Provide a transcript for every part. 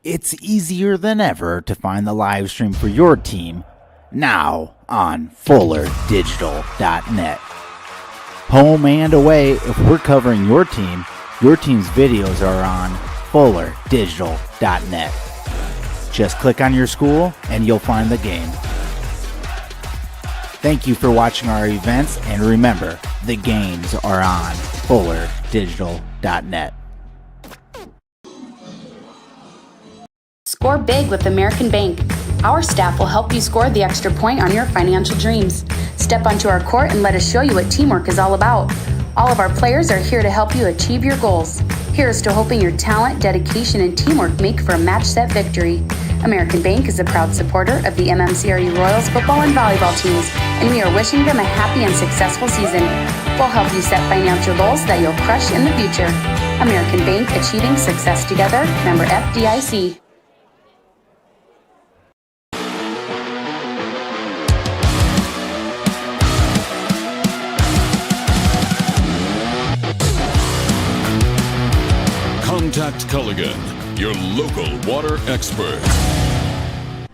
It's easier than ever to find the live stream for your team now on FullerDigital.net. Home and away, if we're covering your team's videos are on FullerDigital.net. Just click on your school and you'll find the game. Thank you for watching our events, and remember, the games are on FullerDigital.net. Score big with American Bank. Our staff will help you score the extra point on your financial dreams. Step onto our court and let us show you what teamwork is all about. All of our players are here to help you achieve your goals. Here's to hoping your talent, dedication, and teamwork make for a match-set victory. American Bank is a proud supporter of the MMCRU Royals football and volleyball teams, and we are wishing them a happy and successful season. We'll help you set financial goals that you'll crush in the future. American Bank, achieving success together. Member FDIC. Contact Culligan, your local water expert.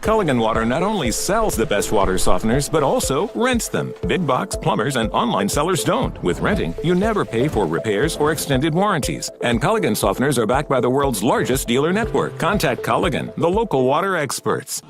Culligan Water not only sells the best water softeners, but also rents them. Big box plumbers and online sellers don't. With renting, you never pay for repairs or extended warranties. And Culligan softeners are backed by the world's largest dealer network. Contact Culligan, the local water experts.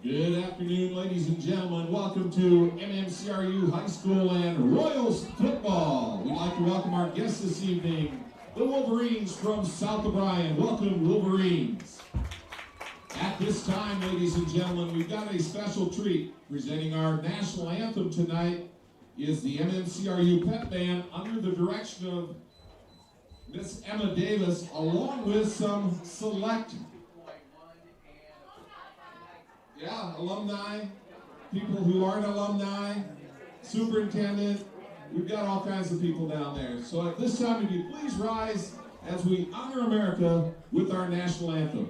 Good afternoon, ladies and gentlemen. Welcome to MMCRU High School and Royals football. We'd like to welcome our guests this evening, the Wolverines from South O'Brien. Welcome, Wolverines. At this time, ladies and gentlemen, we've got a special treat. Presenting our national anthem tonight is the MMCRU Pep Band under the direction of Miss Emma Davis, along with some select alumni, people who aren't alumni, superintendent. We've got all kinds of people down there. So at this time, would you please rise as we honor America with our national anthem.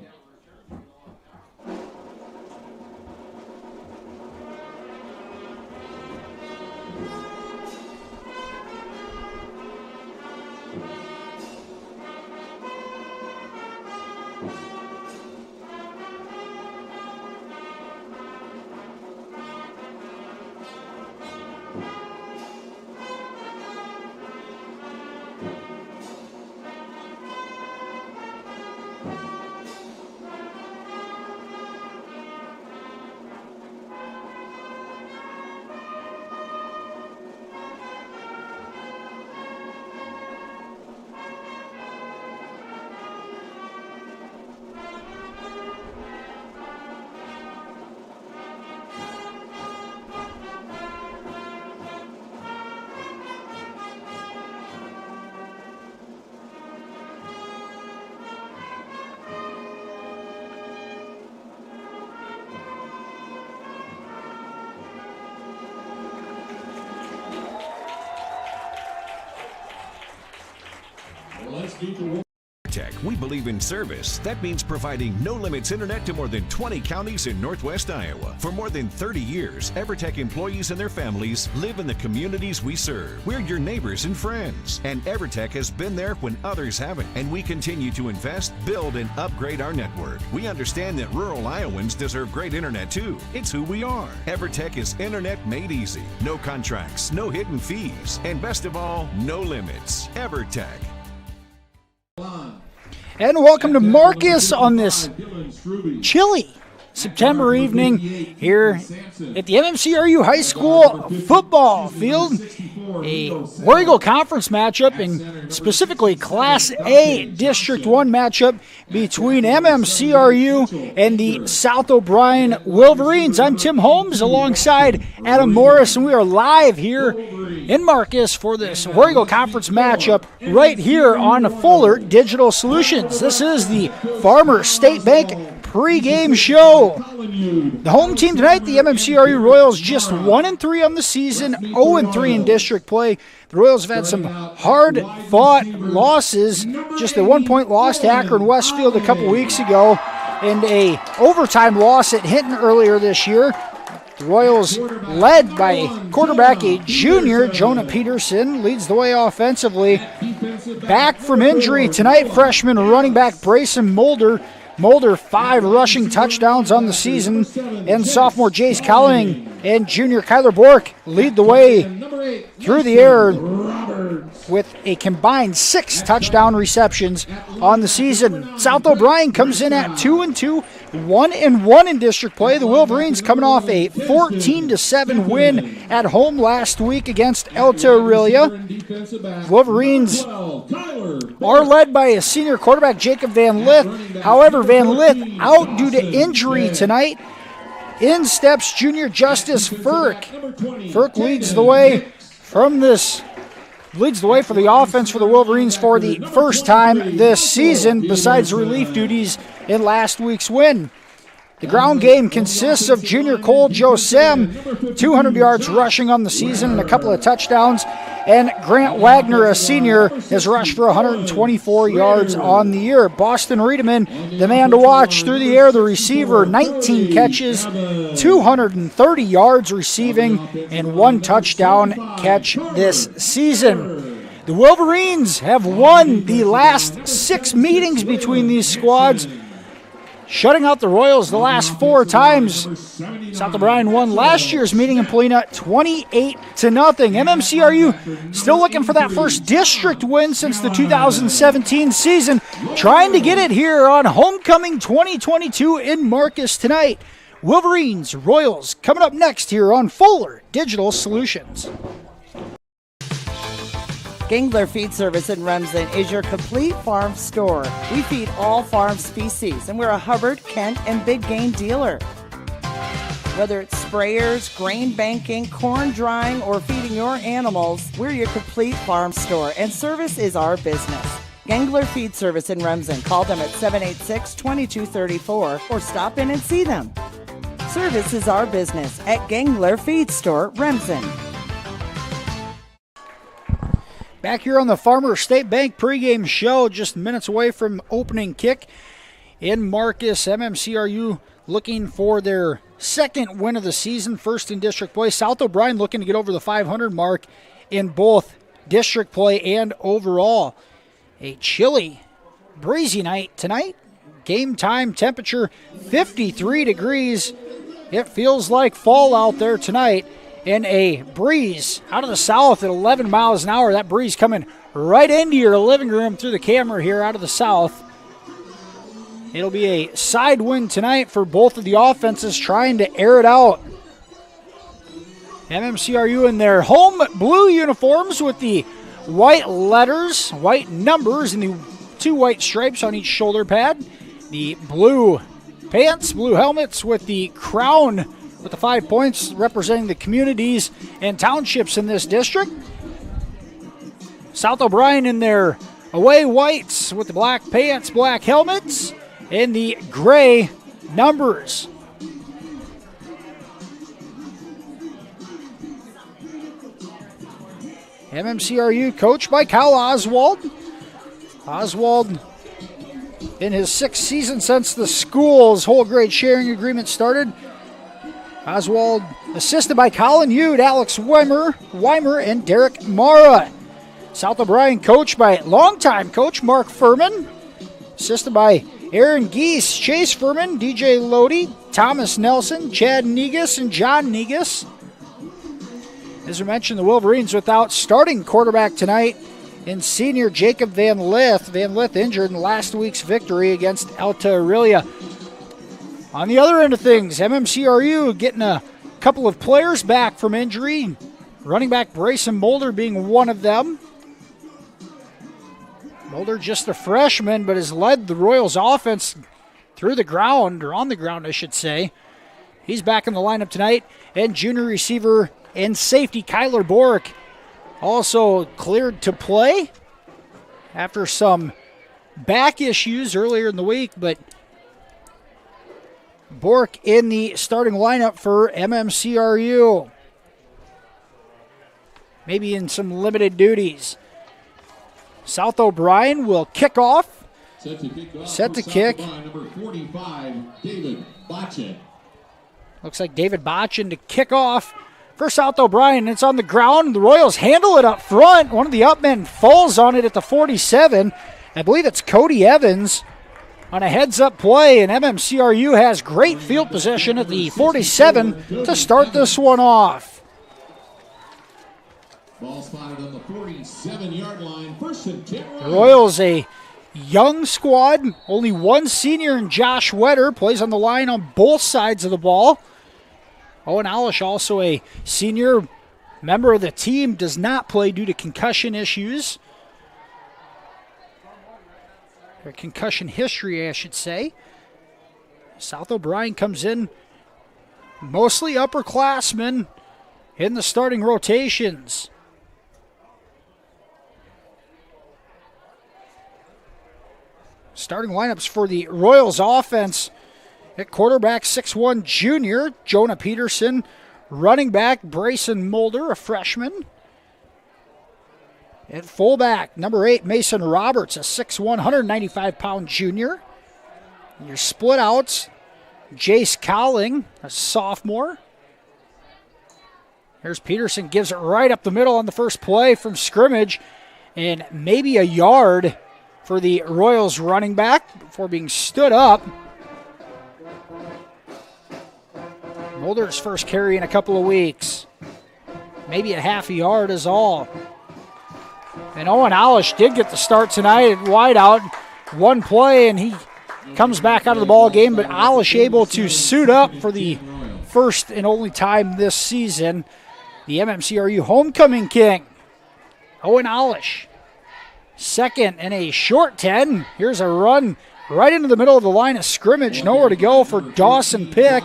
EverTech, we believe in service. That means providing no-limits internet to more than 20 counties in Northwest Iowa. For more than 30 years, EverTech employees and their families live in the communities we serve. We're your neighbors and friends. And EverTech has been there when others haven't. And we continue to invest, build, and upgrade our network. We understand that rural Iowans deserve great internet too. It's who we are. EverTech is internet made easy. No contracts, no hidden fees, and best of all, no limits. EverTech. And welcome to Marcus on this chilly September evening here at the MMCRU High School football field. A War Eagle Conference matchup, and specifically Class A District 1 matchup between MMCRU and the South O'Brien Wolverines. I'm Tim Holmes alongside Adam Morris, and we are live here in Marcus for this War Eagle Conference matchup right here on Fuller Digital Solutions. This is the Farmers State Bank pregame show. The home team tonight, the MMCRU Royals, just 1-3 on the season, 0-3 in district play. The Royals have had some hard-fought losses, just a 1-point loss to Akron Westfield a couple weeks ago, and a overtime loss at Hinton earlier this year. The Royals, led by quarterback, a junior, Jonah Peterson, leads the way offensively. Back from injury tonight, freshman running back Brayson Mulder. Mulder, 5 rushing touchdowns on the season. And sophomore Jace Colling and junior Kyler Bork lead the way through the air with a combined 6 touchdown receptions on the season. South O'Brien comes in at 2-2, 1-1 in district play. The Wolverines coming off a 14-7 win at home last week against Alta Aurelia. Wolverines are led by a senior quarterback, Jacob Van Lith. However, Van Lith out due to injury tonight. In steps junior Justice Furk. Furk leads the way for the offense for the Wolverines for the first time this season, besides relief duties in last week's win. The ground game consists of junior Cole Josem, 200 yards rushing on the season and a couple of touchdowns, and Grant Wagner, a senior, has rushed for 124 yards on the year. Boston Riedemann, the man to watch through the air, the receiver, 19 catches, 230 yards receiving, and 1 touchdown catch this season. The Wolverines have won the last 6 meetings between these squads, shutting out the Royals the last 4 times. South O'Brien won last year's meeting in Polina 28-0. MMCRU still looking for that first district win since the 2017 season, trying to get it here on Homecoming 2022 in Marcus tonight. Wolverines, Royals coming up next here on Fuller Digital Solutions. Gangler Feed Service in Remsen is your complete farm store. We feed all farm species, and we're a Hubbard, Kent, and Big Game dealer. Whether it's sprayers, grain banking, corn drying, or feeding your animals, we're your complete farm store, and service is our business. Gangler Feed Service in Remsen. Call them at 786-2234 or stop in and see them. Service is our business at Gangler Feed Store, Remsen. Back here on the Farmer State Bank pregame show, just minutes away from opening kick in Marcus. MMCRU looking for their second win of the season, first in district play. South O'Brien looking to get over the 500 mark in both district play and overall. A chilly, breezy night tonight. Game time temperature 53 degrees. It feels like fall out there tonight. And a breeze out of the south at 11 miles an hour. That breeze coming right into your living room through the camera here out of the south. It'll be a side wind tonight for both of the offenses trying to air it out. MMCRU in their home blue uniforms with the white letters, white numbers, and the 2 white stripes on each shoulder pad. The blue pants, blue helmets with the crown with the 5 points representing the communities and townships in this district. South O'Brien in their away whites with the black pants, black helmets, and the gray numbers. MMCRU coached by Kyle Oswald. Oswald in his 6th season since the school's whole grade sharing agreement started. Oswald assisted by Colin Yude, Alex Weimer, and Derek Mara. South O'Brien coached by longtime coach Mark Furman. Assisted by Aaron Geese, Chase Furman, DJ Lodi, Thomas Nelson, Chad Negus, and John Negus. As we mentioned, the Wolverines without starting quarterback tonight in senior Jacob Van Lith. Van Lith injured in last week's victory against Alta Aurelia. On the other end of things, MMCRU getting a couple of players back from injury. Running back Brayson Mulder being one of them. Mulder just a freshman, but has led the Royals offense through the ground, or on the ground, I should say. He's back in the lineup tonight. And junior receiver and safety Kyler Bork also cleared to play after some back issues earlier in the week, but Bork in the starting lineup for MMCRU. Maybe in some limited duties. South O'Brien will kick off. Set to kick. Number 45, David Botchin. Looks like David Botchin to kick off for South O'Brien. It's on the ground. The Royals handle it up front. One of the upmen falls on it at the 47. I believe it's Cody Evans on a heads-up play, and MMCRU has great field possession at the 47 to start this one off. Ball spotted on the 47-yard line. First and 10. The Royals, a young squad. Only one senior in Josh Wetter plays on the line on both sides of the ball. Owen Alish, also a senior member of the team, does not play due to concussion issues. Or concussion history, I should say. South O'Brien comes in, mostly upperclassmen in the starting rotations. Starting lineups for the Royals offense. At quarterback, 6'1" junior, Jonah Peterson. Running back, Brayson Mulder, a freshman. At fullback, number 8, Mason Roberts, a 6'1", 195-pound junior. Your split outs, Jace Cowling, a sophomore. Here's Peterson, gives it right up the middle on the first play from scrimmage, and maybe a yard for the Royals running back before being stood up. Mulder's first carry in a couple of weeks. Maybe a half a yard is all. And Owen Alish did get the start tonight at wide out. One play and he comes back out of the ball game, but Alish able to suit up for the first and only time this season. The MMCRU homecoming king, Owen Alish. Second and a short 10. Here's a run right into the middle of the line of scrimmage. Nowhere to go for Dawson Pick.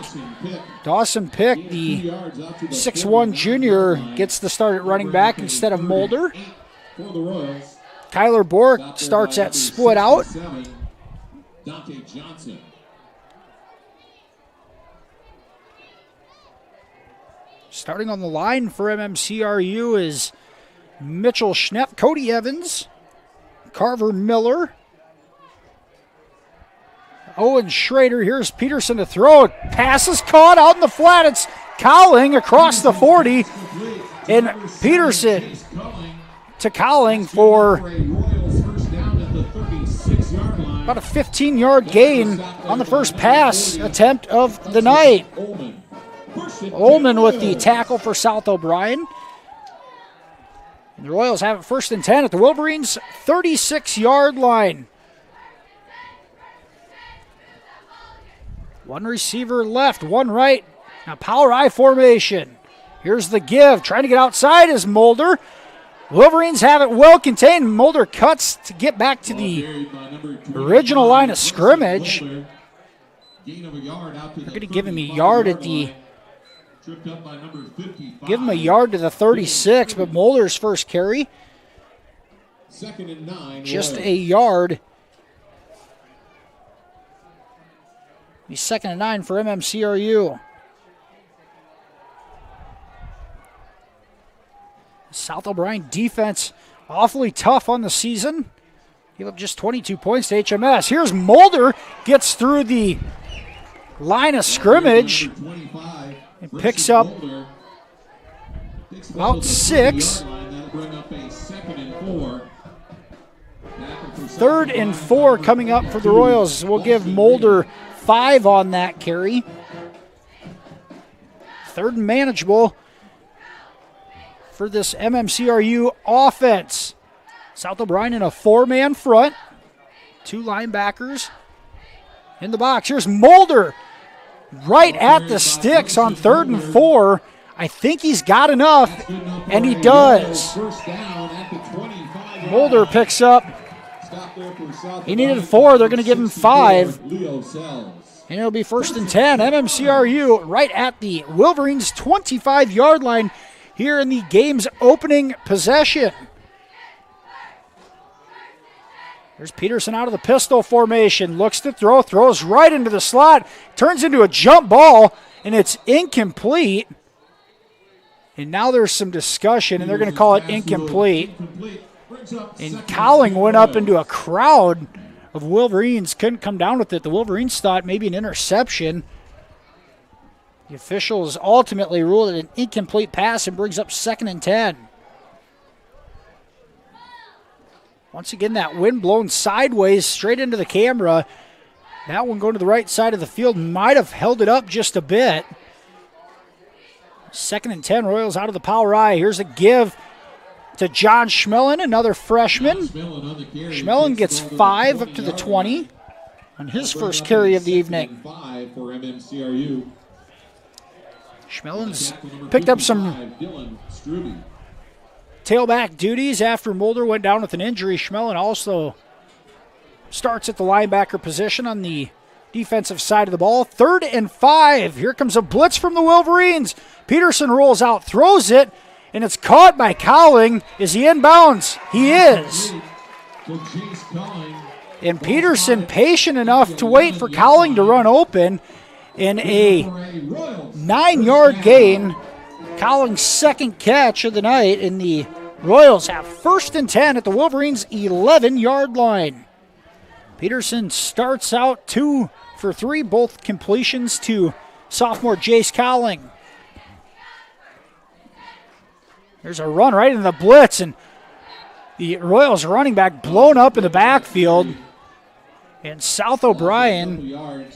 Dawson Pick, the 6'1" junior, gets the start at running back instead of Mulder. Kyler Bork starts at split out. Dante Johnson. Starting on the line for MMCRU is Mitchell Schnepp, Cody Evans, Carver Miller, Owen Schrader. Here's Peterson to throw. Pass is caught out in the flat. It's Cowling across the 40. And Peterson to Cowling for about a 15-yard gain on the first pass attempt of the night. Ullman with the tackle for South O'Brien. And the Royals have it first and 10 at the Wolverines' 36-yard line. One receiver left, one right. Now power I formation. Here's the give. Trying to get outside is Mulder. Wolverines have it well contained. Mulder cuts to get back to the original line of scrimmage. They're going to give him a yard at the... Give him a yard to the 36, but Mulder's first carry. Second and 9. Just a yard. He's 2nd and 9 for MMCRU. South O'Brien defense awfully tough on the season. Gave up just 22 points to HMS. Here's Mulder, gets through the line of scrimmage and picks up about 6. 3rd and 4 coming up for the Royals. We'll give Mulder 5 on that carry. 3rd and manageable for this MMCRU offense. South O'Brien in a 4-man front. 2 linebackers in the box. Here's Mulder right at the sticks on 3rd and 4. I think he's got enough, and he does. Mulder picks up. He needed 4. They're going to give him 5. And it'll be 1st and 10. MMCRU right at the Wolverines' 25-yard line here in the game's opening possession. There's Peterson out of the pistol formation. Looks to throw. Throws right into the slot. Turns into a jump ball, and it's incomplete. And now there's some discussion, and they're going to call it incomplete. And Cowling went up into a crowd of Wolverines. Couldn't come down with it. The Wolverines thought maybe an interception. The officials ultimately ruled it an incomplete pass and brings up 2nd and 10. Once again, that wind blown sideways straight into the camera. That one going to the right side of the field might have held it up just a bit. 2nd and 10, Royals out of the power I. Here's a give to John Schmellen, another freshman. Schmellen gets 5 up to the 20 on his first carry of the evening. Schmellen's picked up some tailback duties after Mulder went down with an injury. Schmellen also starts at the linebacker position on the defensive side of the ball. 3rd and 5. Here comes a blitz from the Wolverines. Peterson rolls out, throws it, and it's caught by Cowling. Is he inbounds? He is. And Peterson patient enough to wait for Cowling to run open in a 9-yard gain. Cowling's 2nd catch of the night, and the Royals have 1st and 10 at the Wolverines' 11-yard line. Peterson starts out 2 for 3, both completions to sophomore Jace Cowling. There's a run right into the blitz, and the Royals running back blown up in the backfield. And South O'Brien,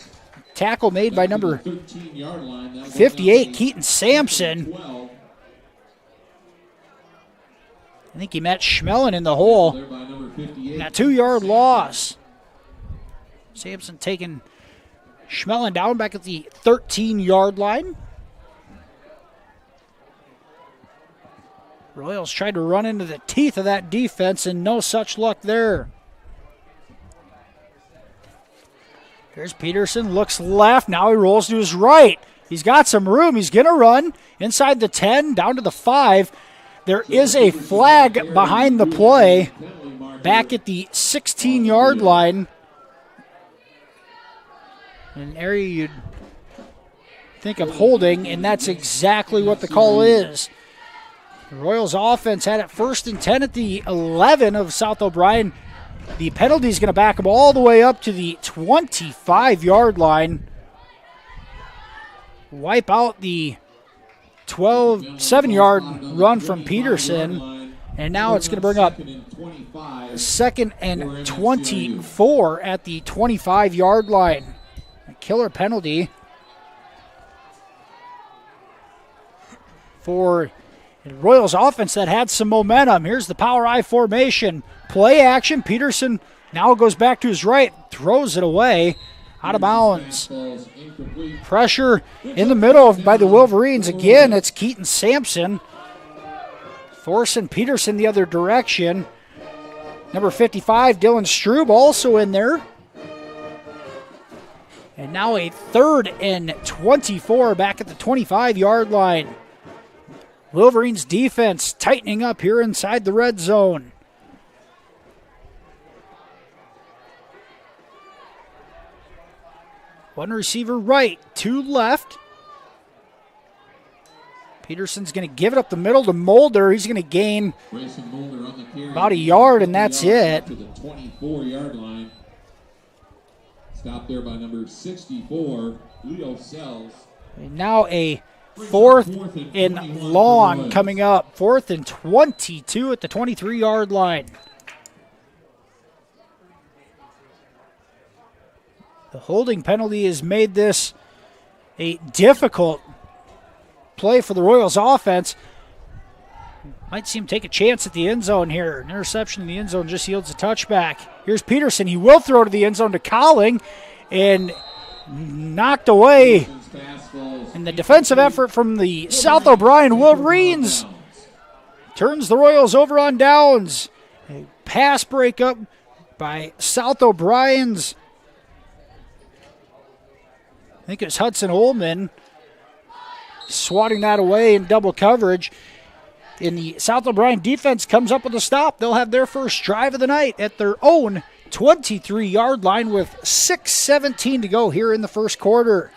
tackle made by number 58, Keaton Sampson. I think he met Schmellen in the hole. And a 2-yard loss. Sampson taking Schmellen down back at the 13-yard line. Royals tried to run into the teeth of that defense, and no such luck there. Here's Peterson, looks left. Now he rolls to his right. He's got some room. He's going to run inside the 10, down to the 5. There is a flag behind the play back at the 16-yard line. An area you'd think of holding, and that's exactly what the call is. The Royals offense had it 1st and 10 at the 11 of South O'Brien. The penalty is going to back them all the way up to the 25-yard line. Wipe out the 7-yard run from Peterson. And now it's going to bring up 2nd and 24 at the 25-yard line. A killer penalty for the Royals offense that had some momentum. Here's the power I formation. Play action. Peterson now goes back to his right, throws it away, out of bounds. Pressure in the middle by the Wolverines. Again, it's Keaton Sampson forcing Peterson the other direction. Number 55, Dylan Strube, also in there. And now a 3rd and 24 back at the 25-yard line. Wolverines defense tightening up here inside the red zone. One receiver right, 2 left. Peterson's going to give it up the middle to Mulder. He's going to gain about a yard, and that's it. To the 24-yard line. Stopped there by number 64, Leo Sells. And now a 4th and long coming up. 4th and 22 at the 23-yard line. The holding penalty has made this a difficult play for the Royals offense. Might see him take a chance at the end zone here. An interception in the end zone just yields a touchback. Here's Peterson. He will throw to the end zone to Cowling, and knocked away. And the defensive effort from the South O'Brien Wolverines turns the Royals over on downs. A pass breakup by South O'Brien's, I think it was Hudson Ullman, swatting that away in double coverage. And the South O'Brien defense comes up with a stop. They'll have their first drive of the night at their own 23-yard line with 6:17 to go here in the first quarter.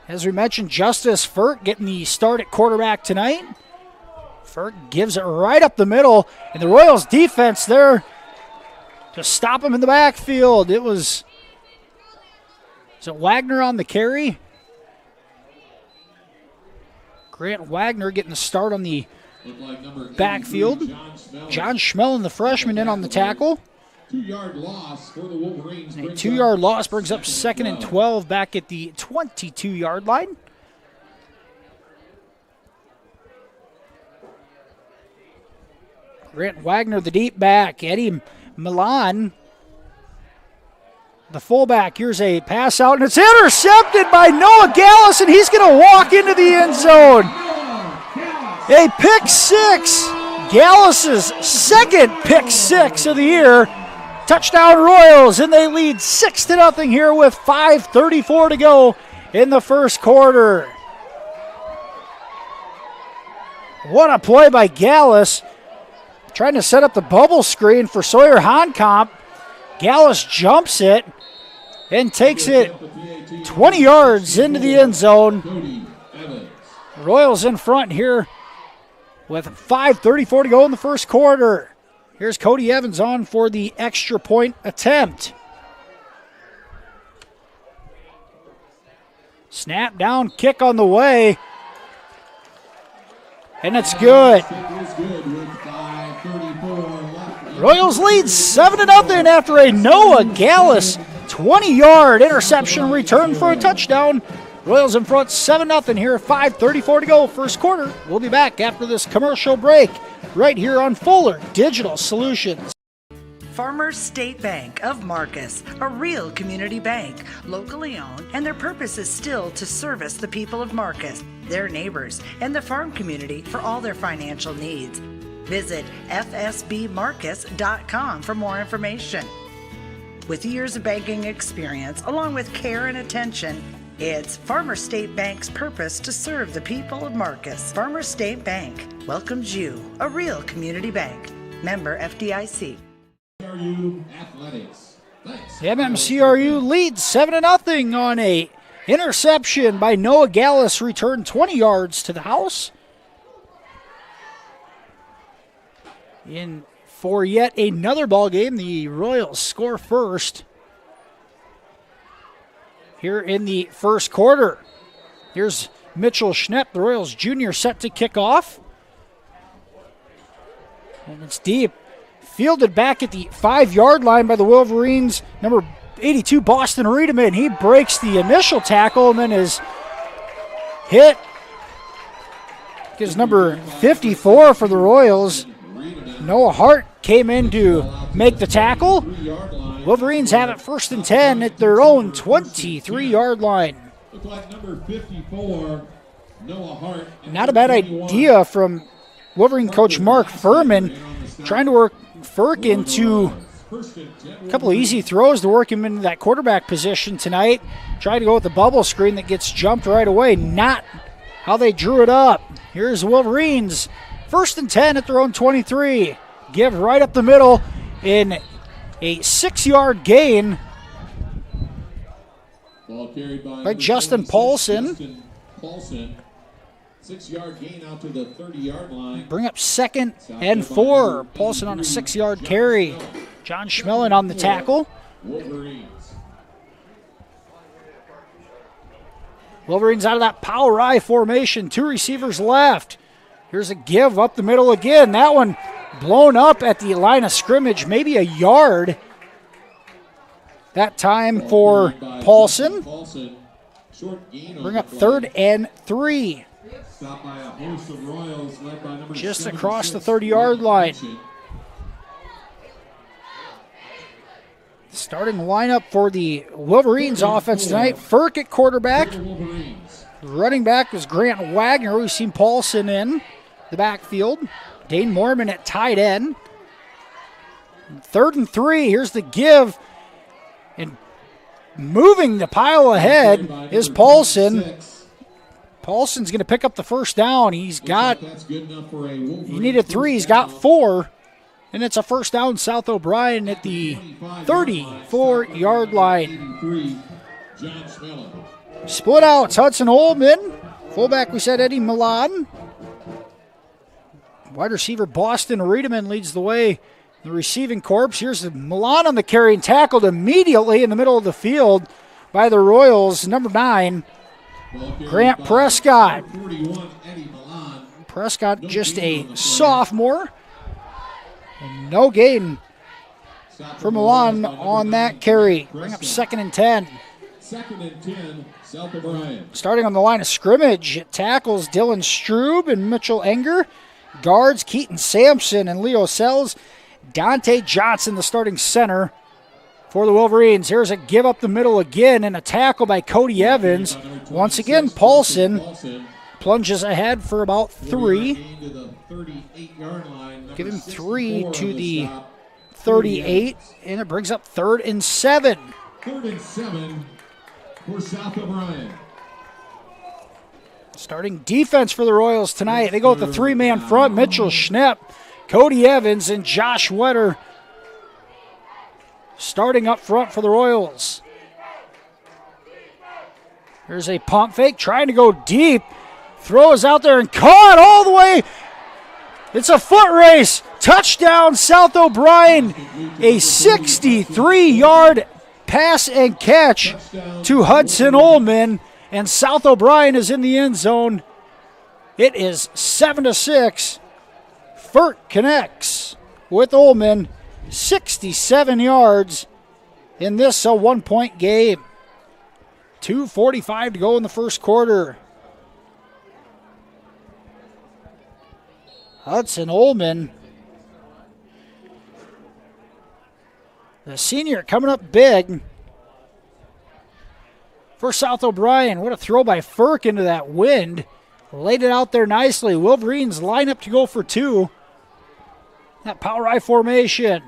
As we mentioned, Justice Furk getting the start at quarterback tonight. Furk gives it right up the middle, and the Royals defense there to stop him in the backfield. Is it Wagner on the carry? Grant Wagner getting the start on the backfield. John Schmellen, the freshman, in on the tackle. 2-yard loss for the Wolverines. A 2-yard loss brings up 2nd and 12 back at the 22-yard line. Grant Wagner, the deep back. Eddie Milan, the fullback. Here's a pass out, and it's intercepted by Noah Gallus, and he's going to walk into the end zone. A pick six. Gallus's second pick six of the year. Touchdown Royals, and they lead 6-0 here with 5:34 to go in the first quarter. What a play by Gallus. Trying to set up the bubble screen for Sawyer Honkamp. Gallus jumps it and takes it 20 yards into the end zone. Royals in front here with 5:34 to go in the first quarter. Here's Cody Evans on for the extra point attempt. Snap down, kick on the way. And it's good. Royals lead 7-0 after a Noah Gallus 20-yard interception return for a touchdown. Royals in front 7-0 here, 5:34 to go, first quarter. We'll be back after this commercial break right here on Fuller Digital Solutions. Farmers State Bank of Marcus, a real community bank, locally owned, and their purpose is still to service the people of Marcus, their neighbors, and the farm community for all their financial needs. Visit fsbmarcus.com for more information. With years of banking experience, along with care and attention, it's Farmers State Bank's purpose to serve the people of Marcus. Farmers State Bank welcomes you, a real community bank. Member FDIC. Athletics. MMCRU leads 7-0 on a interception by Noah Gallus, returned 20 yards to the house. For yet another ball game, the Royals score first here in the first quarter. Here's Mitchell Schnepp, the Royals junior, set to kick off. And it's deep. Fielded back at the 5-yard line by the Wolverines. Number 82, Boston Riedemann. He breaks the initial tackle and then is hit. Gives number 54 for the Royals. Noah Hart came in to make the tackle. Wolverines have it 1st and 10 at their own 23-yard line. Look like number 54, Noah Hart. Not a bad idea from Wolverine coach Mark Furman, trying to work Furk into a couple of easy throws to work him into that quarterback position tonight. Tried to go with the bubble screen that gets jumped right away. Not how they drew it up. Here's the Wolverines. 1st and 10 at their own 23. Give right up the middle in a 6-yard gain by Justin Paulson. 6-yard gain out to the 30-yard line. Bring up 2nd and 4. Paulson on a 6-yard carry. John Schmellen on the tackle. Wolverines out of that power I formation. 2 receivers left. Here's a give up the middle again. That one blown up at the line of scrimmage, maybe a yard. That time for Paulson. Bring up 3rd and 3. Just across the 30-yard line. Starting lineup for the Wolverines offense tonight. Furk at quarterback. Running back was Grant Wagner. We've seen Paulson in the backfield. Dane Mormon at tight end. 3rd and 3. Here's the give. And moving the pile ahead is Paulson. Paulson's going to pick up the first down. He needed 3. He's got 4. And it's a first down, South O'Brien at the 34-yard line. Split outs, Hudson Holman. Fullback, we said Eddie Milan. Wide receiver Boston Riedemann leads the way. The receiving corps. Here's Milan on the carry and tackled immediately in the middle of the field by the Royals. Number 9, Grant Prescott. Prescott, just a sophomore. And no gain for Milan on that carry. Bring up 2nd and 10. 2nd and 10, South O'Brien. Starting on the line of scrimmage, it tackles Dylan Strube and Mitchell Enger. Guards Keaton Sampson and Leo Sells. Dante Johnson, the starting center for the Wolverines. Here's a give up the middle again and a tackle by Cody Evans. Once again, Paulson plunges ahead for about 3. Give him 3 to the 38, and it brings up 3rd and 7. 3rd and 7 for South O'Brien. Starting defense for the Royals tonight. They go with the 3-man front. Mitchell Schnepp, Cody Evans, and Josh Wetter starting up front for the Royals. There's a pump fake, trying to go deep. Throws out there and caught all the way. It's a foot race. Touchdown, South O'Brien. A 63-yard pass and catch to Hudson Ullman. And South O'Brien is in the end zone. It is 7-6. Furt connects with Ullman. 67 yards in this 1-point game. 2:45 to go in the first quarter. Hudson Ullman, the senior, coming up big for South O'Brien. What a throw by Furk into that wind. Laid it out there nicely. Wolverines line up to go for 2. That power I formation.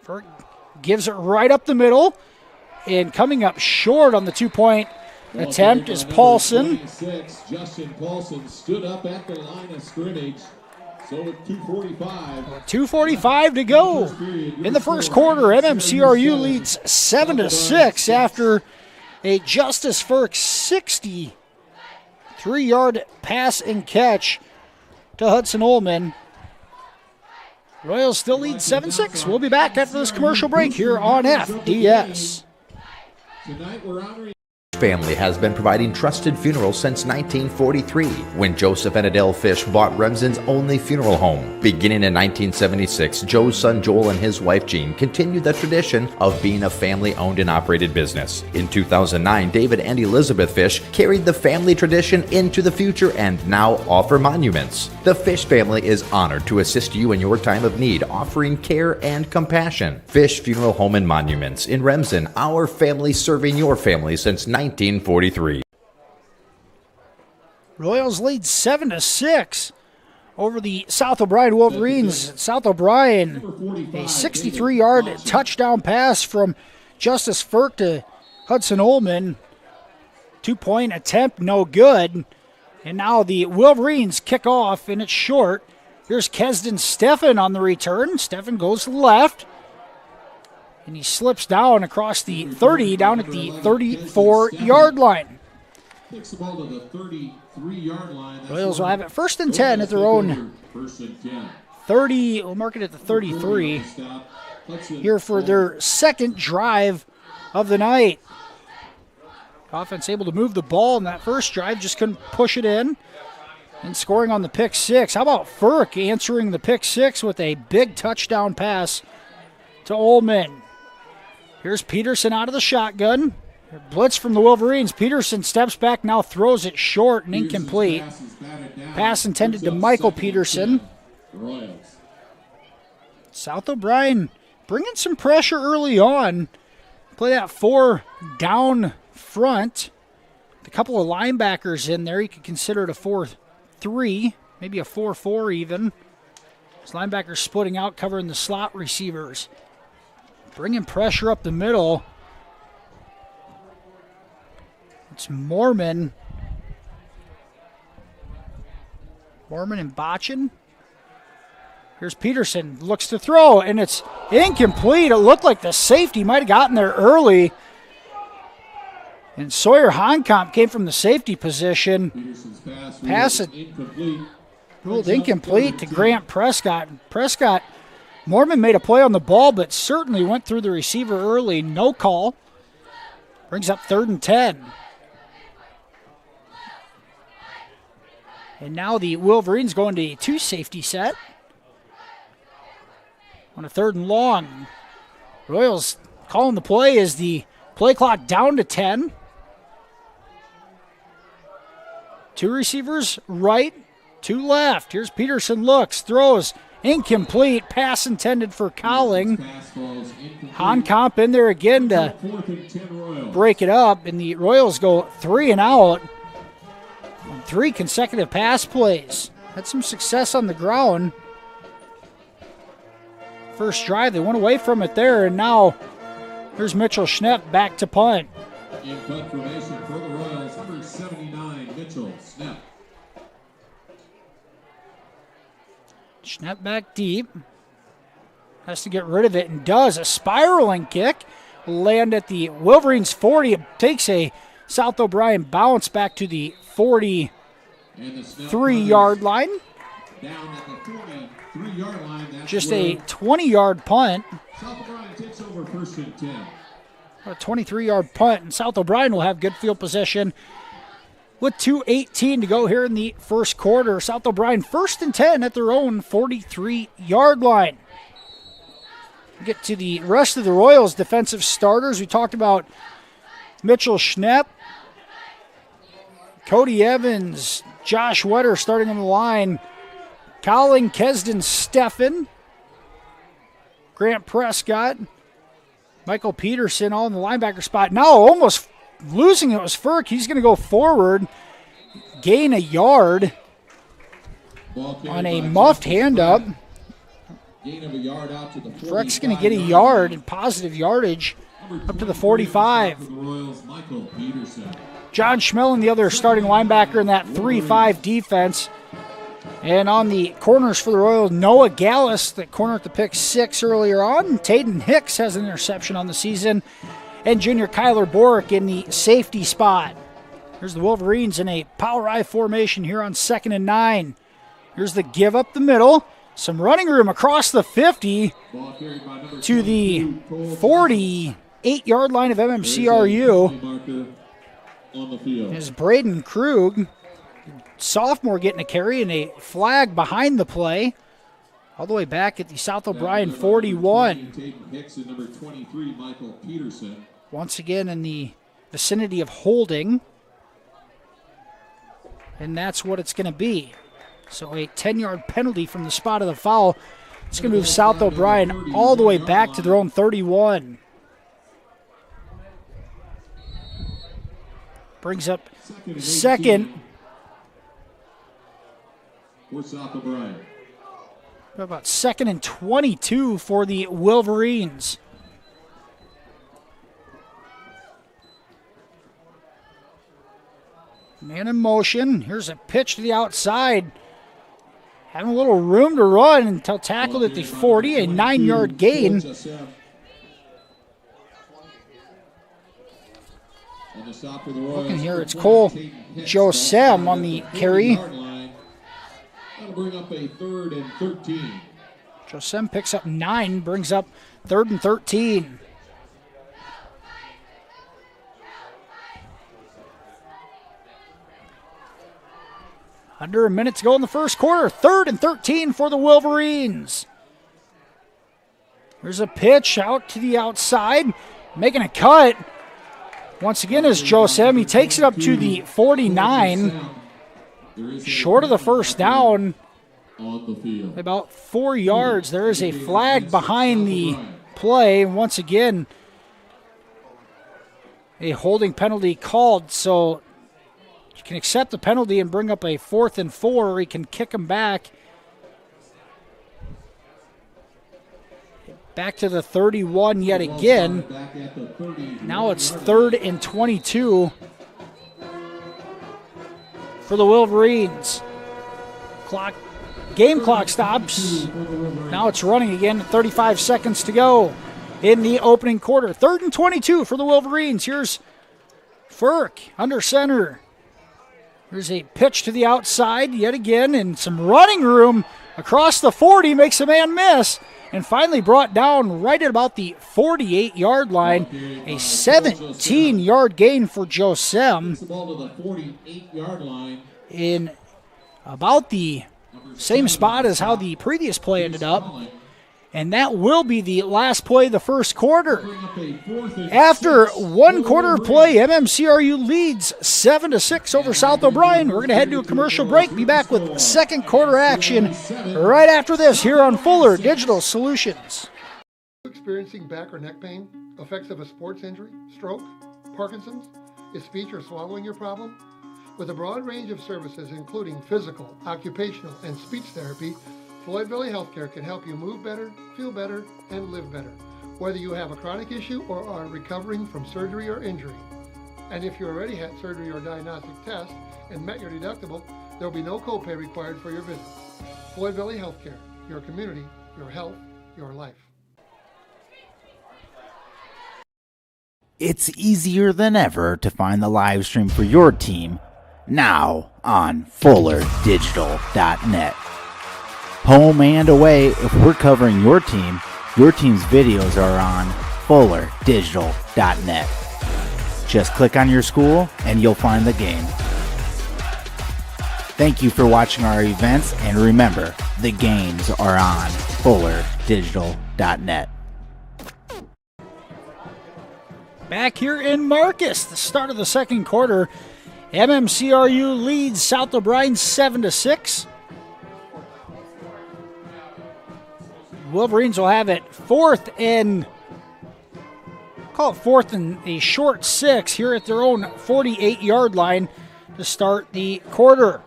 Furk gives it right up the middle. And coming up short on the 2-point attempt is Paulson. Justin Paulson stood up at the line of scrimmage. So with 2:45 to go in the first quarter. MMCRU leads 7-6 after a Justice Furk 63-yard pass and catch to Hudson Ullman. Royals still lead 7-6. We'll be back after this commercial break here on FDS. Tonight we're honoring Family has been providing trusted funerals since 1943, when Joseph and Adele Fish bought Remsen's only funeral home. Beginning in 1976, Joe's son Joel and his wife Jean continued the tradition of being a family-owned and operated business. In 2009, David and Elizabeth Fish carried the family tradition into the future and now offer monuments. The Fish family is honored to assist you in your time of need, offering care and compassion. Fish Funeral Home and Monuments in Remsen, our family serving your family since 1943. Royals lead 7-6 over the South O'Brien Wolverines. South O'Brien, a 63-yard touchdown pass from Justice Furk to Hudson Ullman. 2-point attempt, no good. And now the Wolverines kick off, and it's short. Here's Kesden Steffen on the return. Steffen goes to the left. And he slips down across the 30, down at the 34-yard line. Takes the ball to the 33-yard line. Royals will have it 1st and 10 at their own 30. We'll mark it at the 33 here for their second drive of the night. Offense able to move the ball in that first drive, just couldn't push it in. And scoring on the pick 6. How about Furk answering the pick 6 with a big touchdown pass to Ullman? Here's Peterson out of the shotgun. Blitz from the Wolverines. Peterson steps back, now throws it short and incomplete. Pass intended to Michael Peterson. South O'Brien bringing some pressure early on. Play that 4 down front. A couple of linebackers in there. You could consider it a 4-3, maybe a 4-4 even. These linebackers splitting out, covering the slot receivers. Bringing pressure up the middle. It's Mormon Mormon and Botchin. Here's Peterson, looks to throw, and it's incomplete. It looked like the safety might have gotten there early. And Sawyer Honkamp came from the safety position. Pass it ruled incomplete to Grant Prescott. Prescott, Mormon made a play on the ball, but certainly went through the receiver early. No call. Brings up 3rd and 10. And now the Wolverines going to a 2-safety set. On a 3rd and long. Royals calling the play as the play clock down to 10. 2 receivers right, 2 left. Here's Peterson, looks, throws, incomplete. Pass intended for Cowling. Honkamp in there again to break it up, and the Royals go 3 and out on 3 consecutive pass plays. Had some success on the ground. First drive, they went away from it there, and now here's Mitchell Schnepp back to punt. In punt formation for the Royals, number 79, Mitchell Schnepp. Schnepp back deep. Has to get rid of it and does. A spiraling kick will land at the Wolverines 40. It takes a South O'Brien bounce back to the 43-yard line. Down at the 43-yard line. Just a 20-yard punt. South O'Brien takes over 1st and 10. A 23-yard punt, and South O'Brien will have good field possession with 2:18 to go here in the first quarter. South O'Brien 1st and 10 at their own 43-yard line. Get to the rest of the Royals defensive starters. We talked about Mitchell Schnepp, Cody Evans, Josh Wetter starting on the line, Cowling, Kesden, Steffen, Grant Prescott, Michael Peterson all in the linebacker spot. Now almost losing it was Furk. He's going to go forward, gain a yard on a muffed hand-up. Gain of a yard out to the 45. Freck's going to get a yard and positive yardage up to the 45. Michael Peterson. John Schmellen, the other starting linebacker in that 3-5 defense. And on the corners for the Royals, Noah Gallus, the corner at the pick 6 earlier on. Tayden Hicks has an interception on the season. And junior Kyler Borick in the safety spot. Here's the Wolverines in a power I formation here on 2nd and 9. Here's the give up the middle. Some running room across the 50 to the 48-yard line of MMCRU. Is Braden Krug, sophomore, getting a carry and a flag behind the play. All the way back at the South O'Brien 41. Once again in the vicinity of holding. And that's what it's going to be. So a 10-yard penalty from the spot of the foul. It's going to move South O'Brien all the way back to their own 31. Brings up 2nd. For South O'Brien. About 2nd and 22 for the Wolverines. Man in motion. Here's a pitch to the outside. Having a little room to run until tackled at the 40, a 9-yard gain. Looking here, it's Cole Josem on the carry. That'll bring up a 3rd and 13. Josem picks up 9, brings up 3rd and 13. Under a minute to go in the first quarter. 3rd and 13 for the Wolverines. There's a pitch out to the outside. Making a cut. Once again is Josem. He takes it up to the 49. Short of the first down. About 4 yards. There is a flag behind the play. Once again, a holding penalty called. So you can accept the penalty and bring up a 4th and 4, or he can kick him back. Back to the 31 yet again. Now it's 3rd and 22 for the Wolverines. Game clock stops. Now it's running again. 35 seconds to go in the opening quarter. 3rd and 22 for the Wolverines. Here's Furk under center. There's a pitch to the outside yet again, and some running room across the 40. Makes a man miss, and finally brought down right at about the 48-yard line. A 17-yard gain for Josem in about the same spot as how the previous play ended up. And that will be the last play of the first quarter. After one quarter of play, MMCRU leads 7-6 over South O'Brien. We're going to head to a commercial break. Be back with second quarter action right after this here on Fuller Digital Solutions. Experiencing back or neck pain, effects of a sports injury, stroke, Parkinson's? Is speech or swallowing your problem? With a broad range of services including physical, occupational, and speech therapy, Floyd Valley Healthcare can help you move better, feel better, and live better, whether you have a chronic issue or are recovering from surgery or injury. And if you already had surgery or diagnostic tests and met your deductible, there will be no copay required for your visit. Floyd Valley Healthcare, your community, your health, your life. It's easier than ever to find the live stream for your team now on FullerDigital.net. Home and away, if we're covering your team's videos are on FullerDigital.net. Just click on your school and you'll find the game. Thank you for watching our events, and remember, the games are on FullerDigital.net. Back here in Marcus, the start of the second quarter, MMCRU leads South O'Brien 7-6. Wolverines will have it fourth and a short 6 here at their own 48-yard line to start the quarter.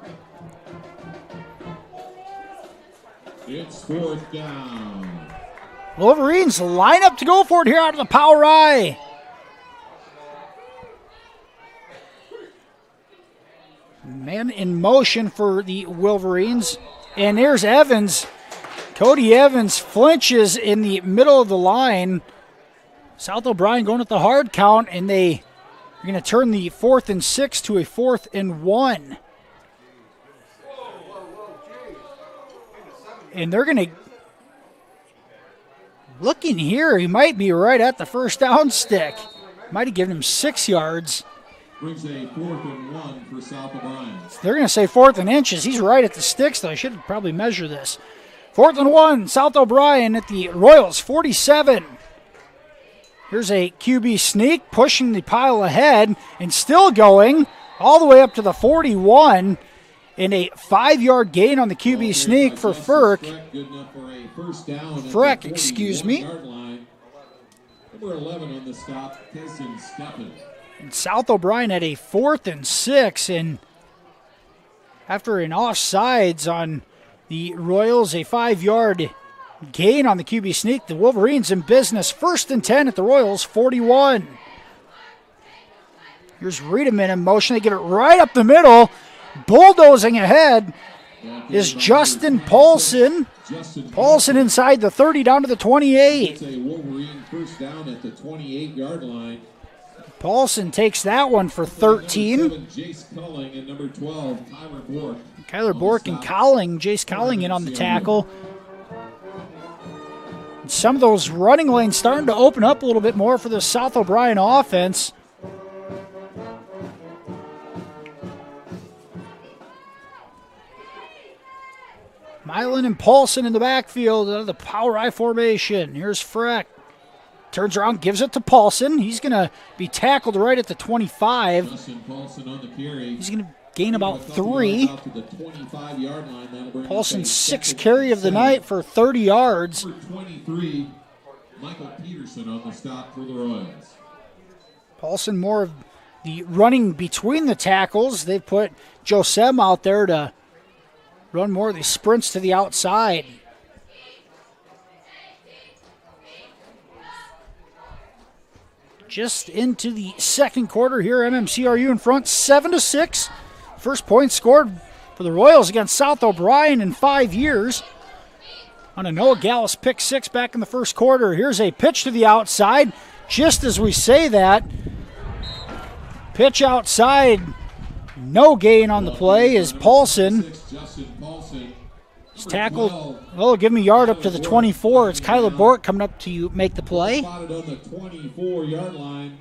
It's 4th down. Wolverines line up to go for it here out of the power I. Man in motion for the Wolverines. And there's Evans. Cody Evans flinches in the middle of the line. South O'Brien going at the hard count, and they are going to turn the 4th and 6 to a 4th and 1. And they're going to, looking here, he might be right at the first down stick. Might have given him 6 yards. Brings a 4th and 1 for South O'Brien. They're going to say 4th and inches. He's right at the sticks, though. I should probably measure this. 4th and 1, South O'Brien at the Royals 47. Here's a QB sneak, pushing the pile ahead and still going all the way up to the 41. And a 5-yard gain on the QB sneak for Freck. Excuse me. Number 11 on the stop, Tyson Steppen. And South O'Brien had a 4th and 6, and after an offsides on the Royals, a 5-yard gain on the QB sneak. The Wolverines in business. 1st and 10 at the Royals, 41. Here's Riedemann in motion. They get it right up the middle. Bulldozing ahead is Justin Paulson. Paulson inside the 30 down to the 28. It's a Wolverine first down at the 28-yard line. Paulson takes that one for 13. Jace Culling and number 12, Kyler Bork. Kyler Bork and Colling, Jace Colling in on the tackle. And some of those running lanes starting to open up a little bit more for the South O'Brien offense. Milan and Paulson in the backfield out of the power I formation. Here's Freck. Turns around, gives it to Paulson. He's going to be tackled right at the 25. He's going to gain about 3. Paulson's 6th carry of the night for 30 yards. 23, Michael Peterson on the stop for the Royals. Paulson more of the running between the tackles. They've put Josem out there to run more of the sprints to the outside. Just into the second quarter here, MMCRU in front, 7-6. First point scored for the Royals against South O'Brien in 5 years. On a Noah Gallus pick 6 back in the first quarter. Here's a pitch to the outside. Just as we say that, pitch outside, no gain on the play is Paulson. He's tackled, well, give him a yard up to the 24. It's Kyler Bork coming up to make the play. Spotted on the 24-yard line.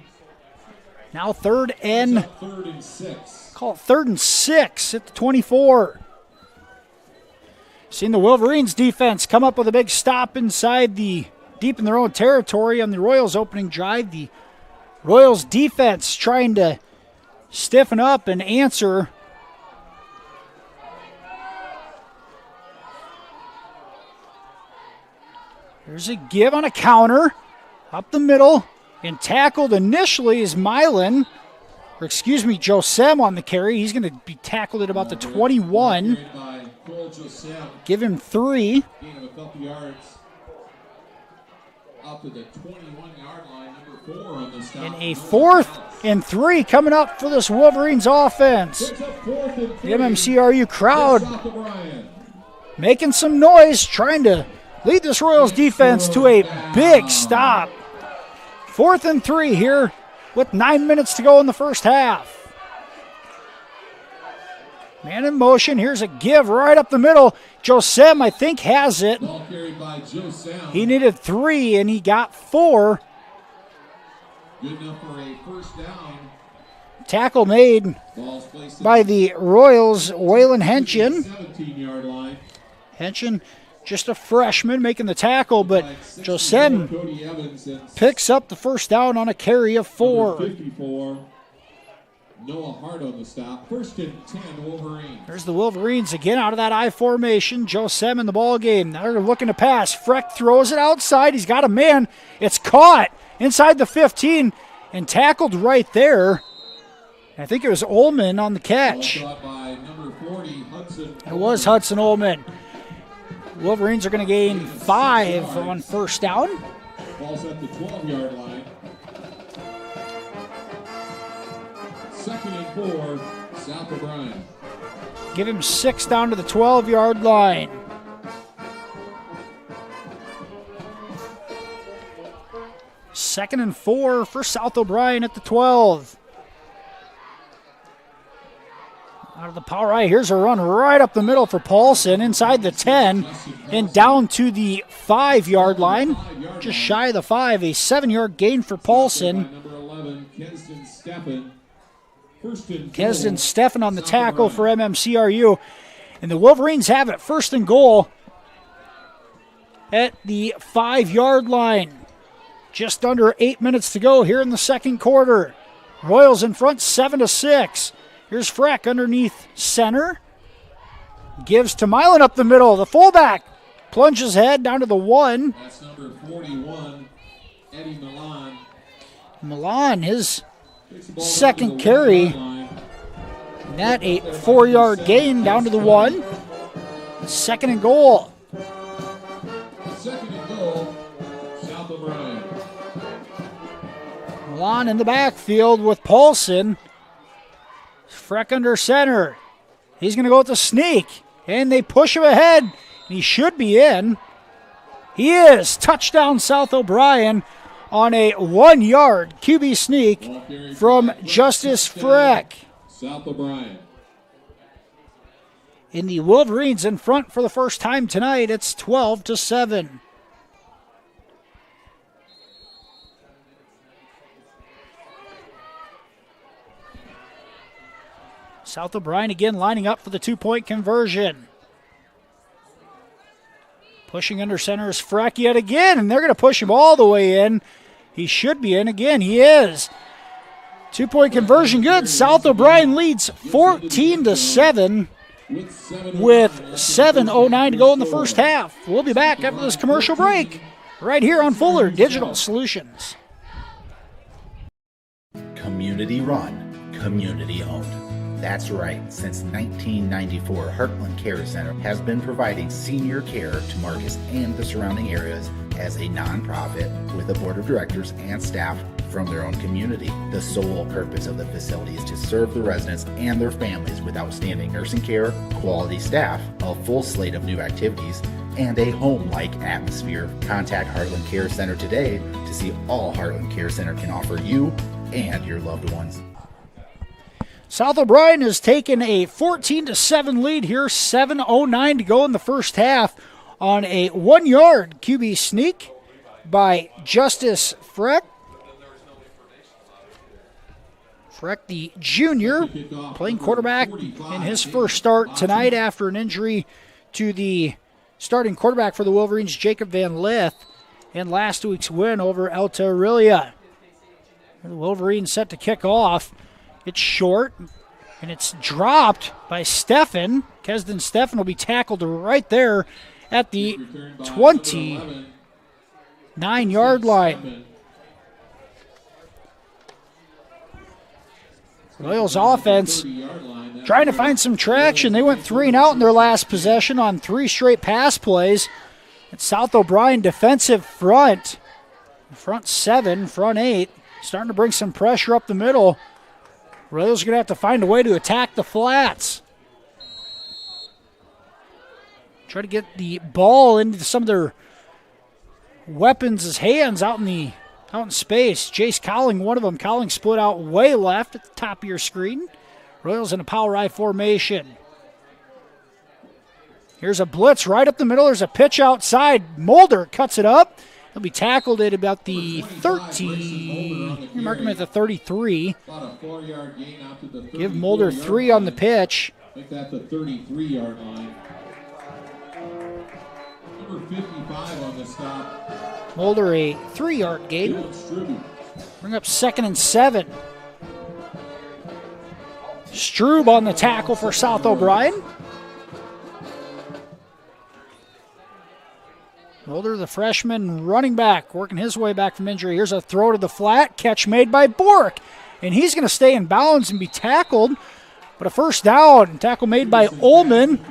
Now third and 6. Call it 3rd and 6 at the 24. Seen the Wolverines defense come up with a big stop inside deep in their own territory on the Royals opening drive. The Royals defense trying to stiffen up and answer. There's a give on a counter up the middle, and tackled initially is Josem on the carry. He's going to be tackled at about the 21. Give him 3. Gain of a couple yards. Out to the 21-yard line, number 4 on the stop. And a 4th and 3 coming up for this Wolverines offense. The MMCRU crowd making some noise, trying to lead this Royals defense to a big stop. 4th and 3 here with 9 minutes to go in the first half. Man in motion. Here's a give right up the middle. Josem, I think, has it. Ball carried by Josem. He needed 3, and he got 4. Good enough for a first down. Tackle made by the Royals, Waylon Henchen. 17-yard line. Henchen, just a freshman, making the tackle, but Josem picks up the first down on a carry of 4. 54. Noah Hart on the stop. 1st and 10, Wolverines. There's the Wolverines again out of that I formation. Josem in the ball game. Now they're looking to pass. Freck throws it outside. He's got a man. It's caught inside the 15 and tackled right there. I think it was Ullman on the catch. By number 40, Hudson. It was Hudson Ullman. Wolverines are going to gain 5 on first down. Ball's at the 12-yard line. 2nd and 4, South O'Brien. Give him 6 down to the 12-yard line. Second and 4 for South O'Brien at the 12. Out of the power right, here's a run right up the middle for Paulson, inside the 10 and down to the 5-yard line. Just shy of the 5, a 7-yard gain for Paulson. Number 11, Keston Steffen. Keston Steffen on the tackle for MMCRU. And the Wolverines have it 1st and goal at the 5-yard line. Just under 8 minutes to go here in the second quarter. Royals in front 7-6. Here's Freck underneath center. Gives to Milan up the middle. The fullback plunges ahead down to the 1. That's number 41, Eddie Milan. Milan, his second carry. And that a 4-yard gain down to the 1. 2nd and goal. 2nd and goal, South O'Brien. Milan in the backfield with Paulson. Freck under center. He's going to go with the sneak. And they push him ahead. He should be in. He is. Touchdown South O'Brien on a 1-yard QB sneak from Justice Freck. South O'Brien. In the Wolverines in front for the first time tonight. It's 12-7. South O'Brien again lining up for the 2-point conversion. Pushing under center is Freck yet again, and they're going to push him all the way in. He should be in again. He is. 2-point conversion good. South O'Brien leads 14-7 with 7:09 to go in the first half. We'll be back after this commercial break right here on Fuller Digital Solutions. Community run, community owned. That's right, since 1994, Heartland Care Center has been providing senior care to Marcus and the surrounding areas as a nonprofit with a board of directors and staff from their own community. The sole purpose of the facility is to serve the residents and their families with outstanding nursing care, quality staff, a full slate of new activities, and a home-like atmosphere. Contact Heartland Care Center today to see all Heartland Care Center can offer you and your loved ones. South O'Brien has taken a 14-7 lead here, 7:09 to go in the first half on a 1-yard QB sneak by Justice Freck. Freck, the junior, playing quarterback in his first start tonight after an injury to the starting quarterback for the Wolverines, Jacob Van Lith, in last week's win over Alta Aurelia. The Wolverines set to kick off. It's short, and it's dropped by Steffen. Kesden Steffen will be tackled right there at the 29-yard line. Royals offense trying to find some traction. They went 3 and out in their last possession on 3 straight pass plays. It's South O'Brien defensive front 7, front 8, starting to bring some pressure up the middle. Royals are going to have to find a way to attack the flats. Try to get the ball into some of their weapons' hands out in space. Jace Cowling, one of them. Cowling split out way left at the top of your screen. Royals in a power I formation. Here's a blitz right up the middle. There's a pitch outside. Mulder cuts it up. He'll be tackled at about the 30. You mark him at the 33. Give Mulder 3 on the pitch. I think that's the 33-yard line. Number 55 on the stop. Mulder a 3-yard gain. Bring up 2nd and 7. Strube on the tackle for South O'Brien. Mulder, the freshman running back, working his way back from injury. Here's a throw to the flat. Catch made by Bork. And he's going to stay in bounds and be tackled. But a first down. Tackle made by Ullman.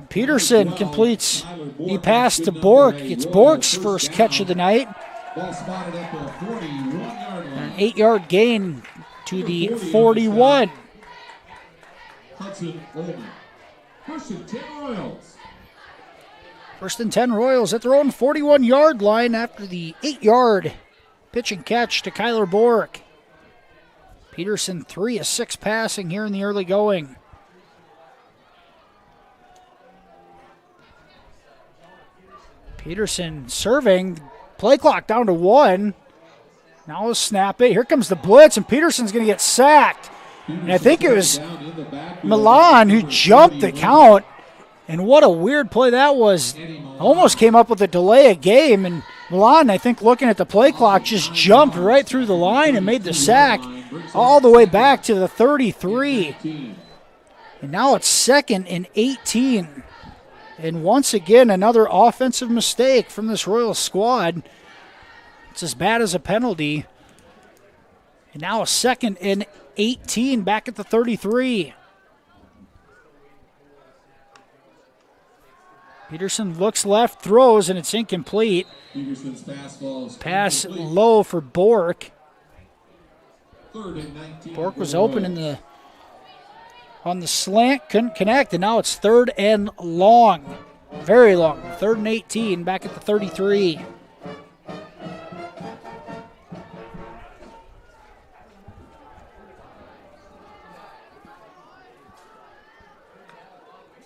Peterson completes the pass to Bork. It's Bork's first catch of the night. An 8-yard gain to the 41. Hudson Ullman. First and 10 Royals. First and 10 Royals at their own 41-yard line after the 8-yard pitch and catch to Kyler Bork. Peterson 3 of 6 passing here in the early going. Peterson serving. Play clock down to 1. Now we'll snap it. Here comes the blitz, and Peterson's going to get sacked. And I think it was Milan who jumped the count. And what a weird play that was. Almost came up with a delay of game. And Milan, I think, looking at the play clock, just jumped right through the line and made the sack all the way back to the 33. And now it's 2nd and 18. And once again, another offensive mistake from this Royals squad. It's as bad as a penalty. And now a 2nd and 18 back at the 33. Peterson looks left, throws, and it's incomplete. Pass low for Bork. Bork was open on the slant, couldn't connect, and now it's 3rd and long. Very long. 3rd and 18, back at the 33.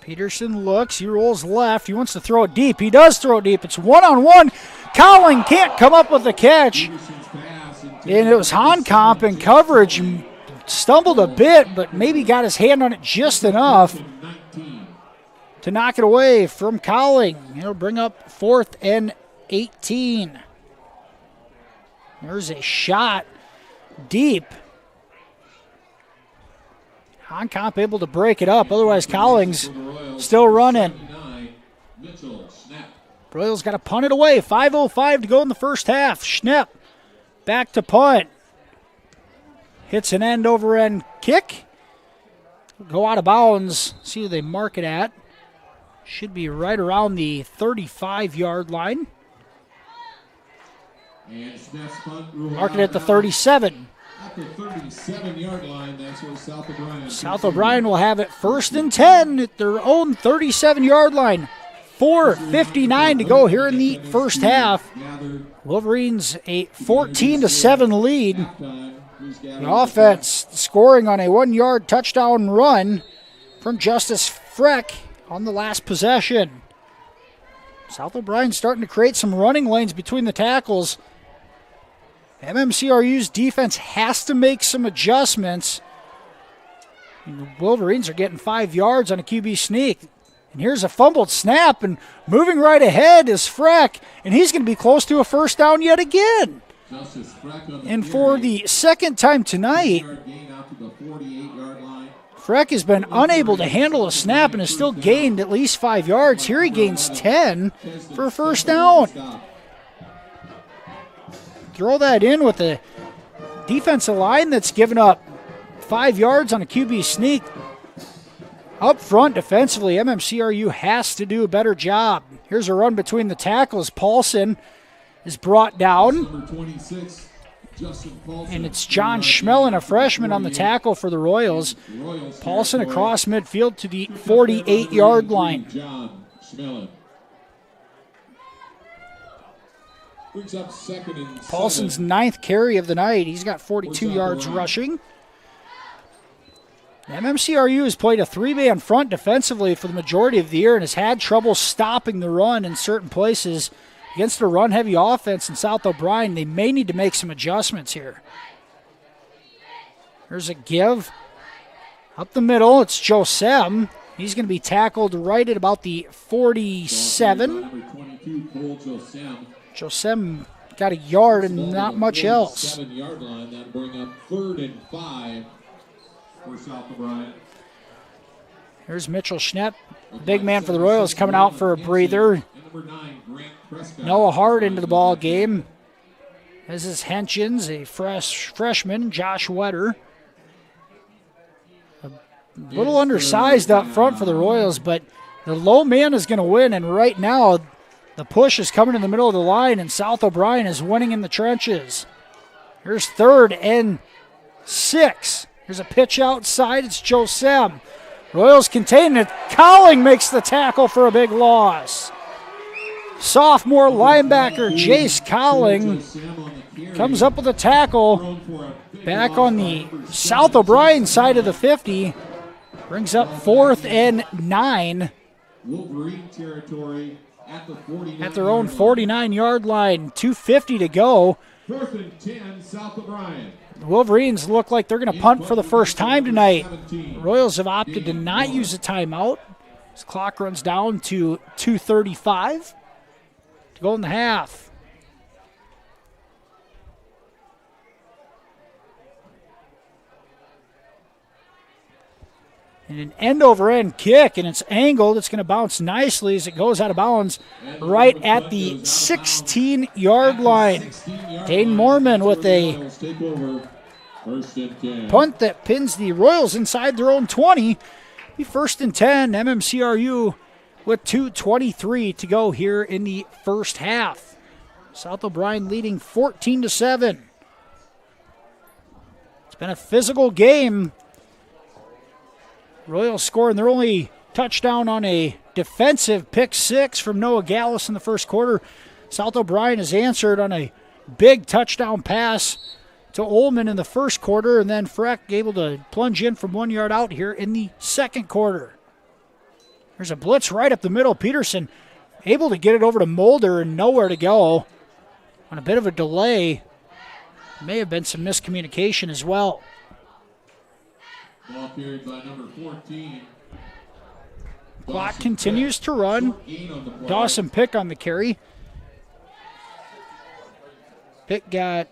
Peterson looks, he rolls left, he wants to throw it deep. He does throw it deep. It's 1-on-1. Cowling can't come up with the catch. And it was Honkamp in coverage. Stumbled a bit, but maybe got his hand on it just enough to knock it away from Cowling. It'll bring up 4th and 18. There's a shot deep. Honkamp able to break it up. Otherwise, Cowling's still running. Royals got to punt it away. 5:05 to go in the first half. Schnepp back to punt. Hits an end-over-end kick. Go out of bounds. See who they mark it at. Should be right around the 35-yard line. And Smith's punt ruled Mark it out at the now 37. at the 37-yard line. That's where South O'Brien. South O'Brien will have it 1st and 10 at their own 37-yard line. 4:59 to go here in the first half. Wolverines a 14-7 lead. The offense scoring on a 1-yard touchdown run from Justice Freck on the last possession. South O'Brien starting to create some running lanes between the tackles. MMCRU's defense has to make some adjustments. And the Wolverines are getting 5 yards on a QB sneak. And here's a fumbled snap, and moving right ahead is Freck, and he's going to be close to a first down yet again. And for the second time tonight, Freck has been unable to handle a snap and has still gained at least 5 yards. Here he gains 10 for a first down. Throw that in with the defensive line that's given up 5 yards on a QB sneak. Up front defensively, MMCRU has to do a better job. Here's a run between the tackles. Paulson is brought down. Number 26, Justin Paulson. And it's John Schmellen, a freshman, on the tackle for the Royals. Paulson across midfield to the 48-yard line. John Schmellen. Brings up 2nd and 7. Paulson's 9th carry of the night. He's got 42 yards rushing. MMCRU has played a 3-man front defensively for the majority of the year and has had trouble stopping the run in certain places. Against a run-heavy offense in South O'Brien, they may need to make some adjustments here. There's a give. Up the middle, it's Josem. He's going to be tackled right at about the 47. Number 22, Cole Josem. Josem got a yard and not much else. 7-yard line. That'll bring up 3rd and 5 for South O'Brien. Here's Mitchell Schnepp, big man for the Royals, coming out for a breather. Number 9, Grant Prescott. Noah Hart into the ball game. This is Henchins, a freshman, Josh Wetter. A little undersized up front for the Royals, but the low man is going to win, and right now the push is coming in the middle of the line, and South O'Brien is winning in the trenches. Here's 3rd and 6. Here's a pitch outside. It's Josem. Royals contain it. Cowling makes the tackle for a big loss. Sophomore linebacker Jace Cowling comes up with a tackle back on the South O'Brien side of the 50. Brings up 4th and 9 Wolverine territory at their own 49-yard line. 2:50 to go. 4th and 10, South O'Brien. The Wolverines look like they're going to punt for the first time tonight. The Royals have opted to not use a timeout. This clock runs down to 2:35 to go in the half. And an end-over-end kick, and it's angled. It's going to bounce nicely as it goes out of bounds right at the 16-yard line. Dane Mormon with a punt that pins the Royals inside their own 20. Be 1st and 10, MMCRU with 2:23 to go here in the first half. South O'Brien leading 14-7. It's been a physical game. Royals scoring their only touchdown on a defensive pick 6 from Noah Gallus in the first quarter. South O'Brien has answered on a big touchdown pass to Ullman in the first quarter, and then Freck able to plunge in from 1 yard out here in the second quarter. There's a blitz right up the middle. Peterson able to get it over to Mulder and nowhere to go. On a bit of a delay. May have been some miscommunication as well. Ball carried by number 14. Clock continues to run. Dawson Pick on the carry. Pick got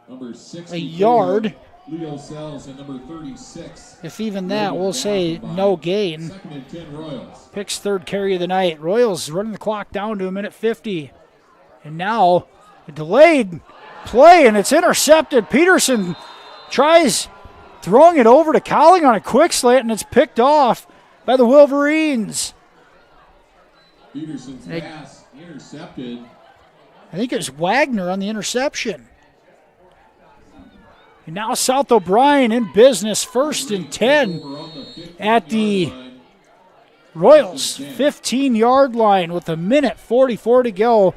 number a yard. Leo Sells and number 36. If even that, we'll say no gain. 2nd and 10 Royals. Pick's 3rd carry of the night. Royals running the clock down to 1:50. And now a delayed play, and it's intercepted. Peterson tries throwing it over to Cowling on a quick slant, and it's picked off by the Wolverines. Peterson's pass intercepted. I think it was Wagner on the interception. And now South O'Brien in business, 1st and 10 at the Royals 15-yard line with 1:44 to go.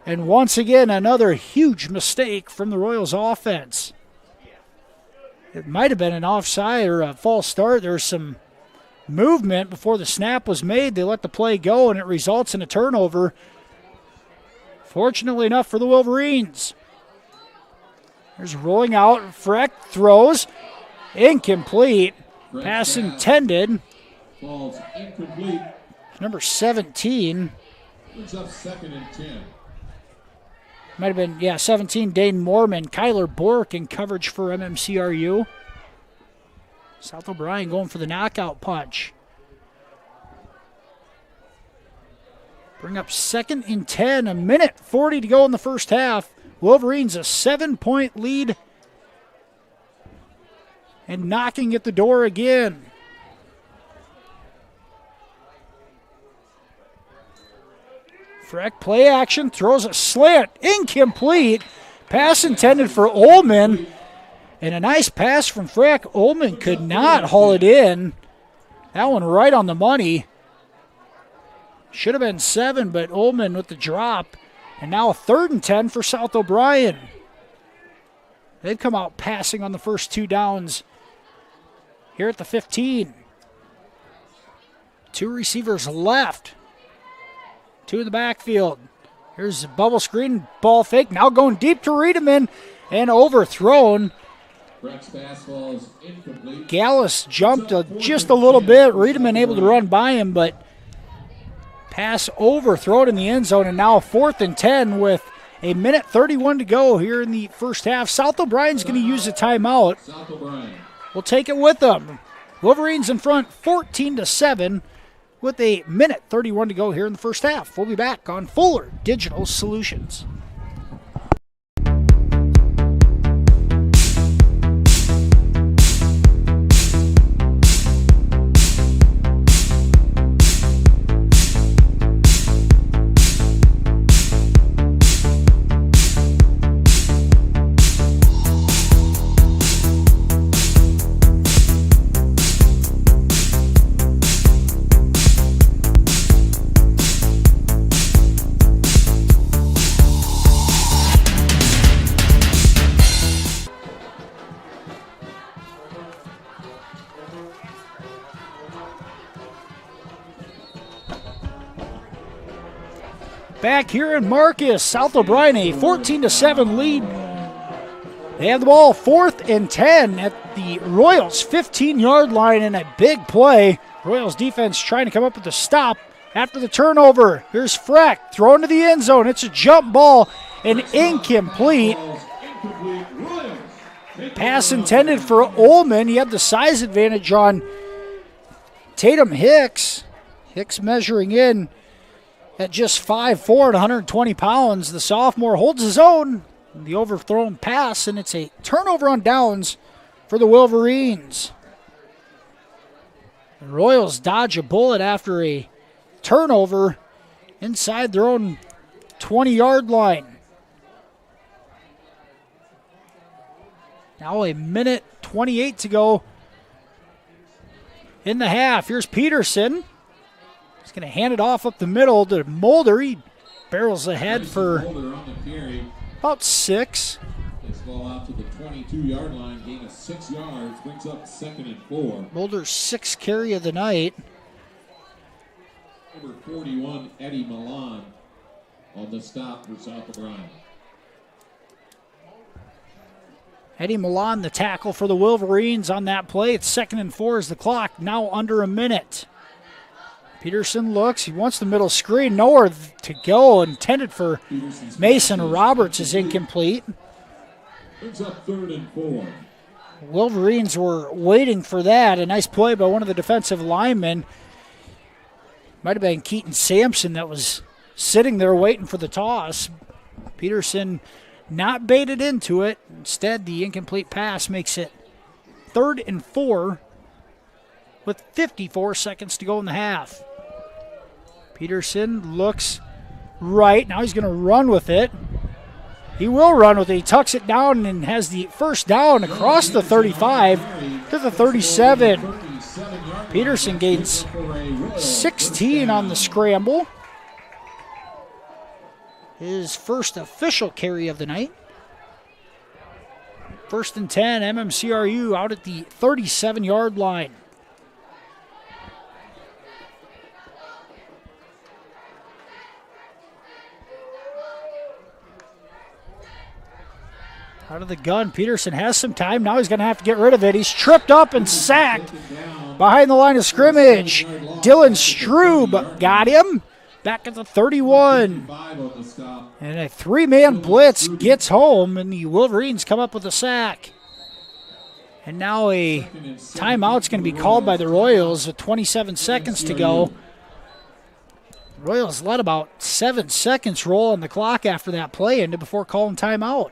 And once again, another huge mistake from the Royals offense. It might have been an offside or a false start. There was some movement before the snap was made. They let the play go, and it results in a turnover. Fortunately enough for the Wolverines. There's rolling out. Freck throws. Incomplete. Pass intended. Falls incomplete. Number 17. Brings up 2nd and 10. Might have been, 17, Dane Moorman. Kyler Bork in coverage for MMCRU. South O'Brien going for the knockout punch. Bring up 2nd and 10, 1:40 to go in the first half. Wolverines a 7-point lead. And knocking at the door again. Freck play action, throws a slant, incomplete. Pass intended for Ullman. And a nice pass from Freck. Ullman could not haul it in. That one right on the money. Should have been 7, but Ullman with the drop. And now a 3rd and 10 for South O'Brien. They've come out passing on the first 2 downs here at the 15. 2 receivers left. 2 in the backfield. Here's a bubble screen, ball fake. Now going deep to Riedemann and overthrown. Gallus jumped just a little bit. Riedemann able to run by him, but pass overthrown in the end zone. And now a 4th and 10 with 1:31 to go here in the first half. South O'Brien's going to use a timeout. We'll take it with them. Wolverines in front 14-7. With 1:31 to go here in the first half. We'll be back on Fuller Digital Solutions. Back here in Marcus, South O'Brien a 14-7 lead. They have the ball 4th and 10 at the Royals 15-yard line in a big play. Royals defense trying to come up with a stop after the turnover. Here's Freck thrown to the end zone. It's a jump ball and incomplete. Pass intended for Ullman. He had the size advantage on Tatum Hicks. Hicks measuring in at just 5'4" and 120 pounds. The sophomore holds his own. The overthrown pass, and it's a turnover on downs for the Wolverines. The Royals dodge a bullet after a turnover inside their own 20-yard line. Now 1:28 to go in the half. Here's Peterson. He's going to hand it off up the middle to Mulder. He barrels ahead for about 6. Takes the ball out to the 22-yard line, gain of 6 yards, brings up 2nd and 4. Mulder's 6th carry of the night. Number 41, Eddie Milan, on the stop for South O'Brien. Eddie Milan, the tackle for the Wolverines on that play. It's 2nd and 4 as the clock now under a minute. Peterson looks. He wants the middle screen. Nowhere to go. Intended for Mason Roberts is incomplete. Brings up 3rd and 4. Wolverines were waiting for that. A nice play by one of the defensive linemen. Might have been Keaton Sampson that was sitting there waiting for the toss. Peterson not baited into it. Instead, the incomplete pass makes it 3rd and 4 with 54 seconds to go in the half. Peterson looks right. Now he's going to run with it. He will run with it. He tucks it down and has the first down across the 35 to the 37. Peterson gains 16 on the scramble. His first official carry of the night. 1st and 10, MMCRU out at the 37-yard line. Out of the gun, Peterson has some time. Now he's going to have to get rid of it. He's tripped up and sacked behind the line of scrimmage. Dylan Strube got him back at the 31. And a 3-man blitz gets home, and the Wolverines come up with a sack. And now a timeout's going to be called by the Royals with 27 seconds to go. Royals let about 7 seconds roll on the clock after that play ended before calling timeout.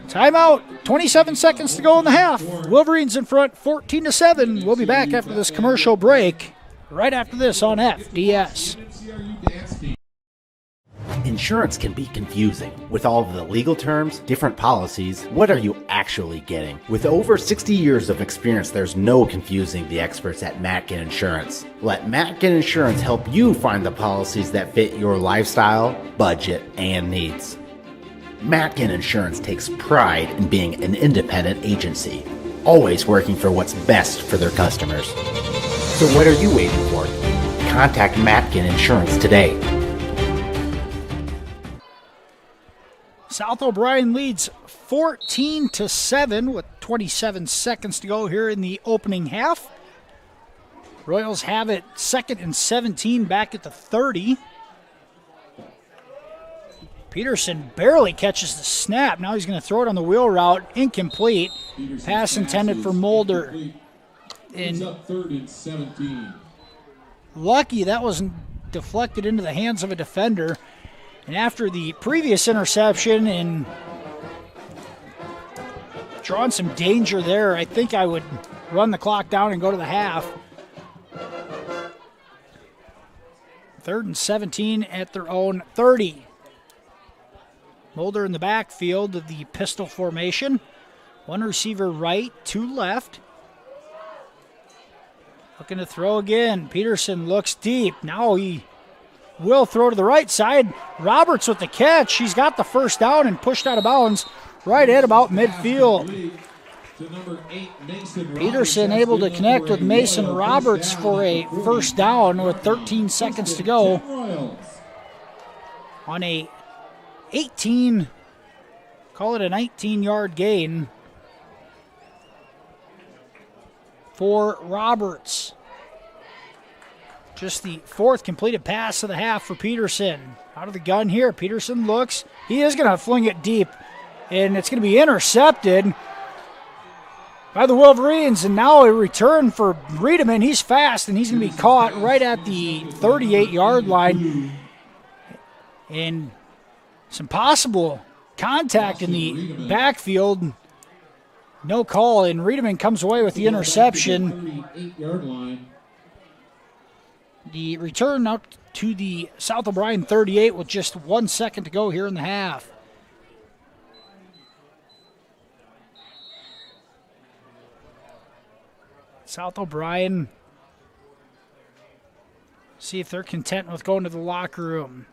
Timeout, 27 seconds to go in the half. Wolverines in front, 14-7. We'll be back after this commercial break, right after this on FDS. Insurance can be confusing. With all of the legal terms, different policies, what are you actually getting? With over 60 years of experience, there's no confusing the experts at Matkin Insurance. Let Matkin Insurance help you find the policies that fit your lifestyle, budget, and needs. Matkin Insurance takes pride in being an independent agency, always working for what's best for their customers. So what are you waiting for? Contact Matkin Insurance today. South O'Brien leads 14-7 with 27 seconds to go here in the opening half. Royals have it 2nd and 17 back at the 30. Peterson barely catches the snap. Now he's going to throw it on the wheel route. Incomplete. Pass intended for Mulder. And lucky that wasn't deflected into the hands of a defender. And after the previous interception and drawing some danger there, I think I would run the clock down and go to the half. 3rd and 17 at their own 30. Mulder in the backfield of the pistol formation. 1 receiver right, 2 left. Looking to throw again. Peterson looks deep. Now he will throw to the right side. Roberts with the catch. He's got the first down and pushed out of bounds right at about midfield. Peterson able to connect with Mason Roberts for a first down with 13 seconds to go. On a 18, call it a 19-yard gain for Roberts. Just the 4th completed pass of the half for Peterson. Out of the gun here, Peterson looks. He is going to fling it deep, and it's going to be intercepted by the Wolverines, and now a return for Riedemann. He's fast, and he's going to be caught right at the 38-yard line. And some possible contact in the backfield. No call, and Riedemann comes away with the interception. The return out to the South O'Brien 38 with just 1 second to go here in the half. South O'Brien, see if they're content with going to the locker room.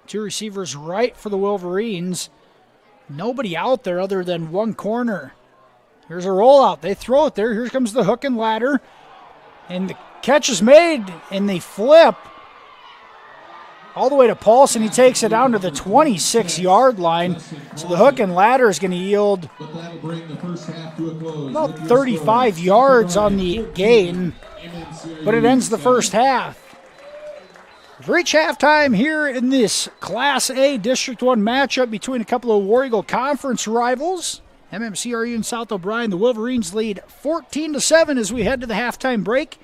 2 receivers right for the Wolverines. Nobody out there other than 1 corner. Here's a rollout. They throw it there. Here comes the hook and ladder. And the catch is made, and they flip all the way to Paulson. He takes it down to the 26-yard line. So the hook and ladder is going to yield about 35 yards on the gain, but it ends the first half. We've reached halftime here in this Class A District 1 matchup between a couple of War Eagle Conference rivals. MMCRU and South O'Brien. The Wolverines lead 14-7 as we head to the halftime break.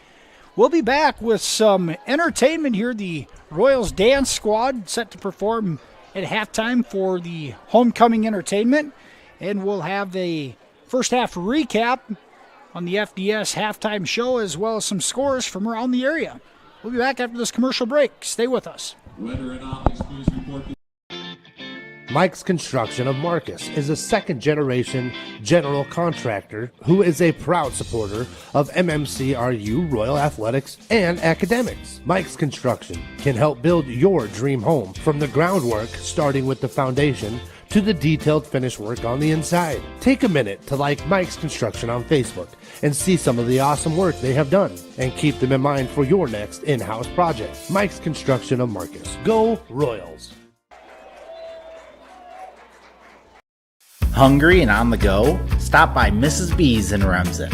We'll be back with some entertainment here. The Royals Dance Squad set to perform at halftime for the homecoming entertainment. And we'll have a first half recap on the FDS halftime show, as well as some scores from around the area. We'll be back after this commercial break. Stay with us. Weather and Ollie's news report. Mike's Construction of Marcus is a second-generation general contractor who is a proud supporter of MMCRU, Royal Athletics, and academics. Mike's Construction can help build your dream home from the groundwork, starting with the foundation, to the detailed finish work on the inside. Take a minute to like Mike's Construction on Facebook and see some of the awesome work they have done, and keep them in mind for your next in-house project. Mike's Construction of Marcus. Go Royals! Hungry and on the go? Stop by Mrs. B's in Remsen.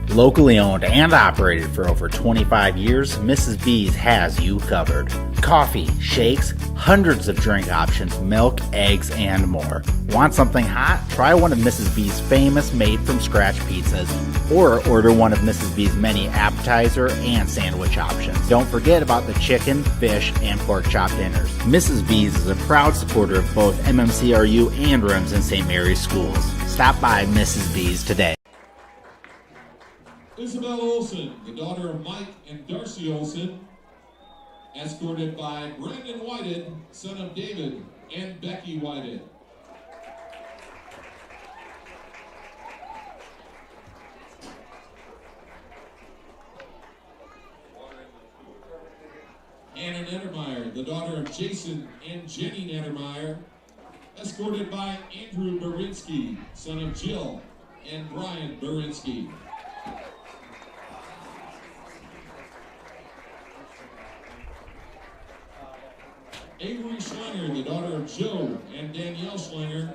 Locally owned and operated for over 25 years, Mrs. B's has you covered. Coffee, shakes, hundreds of drink options, milk, eggs, and more. Want something hot? Try one of Mrs. B's famous made-from-scratch pizzas, or order one of Mrs. B's many appetizer and sandwich options. Don't forget about the chicken, fish, and pork chop dinners. Mrs. B's is a proud supporter of both MMCRU and Remsen St. Mary's schools. Stop by Mrs. B's today. Isabel Olson, the daughter of Mike and Darcy Olson, escorted by Brandon Whited, son of David, and Becky Whited. Anna Nettermeyer, the daughter of Jason and Jenny Nettermeyer, escorted by Andrew Berinsky, son of Jill and Brian Berinsky. Avery Schlenger, the daughter of Joe and Danielle Schlenger,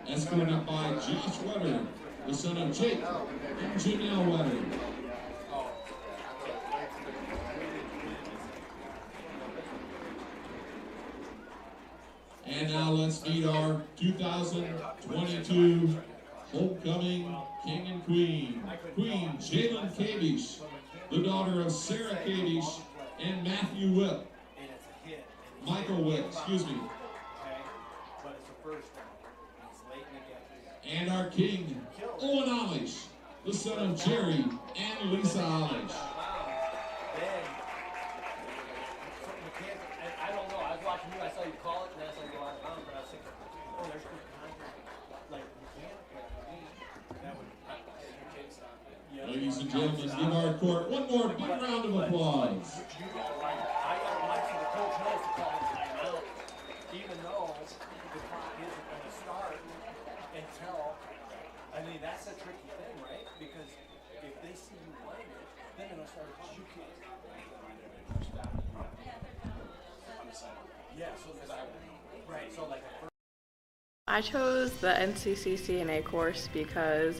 escorted by Josh Wetter, the son of Jake and Janelle Wetter. And now let's meet our 2022 homecoming king and queen. Queen Jalen Kavish, the daughter of Sarah Kavish and Matthew Whip. Michael Witt, excuse me. And our king, Owen Olish, the son of Jerry and Lisa Olish. I don't know, I was watching you, I saw you call it, and then I saw you go out of bounds, but I was thinking, oh, there's good contact. Like, that would, your kids stop it. Ladies and gentlemen, give our court one more big round of applause. I got to watch the coach knows to call it timeout, even though the clock isn't going to start until, I mean, that's a tricky thing, right? Because if they see you wind it, then they're going to start to you can't. Yeah, so right, so like. I chose the NCCCNA course because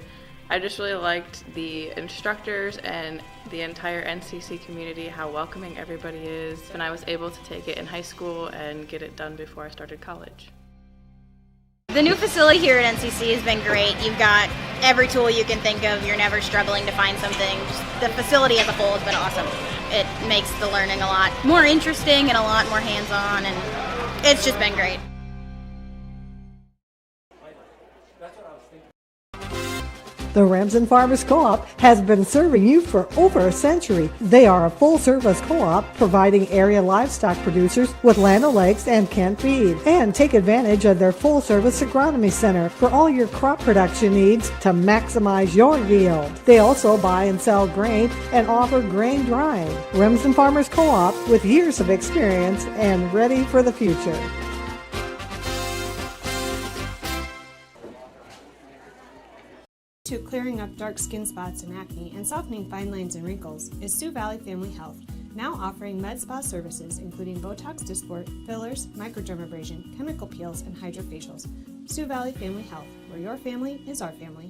I just really liked the instructors and the entire NCC community, how welcoming everybody is, and I was able to take it in high school and get it done before I started college. The new facility here at NCC has been great. You've got every tool you can think of. You're never struggling to find something. Just the facility as a whole has been awesome. It makes the learning a lot more interesting and a lot more hands-on, and it's just been great. The Remsen Farmers Co-op has been serving you for over a century. They are a full-service co-op providing area livestock producers with land o'lakes and canned feed. And take advantage of their full-service agronomy center for all your crop production needs to maximize your yield. They also buy and sell grain and offer grain drying. Remsen Farmers Co-op with years of experience and ready for the future. To clearing up dark skin spots and acne and softening fine lines and wrinkles is Sioux Valley Family Health, now offering med spa services including Botox Dysport, fillers, microdermabrasion, chemical peels, and hydrofacials. Sioux Valley Family Health, where your family is our family.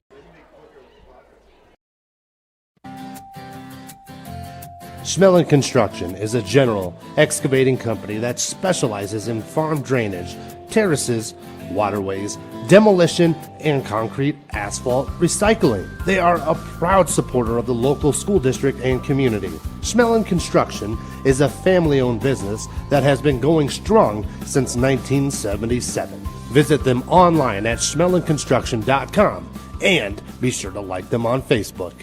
Schmelling Construction is a general excavating company that specializes in farm drainage, terraces, waterways, demolition, and concrete asphalt recycling. They are a proud supporter of the local school district and community. Schmelling Construction is a family-owned business that has been going strong since 1977. Visit them online at schmellingconstruction.com and be sure to like them on Facebook.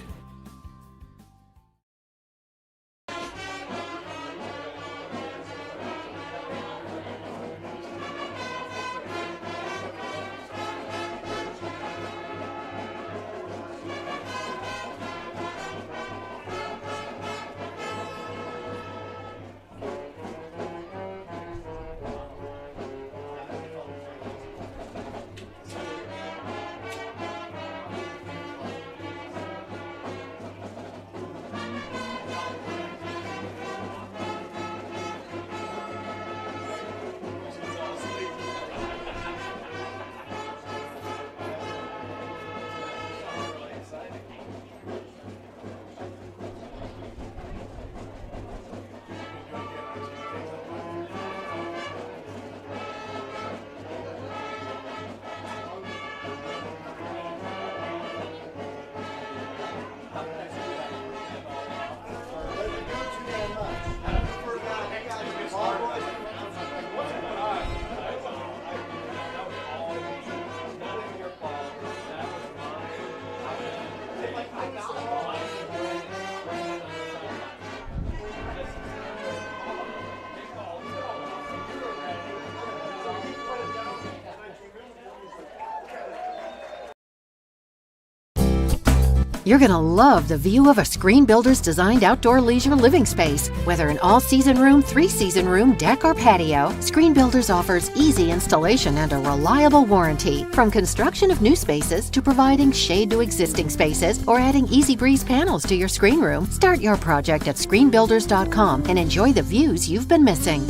You're going to love the view of a Screen Builder's designed outdoor leisure living space. Whether an all-season room, 3-season room, deck, or patio, Screen Builders offers easy installation and a reliable warranty. From construction of new spaces to providing shade to existing spaces or adding Easy Breeze panels to your screen room, start your project at screenbuilders.com and enjoy the views you've been missing.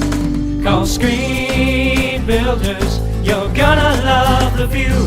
Call Screen Builders, you're gonna love the view.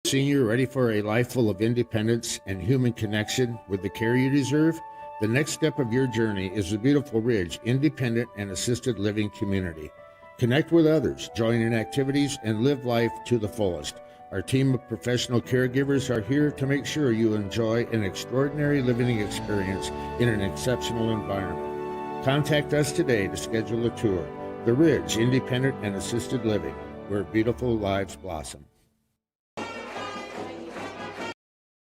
Senior, ready for a life full of independence and human connection with the care you deserve? The next step of your journey is the Beautiful Ridge Independent and Assisted Living Community. Connect with others, join in activities, and live life to the fullest. Our team of professional caregivers are here to make sure you enjoy an extraordinary living experience in an exceptional environment. Contact us today to schedule a tour. The Ridge Independent and Assisted Living, where beautiful lives blossom.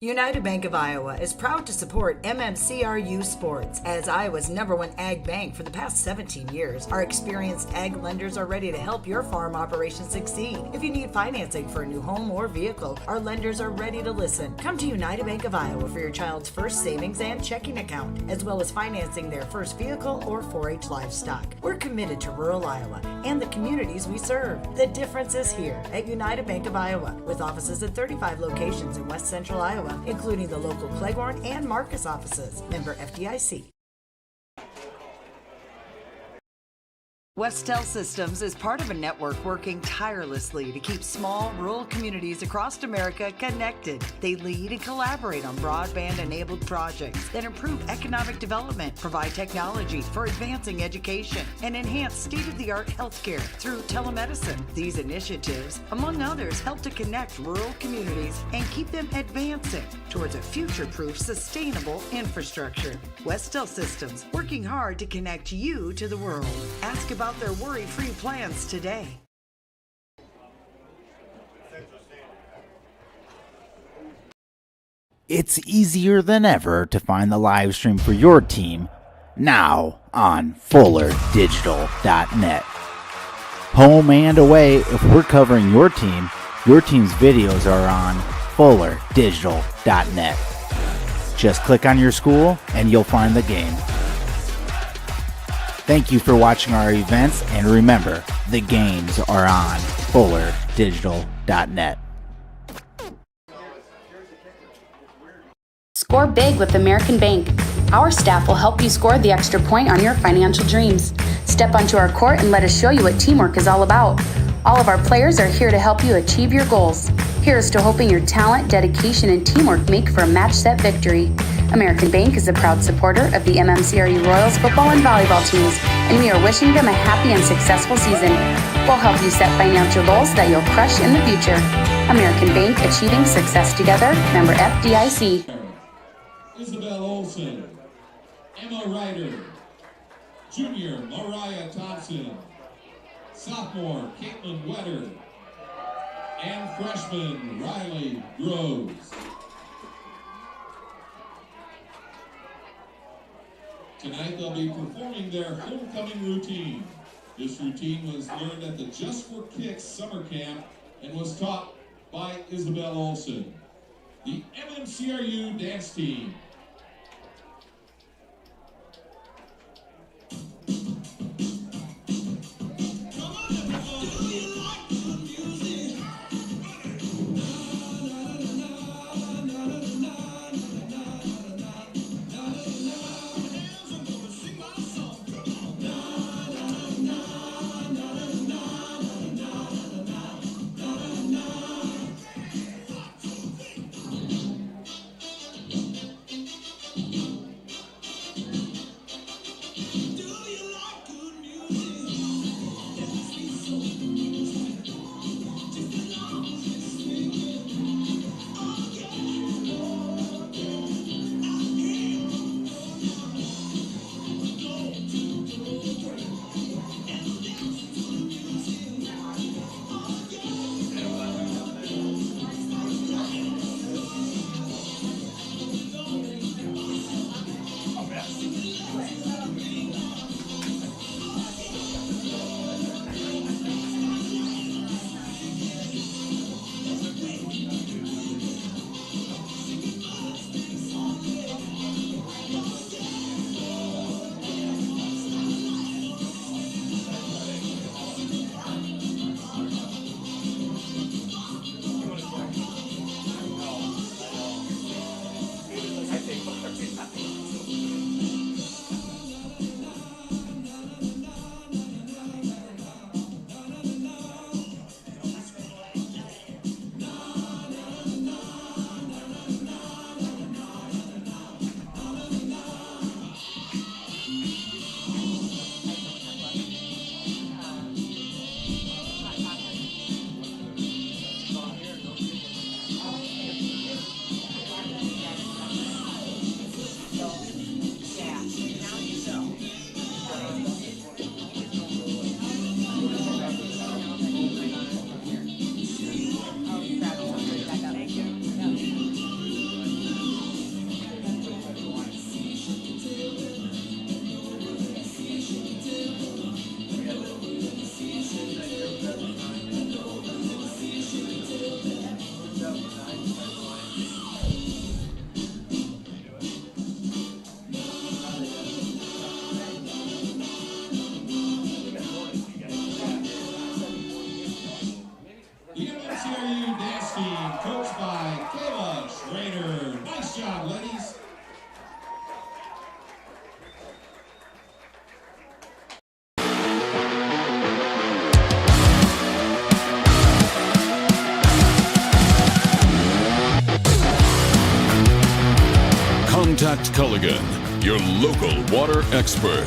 United Bank of Iowa is proud to support MMCRU sports. As Iowa's #1 ag bank for the past 17 years, our experienced ag lenders are ready to help your farm operation succeed. If you need financing for a new home or vehicle, our lenders are ready to listen. Come to United Bank of Iowa for your child's first savings and checking account, as well as financing their first vehicle or 4-H livestock. We're committed to rural Iowa and the communities we serve. The difference is here at United Bank of Iowa, with offices at 35 locations in West Central Iowa, including the local Cleghorn and Marcus offices. Member FDIC. Westel Systems is part of a network working tirelessly to keep small, rural communities across America connected. They lead and collaborate on broadband-enabled projects that improve economic development, provide technology for advancing education, and enhance state-of-the-art healthcare through telemedicine. These initiatives, among others, help to connect rural communities and keep them advancing towards a future-proof, sustainable infrastructure. Westel Systems, working hard to connect you to the world. Ask about their worry-free plans today. It's easier than ever to find the live stream for your team now on FullerDigital.net. Home and away, if we're covering your team's videos are on FullerDigital.net. Just click on your school and you'll find the game. Thank you for watching our events, and remember, the games are on FullerDigital.net. Score big with American Bank. Our staff will help you score the extra point on your financial dreams. Step onto our court and let us show you what teamwork is all about. All of our players are here to help you achieve your goals. Here's to hoping your talent, dedication, and teamwork make for a match-set victory. American Bank is a proud supporter of the MMCRU Royals football and volleyball teams, and we are wishing them a happy and successful season. We'll help you set financial goals that you'll crush in the future. American Bank, achieving success together. Member FDIC. Isabel Olson, Emma Ryder, Junior Mariah Thompson, Sophomore Caitlin Wetter, and Freshman Riley Groves. Tonight they'll be performing their homecoming routine. This routine was learned at the Just for Kicks summer camp and was taught by Isabel Olson. The MMCRU dance team. MMCRU dance team, coached by Kayla Schrader. Nice job, ladies. Contact Culligan, your local water expert.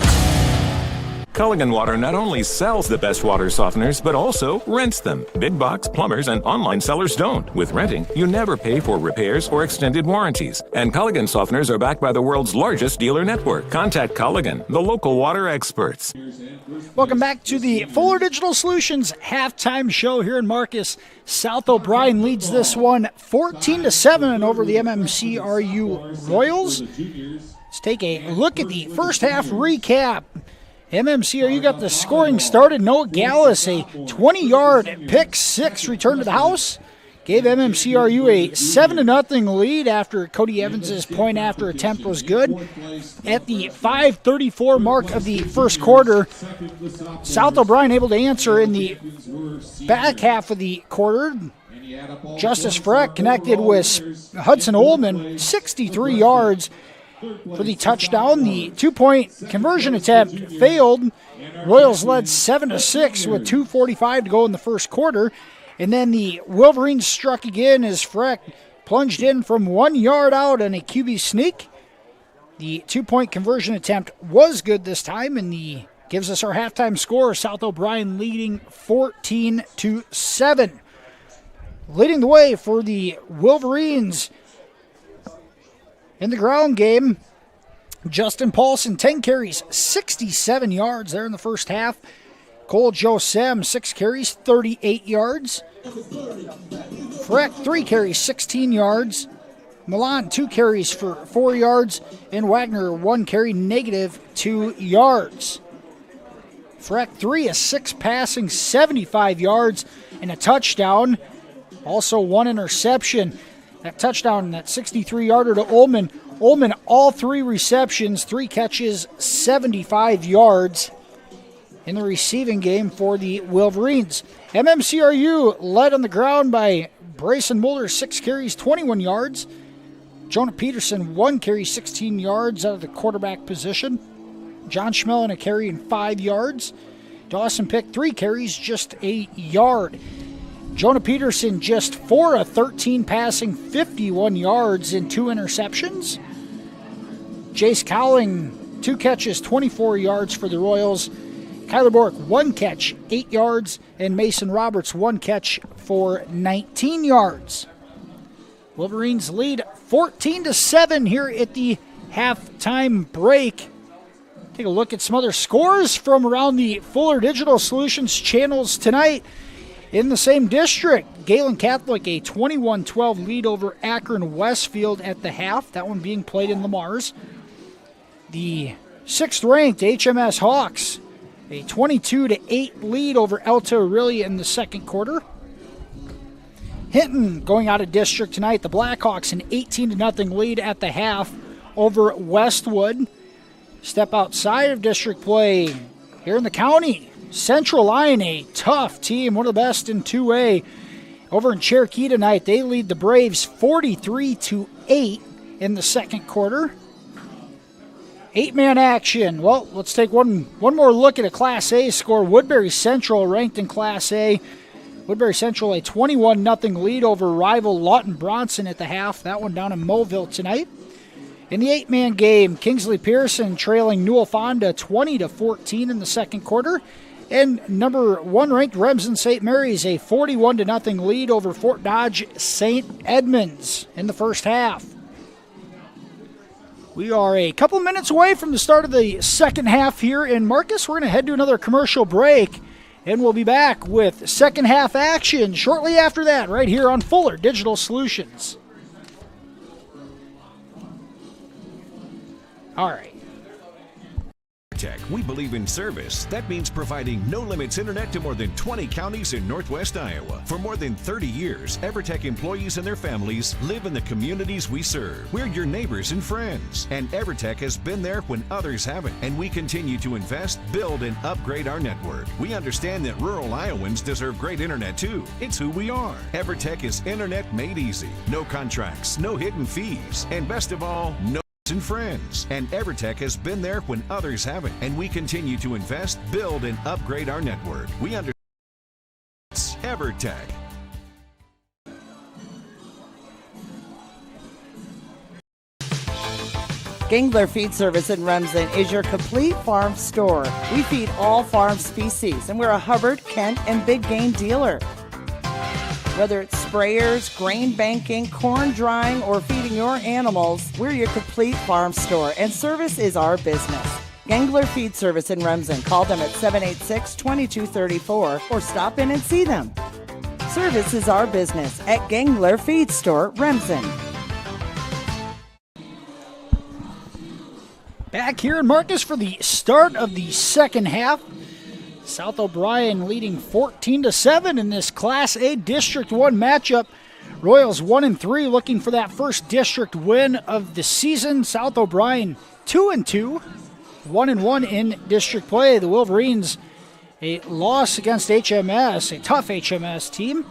Culligan Water not only sells the best water softeners, but also rents them. Big box plumbers and online sellers don't. With renting, you never pay for repairs or extended warranties. And Culligan softeners are backed by the world's largest dealer network. Contact Culligan, the local water experts. Welcome back to the Fuller Digital Solutions halftime show here in Marcus. South O'Brien leads this one 14-7 over the MMCRU Royals. Let's take a look at the first half recap. MMCRU got the scoring started. Noah Gallus, a 20-yard pick six return to the house, gave MMCRU a 7-0 lead after Cody Evans' point after attempt was good. At the 5:34 mark of the first quarter, South O'Brien able to answer in the back half of the quarter. Justice Freck connected with Hudson Ullman, 63 yards. For the touchdown, the 2-point conversion attempt failed. Royals led 7-6 with 2:45 to go in the first quarter. And then the Wolverines struck again as Freck plunged in from 1 yard out on a QB sneak. The 2-point conversion attempt was good this time, and gives us our halftime score. South O'Brien leading 14-7. Leading the way for the Wolverines in the ground game, Justin Paulson, 10 carries, 67 yards there in the first half. Cole Josem, 6 carries, 38 yards. Freck, 3 carries, 16 yards. Milan, 2 carries for 4 yards. And Wagner, 1 carry, -2 yards. Freck, 3 of 6 passing, 75 yards and a touchdown. Also 1 interception. that touchdown, that 63-yarder to Ullman. Ullman, all 3 receptions, 3 catches, 75 yards in the receiving game for the Wolverines. MMCRU led on the ground by Brayson Mulder, 6 carries, 21 yards. Jonah Peterson, 1 carry, 16 yards out of the quarterback position. John Schmellen, a carry and 5 yards. Dawson Pick, 3 carries, just a yard. Jonah Peterson, just 4 of 13 passing, 51 yards and 2 interceptions. Jace Cowling, 2 catches, 24 yards for the Royals. Kyler Bork, 1 catch, 8 yards. And Mason Roberts, 1 catch for 19 yards. Wolverines lead 14-7 here at the halftime break. Take a look at some other scores from around the Fuller Digital Solutions channels tonight. In the same district, Galen Catholic, a 21-12 lead over Akron Westfield at the half. That one being played in Lamar's. The 6th-ranked HMS Hawks, a 22-8 lead over Alta Aurelia in the second quarter. Hinton going out of district tonight. The Blackhawks an 18-0 lead at the half over Westwood. Step outside of district play here in the county. Central Line, a tough team, one of the best in 2A. Over in Cherokee tonight, they lead the Braves 43-8 in the second quarter. 8-man action. Well, let's take one more look at a Class A score. Woodbury Central ranked in Class A. Woodbury Central a 21-0 lead over rival Lawton Bronson at the half. That one down in Mobile tonight. In the 8-man game, Kingsley Pearson trailing Newell Fonda 20-14 in the second quarter. And number 1 ranked Remsen St. Mary's a 41-0 lead over Fort Dodge St. Edmunds in the first half. We are a couple minutes away from the start of the second half here in Marcus. We're going to head to another commercial break, and we'll be back with second half action shortly after that right here on Fuller Digital Solutions. All right. Tech, we believe in service. That means providing no-limits internet to more than 20 counties in Northwest Iowa. For more than 30 years, EverTech employees and their families live in the communities we serve. We're your neighbors and friends. And EverTech has been there when others haven't. And we continue to invest, build, and upgrade our network. We understand that rural Iowans deserve great internet too. It's who we are. EverTech is internet made easy. No contracts, no hidden fees. And best of all, no and friends. And EverTech has been there when others haven't. And we continue to invest, build, and upgrade our network. We understand it's EverTech. Gangler Feed Service in Remsen is your complete farm store. We feed all farm species, and we're a Hubbard, Kent, and big game dealer. Whether it's sprayers, grain banking, corn drying, or feeding your animals, we're your complete farm store, and service is our business. Gangler Feed Service in Remsen. Call them at 786-2234 or stop in and see them. Service is our business at Gangler Feed Store, Remsen. Back here in Marcus for the start of the second half. South O'Brien leading 14-7 in this Class A District 1 matchup. Royals 1-3 looking for that first district win of the season. South O'Brien 2-2, 1-1 in district play. The Wolverines a loss against HMS, a tough HMS team,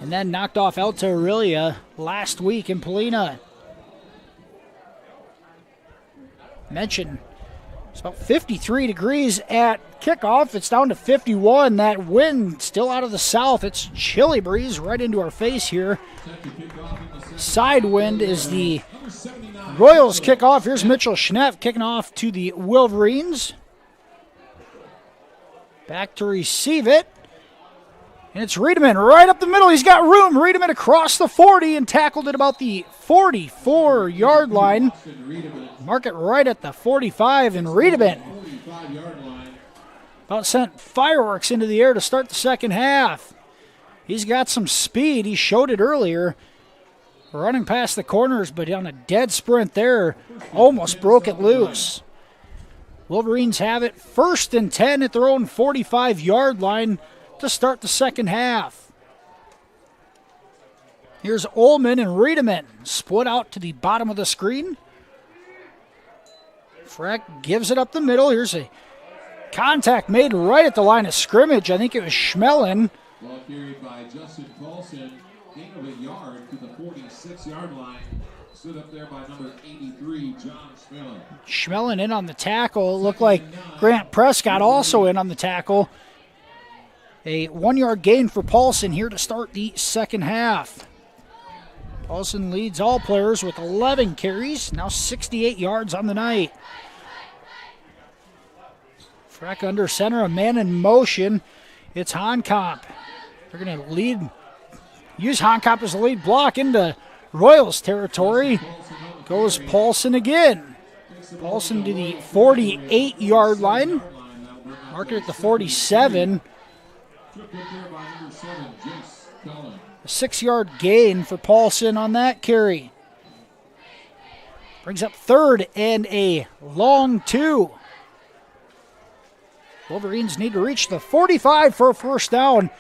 and then knocked off Alta Aurelia last week in Polina. Mentioned it's about 53 degrees at kickoff. It's down to 51. That wind still out of the south. It's chilly breeze right into our face here. Side wind is the Royals kickoff. Here's Mitchell Schnepp kicking off to the Wolverines. Back to receive it. And it's Riedemann right up the middle. He's got room. Riedemann across the 40 and tackled at about the 44-yard line. Mark it right at the 45, and Riedemann about sent fireworks into the air to start the second half. He's got some speed. He showed it earlier. Running past the corners, but on a dead sprint there, almost broke it loose. Wolverines have it 1st and 10 at their own 45-yard line to start the second half. Here's Ullman and Riedemann split out to the bottom of the screen. Freck gives it up the middle. Here's a contact made right at the line of scrimmage. I think it was Schmelin. Ball carried by Justin Paulson. Gain of a yard to the 46-yard line. Stood up there by number 83, John Schmelin. Schmelin in on the tackle. It looked like Grant Prescott also in on the tackle. A 1-yard gain for Paulson here to start the second half. Paulson leads all players with 11 carries, now 68 yards on the night. Freck under center, a man in motion. It's Honkamp. They're going to use Honkamp as the lead block into Royals territory. Goes Paulson again. Paulson to the 48-yard line. Mark it at the 47. A 6-yard gain for Paulson on that carry. Brings up third and a long 2. Wolverines need to reach the 45 for a first down.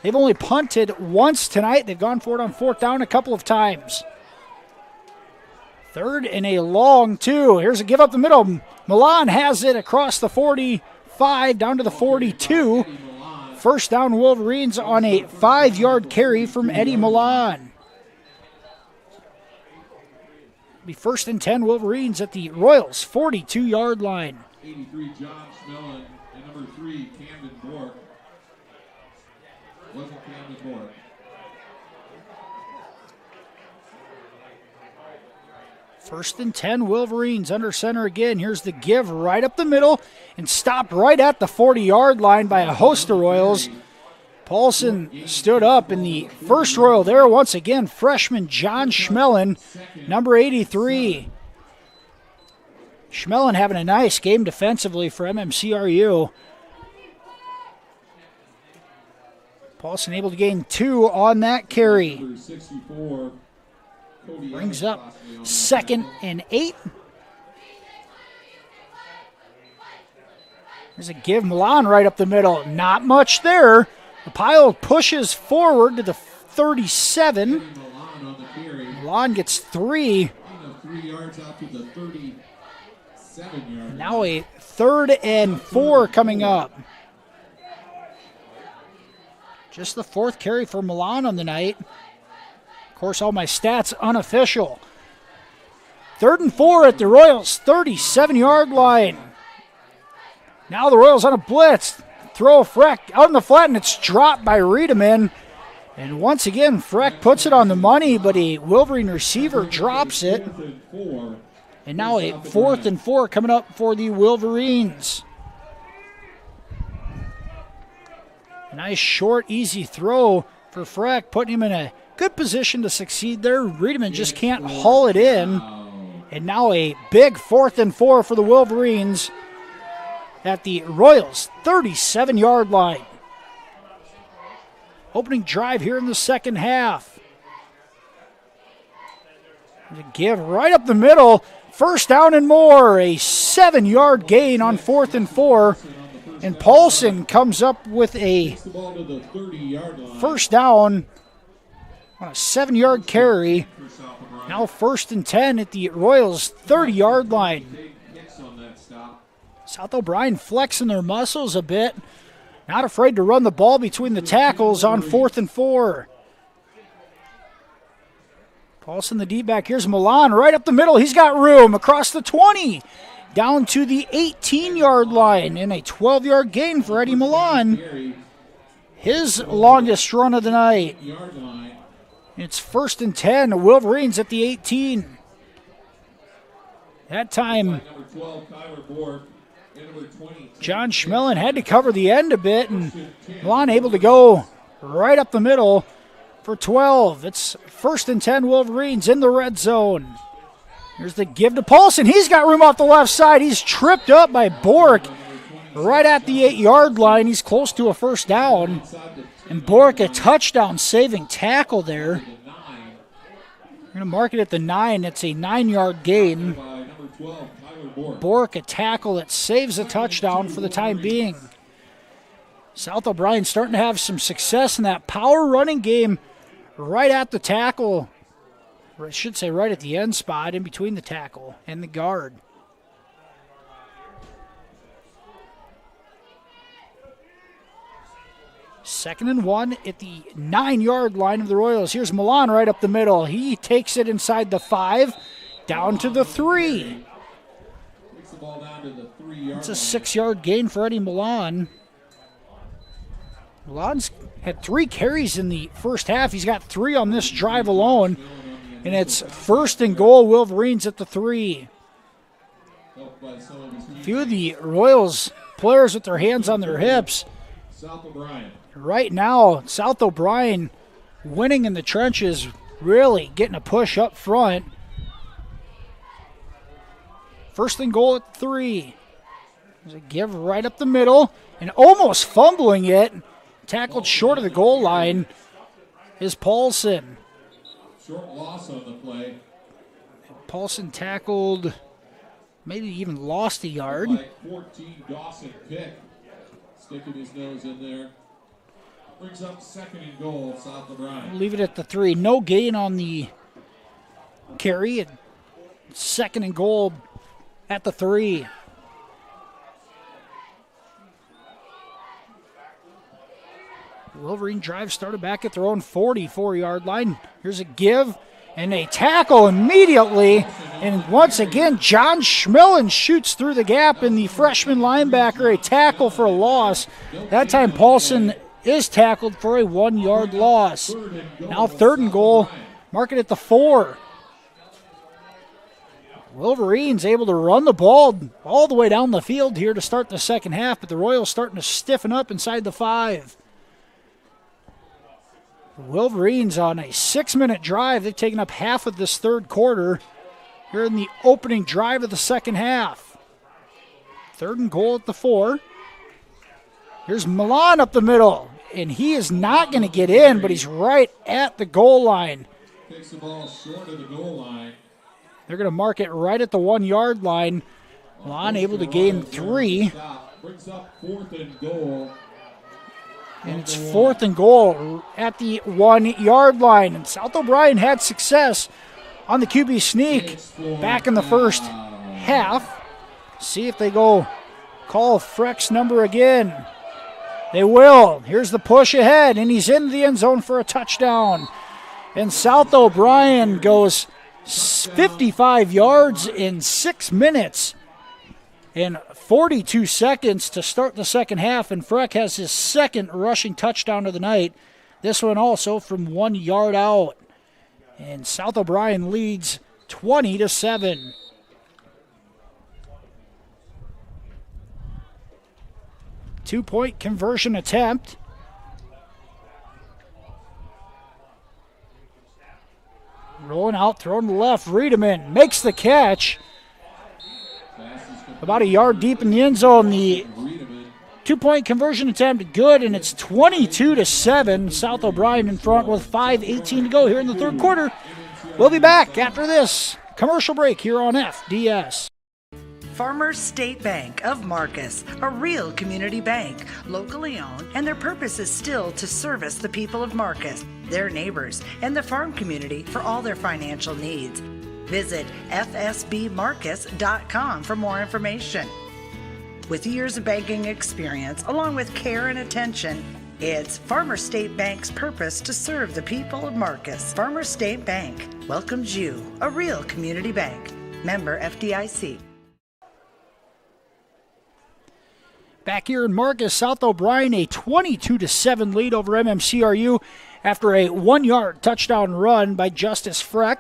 They've only punted once tonight. They've gone for it on fourth down a couple of times. Third and a long 2. Here's a give up the middle. Milan has it across the 45 down to the 42. First down Wolverines on a 5-yard carry from Eddie Milan. Be first and 10 Wolverines at the Royals 42-yard line. 83 John Schmelin and number 3 Camden Bork. Wasn't Camden Bork. First and 10 Wolverines under center again. Here's the give right up the middle and stopped right at the 40-yard line by a host of Royals. Paulson stood up in the first Royal there once again. Freshman John Schmelin, number 83. Schmelin having a nice game defensively for MMCRU. Paulson able to gain 2 on that carry. Brings up 2nd and 8. There's a give Milan right up the middle. Not much there. The pile pushes forward to the 37. Milan gets 3. 3 yards out to the 37-yard. Now a 3rd and 4 coming up. Just the 4th carry for Milan on the night. Of course, all my stats unofficial. 3rd and 4 at the Royals' 37-yard line. Now the Royals on a blitz. Throw Freck out in the flat, and it's dropped by Riedemann. And once again, Freck puts it on the money, but a Wolverine receiver drops it. And now a 4th and 4 coming up for the Wolverines. A nice, short, easy throw for Freck, putting him in a good position to succeed there. Riedemann just can't haul it in. And now a big 4th and 4 for the Wolverines at the Royals' 37-yard line. Opening drive here in the second half. The give right up the middle. First down and more. A 7-yard gain on 4th and 4. And Paulson comes up with a first down on a 7-yard carry. Now 1st and 10 at the Royals' 30-yard line. South O'Brien flexing their muscles a bit. Not afraid to run the ball between the tackles on 4th and 4. Paulson the D-back. Here's Milan right up the middle. He's got room across the 20. Down to the 18-yard line and a 12-yard gain for Eddie Milan. His longest run of the night. It's 1st and 10. Wolverines at the 18. That time, John Schmelin had to cover the end a bit, and Milan able to go right up the middle for 12. It's 1st and 10 Wolverines in the red zone. Here's the give to Paulson. He's got room off the left side. He's tripped up by Bork right at the 8-yard line. He's close to a first down. And Bork a touchdown saving tackle there. We're going to mark it at the 9. It's a 9-yard gain. Bork a tackle that saves a touchdown for the time being. South O'Brien starting to have some success in that power running game right at the tackle. Or I should say right at the end spot in between the tackle and the guard. Second and 1 at the 9-yard line of the Royals. Here's Milan right up the middle. He takes it inside the 5, down to the 3. It's a 6-yard gain for Eddie Milan. Milan's had 3 carries in the first half. He's got 3 on this drive alone. And it's first and goal, Wolverines at the 3. A few of the Royals players with their hands on their hips. Right now, South O'Brien winning in the trenches, really getting a push up front. First and goal at 3. There's a give right up the middle and almost fumbling it. Tackled short of the goal line is Paulson. Short loss on the play. Paulson tackled, maybe even lost a yard. Like 14, Dawson pick. Sticking his nose in there. Brings up second and goal, South O'Brien. Leave it at the 3. No gain on the carry. And second and goal at the 3. Wolverine drive started back at their own 44-yard line. Here's a give and a tackle immediately. And once again, John Schmillen shoots through the gap in the freshman linebacker, a tackle for a loss. That time Paulson is tackled for a 1-yard loss. Now third and goal, mark it at the 4. Wolverines able to run the ball all the way down the field here to start the second half, but the Royals starting to stiffen up inside the 5. The Wolverines on a 6-minute drive. They've taken up half of this third quarter here in the opening drive of the second half. Third and goal at the 4. Here's Milan up the middle, and he is not going to get in, but he's right at the goal line. Takes the ball short of the goal line. They're going to mark it right at the 1-yard line. Milan able to gain 3. Brings up fourth and goal. And it's fourth and goal at the 1-yard line. And South O'Brien had success on the QB sneak back in the first half. See if they go call Freck's number again. They will. Here's the push ahead, and he's in the end zone for a touchdown. And South O'Brien goes 55 yards in 6 minutes and 42 seconds to start the second half, and Freck has his second rushing touchdown of the night. This one also from 1 yard out. And South O'Brien leads 20-7. Two-point conversion attempt. Rolling out, throwing to the left. Riedemann makes the catch. About a yard deep in the end zone. The two-point conversion attempt good, and it's 22-7. South O'Brien in front with 5:18 to go here in the third quarter. We'll be back after this commercial break here on FDS. Farmers State Bank of Marcus, a real community bank, locally owned, and their purpose is still to service the people of Marcus, their neighbors, and the farm community for all their financial needs. Visit fsbmarcus.com for more information. With years of banking experience, along with care and attention, it's Farmers State Bank's purpose to serve the people of Marcus. Farmers State Bank welcomes you, a real community bank. Member FDIC. Back here in Marcus, South O'Brien, a 22-7 lead over MMCRU after a 1-yard touchdown run by Justice Freck,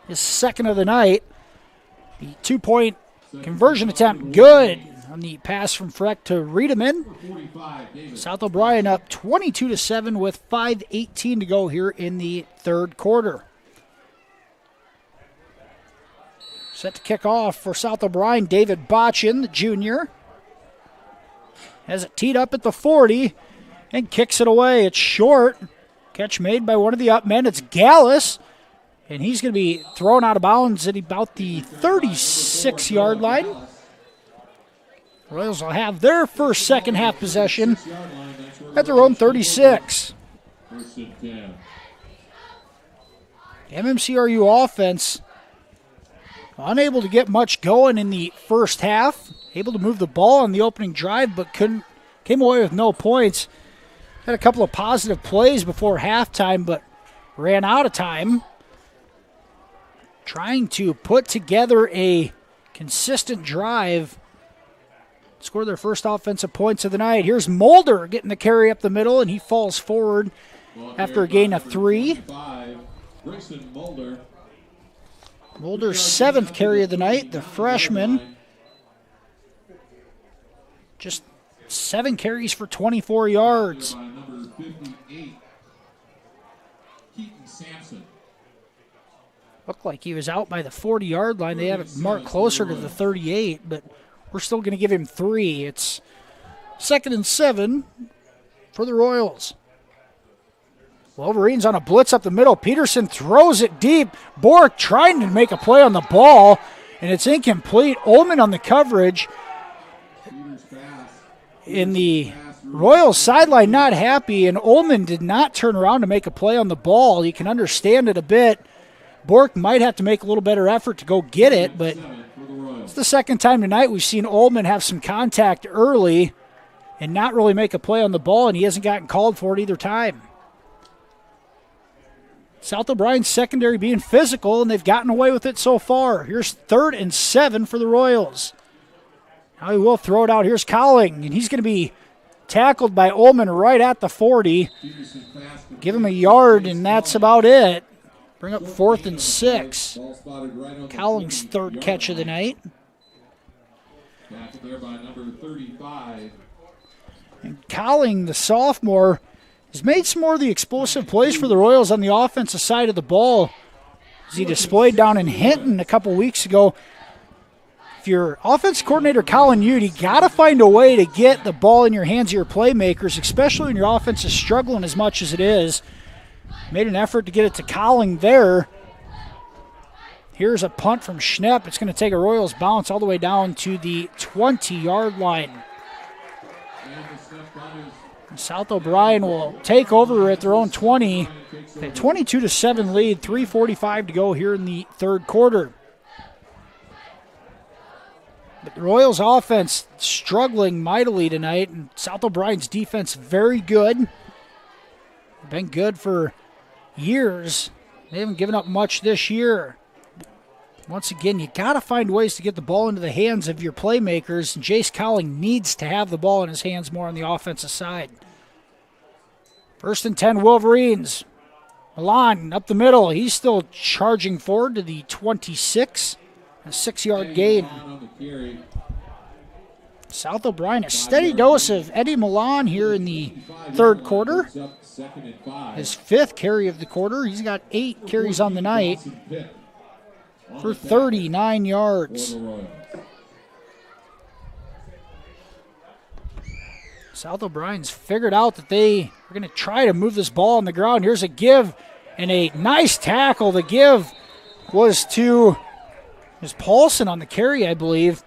his second of the night. The two-point conversion attempt good on the pass from Freck to Riedemann. South O'Brien up 22-7 with 5:18 to go here in the third quarter. Set to kick off for South O'Brien, David Botchin, the junior. Has it teed up at the 40 and kicks it away. It's short. Catch made by one of the up men. It's Gallus, and he's going to be thrown out of bounds at about the 36-yard line. Royals will have their first second half possession at their own 36. MMCRU offense unable to get much going in the first half. Able to move the ball on the opening drive, but came away with no points. Had a couple of positive plays before halftime, but ran out of time. Trying to put together a consistent drive. Score their first offensive points of the night. Here's Mulder getting the carry up the middle, and he falls forward after a gain of 3. Mulder's 7th carry of the night, the freshman. Just 7 carries for 24 yards. Looked like he was out by the 40-yard line. They have it marked closer to the 38, but we're still going to give him 3. It's 2nd and 7 for the Royals. Wolverines on a blitz up the middle. Peterson throws it deep. Bork trying to make a play on the ball, and it's incomplete. Ullman on the coverage. In the Royals sideline, not happy, and Ullman did not turn around to make a play on the ball. You can understand it a bit. Bork might have to make a little better effort to go get it, but it's the second time tonight we've seen Ullman have some contact early and not really make a play on the ball, and he hasn't gotten called for it either time. South O'Brien's secondary being physical, and they've gotten away with it so far. Here's 3rd and 7 for the Royals. Now he will throw it out. Here's Cowling, and he's going to be tackled by Ullman right at the 40. Give him a yard, and that's about it. Bring up 4th and 6. Cowling's 3rd catch of the night. And Cowling, the sophomore, has made some more of the explosive plays for the Royals on the offensive side of the ball, as he displayed down in Hinton a couple weeks ago. If you're offense coordinator Colin Ude, you got to find a way to get the ball in your hands of your playmakers, especially when your offense is struggling as much as it is. Made an effort to get it to Cowling there. Here's a punt from Schnepp. It's going to take a Royals bounce all the way down to the 20-yard line. South O'Brien will take over at their own 20. A 22-7 lead, 3:45 to go here in the third quarter. But the Royals offense struggling mightily tonight, and South O'Brien's defense very good. Been good for years. They haven't given up much this year. Once again, you got to find ways to get the ball into the hands of your playmakers, and Jace Cowling needs to have the ball in his hands more on the offensive side. 1st and 10 Wolverines. Milan up the middle. He's still charging forward to the 26. A 6-yard gain. South O'Brien, a steady dose of Eddie Milan here in the third quarter. His 5th carry of the quarter. He's got 8 carries on the night for 39 yards. South O'Brien's figured out that they are going to try to move this ball on the ground. Here's a give and a nice tackle. The give was to Paulson on the carry, I believe.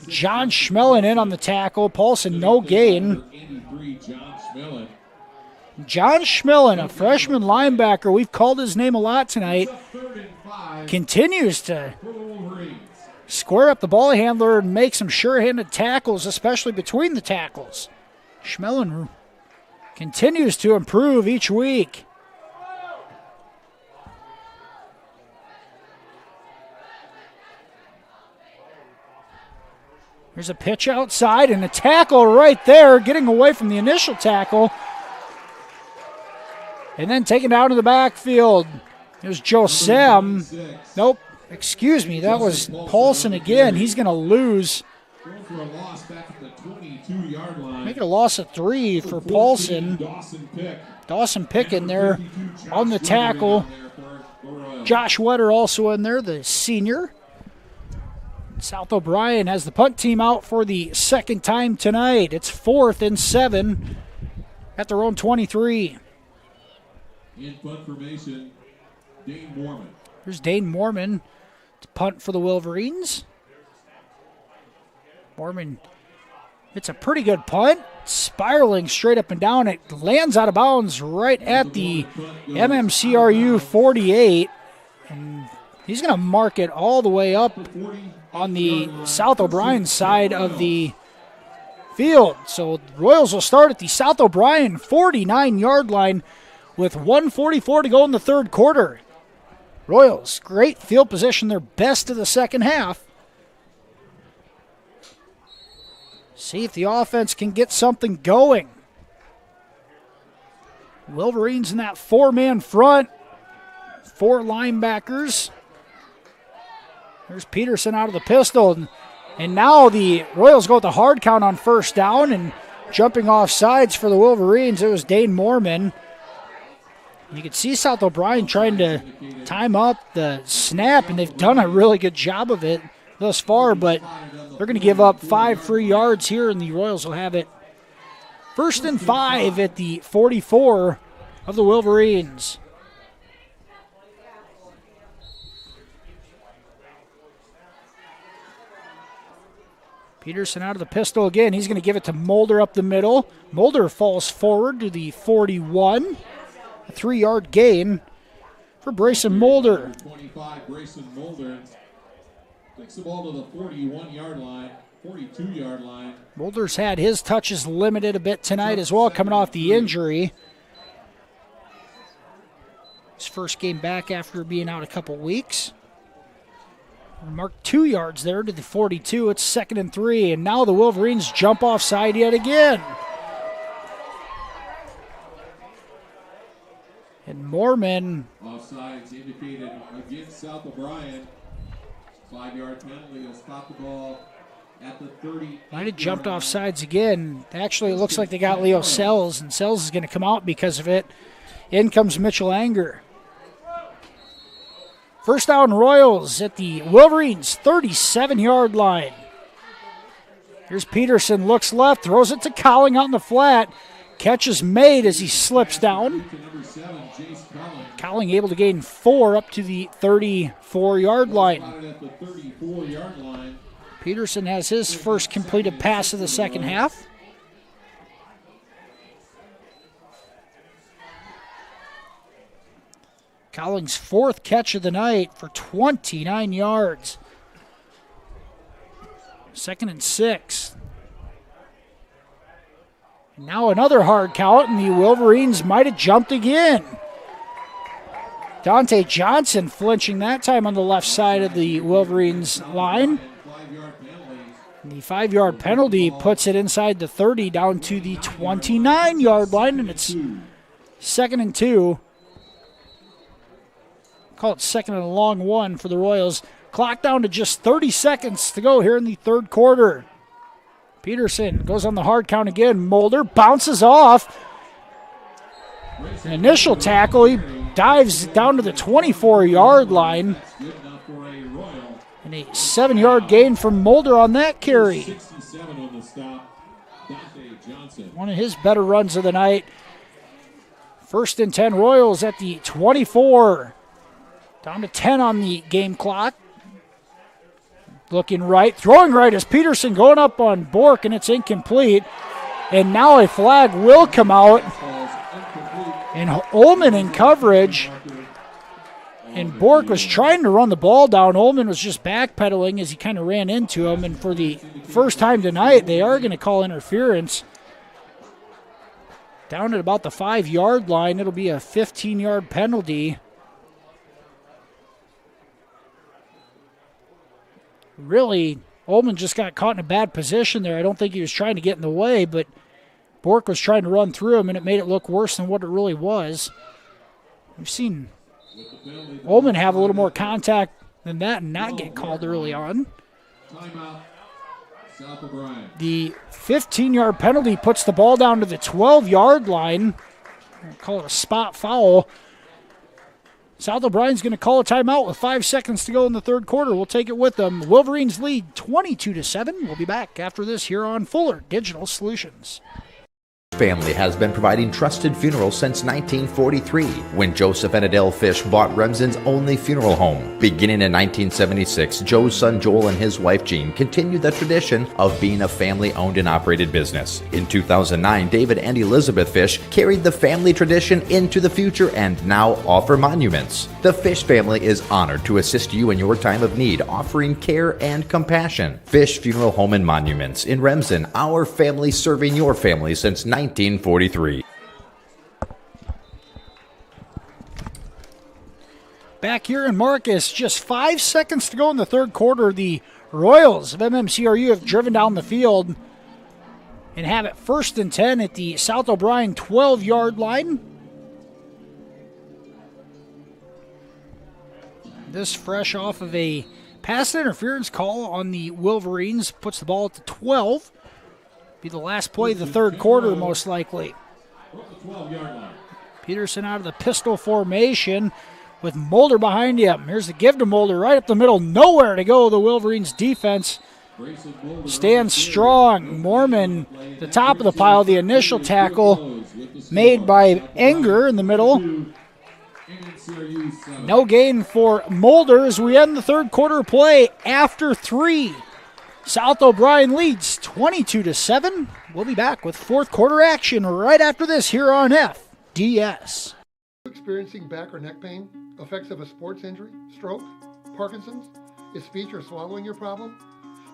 John Schmellen in on the tackle. Paulson, no gain. John Schmellen, a freshman linebacker, we've called his name a lot tonight, continues to square up the ball handler and make some sure-handed tackles, especially between the tackles. Schmellen continues to improve each week. There's a pitch outside and a tackle right there, getting away from the initial tackle. And then taken down to the backfield. There's Josem. Nope, excuse me, that was Paulson again. He's going to lose. Make it a loss of 3 for Paulson. Dawson Pick in there on the tackle. Josh Wetter also in there, the senior. South O'Brien has the punt team out for the second time tonight. It's 4th and 7 at their own 23. In punt formation, Dane Mormon. Here's Dane Mormon to punt for the Wolverines. Mormon It's a pretty good punt, spiraling straight up and down. It lands out of bounds right at the MMCRU 48. And he's going to mark it all the way up on the South O'Brien side of the field. So the Royals will start at the South O'Brien 49-yard line with 1:44 to go in the third quarter. Royals, great field position, their best of the second half. See if the offense can get something going. Wolverines in that 4-man front. 4 linebackers. There's Peterson out of the pistol. And now the Royals go with the hard count on first down, and jumping off sides for the Wolverines, it was Dane Moorman. You can see South O'Brien trying to time up the snap, and they've done a really good job of it thus far, but they're going to give up 5 free yards here, and the Royals will have it 1st and 5 at the 44 of the Wolverines. Peterson out of the pistol again. He's going to give it to Mulder up the middle. Mulder falls forward to the 41. A 3-yard gain for Brayson Mulder. 25, Brayson Mulder takes the ball to the 41-yard line, 42-yard line. Mulder's had his touches limited a bit tonight as well, coming off the injury. His first game back after being out a couple weeks. Marked 2 yards there to the 42. It's 2nd and 3, and now the Wolverines jump offside yet again. And Moorman. Offsides indicated against South O'Brien. 5-yard penalty. He'll stop the ball at the 30. Might have jumped off sides again. Actually, it looks like they got Leo Sells, and Sells is going to come out because of it. In comes Mitchell Anger. First down, Royals at the Wolverines' 37-yard line. Here's Peterson, looks left, throws it to Cowling out in the flat. Catch is made as he slips down. Cowling able to gain 4 up to the 34-yard line. Peterson has his first completed pass of the second half. Cowling's 4th catch of the night for 29 yards. 2nd and 6. And now another hard count, and the Wolverines might have jumped again. Dante Johnson flinching that time on the left side of the Wolverines line. And the 5-yard penalty puts it inside the 30 down to the 29-yard line, and it's 2nd and 2. Call it 2nd and a long one for the Royals. Clock down to just 30 seconds to go here in the third quarter. Peterson goes on the hard count again. Mulder bounces off. An initial tackle. He dives down to the 24-yard line. And a 7-yard gain from Mulder on that carry. One of his better runs of the night. 1st and 10 Royals at the 24. Down to 10 on the game clock. Looking right, throwing right as Peterson going up on Bork, and it's incomplete. And now a flag will come out. And Ullman in coverage. And Bork was trying to run the ball down. Ullman was just backpedaling as he kind of ran into him. And for the first time tonight, they are going to call interference. Down at about the 5-yard line, it'll be a 15-yard penalty. Really, Ullman just got caught in a bad position there. I don't think he was trying to get in the way, but Bork was trying to run through him, and it made it look worse than what it really was. We've seen Ullman have a little more contact than that and not get called early on. The 15-yard penalty puts the ball down to the 12-yard line. I'll call it a spot foul. South O'Brien's going to call a timeout with 5 seconds to go in the third quarter. We'll take it with them. Wolverines lead 22-7. We'll be back after this here on Fuller Digital Solutions. family has been providing trusted funerals since 1943, when Joseph and Adele Fish bought Remsen's only funeral home. Beginning in 1976, Joe's son Joel and his wife Jean continued the tradition of being a family-owned and operated business. In 2009, David and Elizabeth Fish carried the family tradition into the future and now offer monuments. The Fish family is honored to assist you in your time of need, offering care and compassion. Fish Funeral Home and Monuments in Remsen, our family serving your family since 1943. Back here in Marcus, just 5 seconds to go in the third quarter. The Royals of MMCRU have driven down the field and have it 1st and 10 at the South O'Brien 12-yard line. This fresh off of a pass interference call on the Wolverines. Puts the ball at the 12. Be the last play of the third quarter, most likely. Peterson out of the pistol formation with Mulder behind him. Here's the give to Mulder right up the middle. Nowhere to go. The Wolverines defense stands strong. Mormon, the top of the pile. The initial tackle made by Enger in the middle. No gain for Mulder as we end the third quarter play after 3. South O'Brien leads 22-7. We'll be back with fourth quarter action right after this here on FDS. Experiencing back or neck pain, effects of a sports injury, stroke, Parkinson's, is speech or swallowing your problem?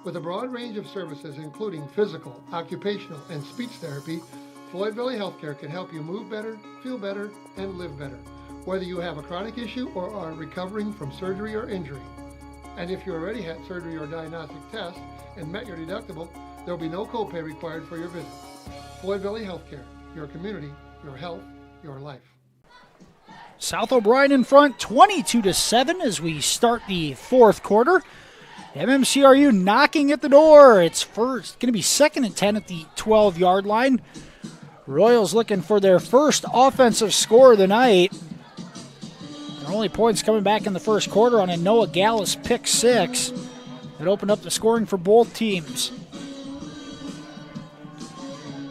With a broad range of services including physical, occupational, and speech therapy, Floyd Valley Healthcare can help you move better, feel better, and live better, whether you have a chronic issue or are recovering from surgery or injury. And if you already had surgery or diagnostic tests and met your deductible, there will be no copay required for your visit. Floyd Valley Healthcare, your community, your health, your life. South O'Brien in front 22-7 as we start the fourth quarter. MMCRU knocking at the door. It's going to be 2nd and 10 at the 12-yard line. Royals looking for their first offensive score of the night. Their only points coming back in the first quarter on a Noah Gallus pick 6 that opened up the scoring for both teams.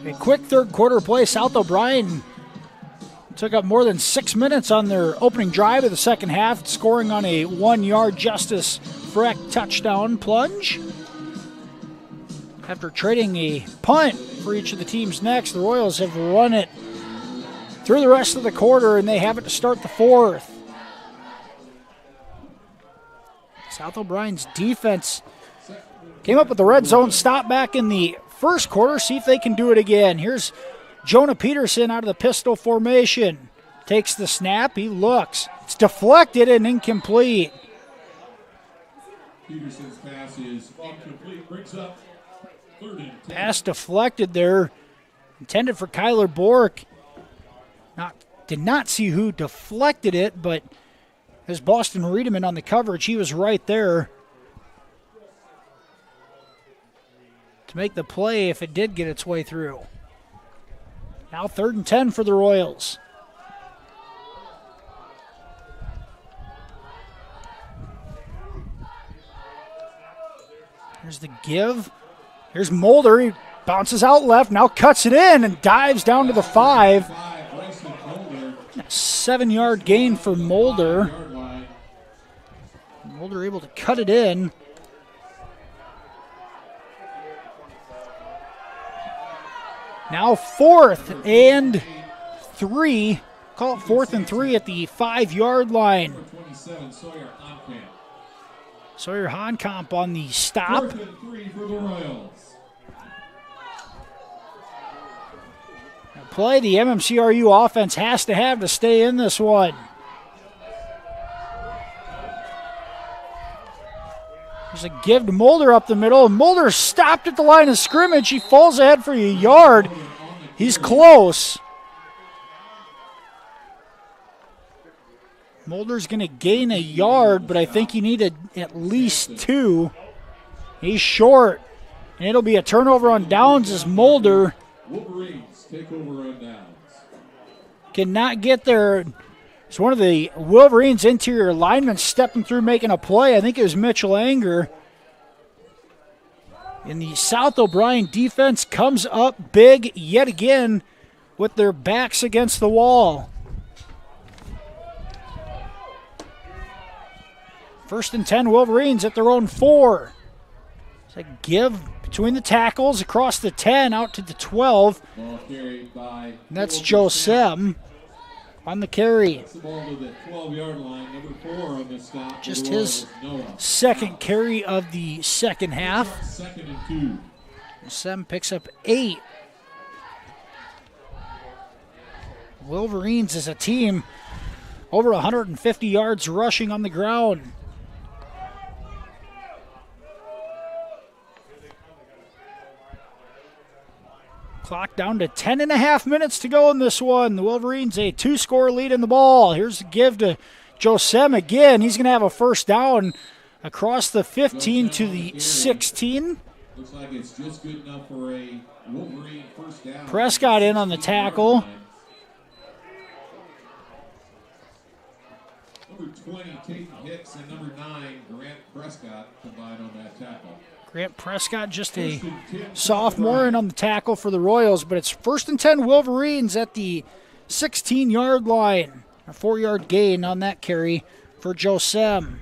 A quick third quarter play. South O'Brien took up more than 6 minutes on their opening drive of the second half, scoring on a 1-yard Justice Freck touchdown plunge. After trading a punt for each of the teams next, the Royals have run it through the rest of the quarter, and they have it to start the fourth. South O'Brien's defense came up with the red zone stop back in the first quarter. See if they can do it again. Here's Jonah Peterson out of the pistol formation. Takes the snap. He looks. It's deflected and incomplete. Peterson's pass is incomplete. Brings up 3rd and 10. Pass deflected there. Intended for Kyler Bork. Did not see who deflected it, but as Boston Riedemann on the coverage, he was right there to make the play if it did get its way through. Now 3rd and 10 for the Royals. Here's the give. Here's Mulder. He bounces out left, now cuts it in and dives down to the 5. 7-yard gain for Mulder. Mulder able to cut it in. Now 4th and 3. Call it 4th and 3 at the 5-yard line. Sawyer Honkamp on the stop. 4th and 3 for the Royals. Play the MMCRU offense has to have to stay in this one. There's a give to Mulder up the middle. Mulder stopped at the line of scrimmage. He falls ahead for a yard. He's close. Mulder's going to gain a yard, but I think he needed at least 2. He's short. And it'll be a turnover on downs as Mulder Wolverines take over on downs. cannot get there. It's one of the Wolverines' interior linemen stepping through making a play. I think it was Mitchell Anger. And the South O'Brien defense comes up big yet again with their backs against the wall. 1st and 10, Wolverines at their own 4. It's a give between the tackles across the 10 out to the 12. Ball carried by And that's Josem on the carry. That's the ball to the 12-yard line. Number 4 on the stop. Just his second carry of the second half. 2nd and 2. Josem picks up 8. Wolverines as a team over 150 yards rushing on the ground. Clock down to 10.5 minutes to go in this one. The Wolverines a 2-score lead in the ball. Here's the give to Josem again. He's going to have a first down across the 15 to the 16. Looks like it's just good enough for a Wolverine first down. Prescott in on the tackle. Number 20, Tate Hicks, and number 9, Grant Prescott, combined on that tackle. Grant Prescott, just a sophomore, and on the tackle for the Royals, but it's 1st and 10 Wolverines at the 16-yard line. A 4-yard gain on that carry for Josem.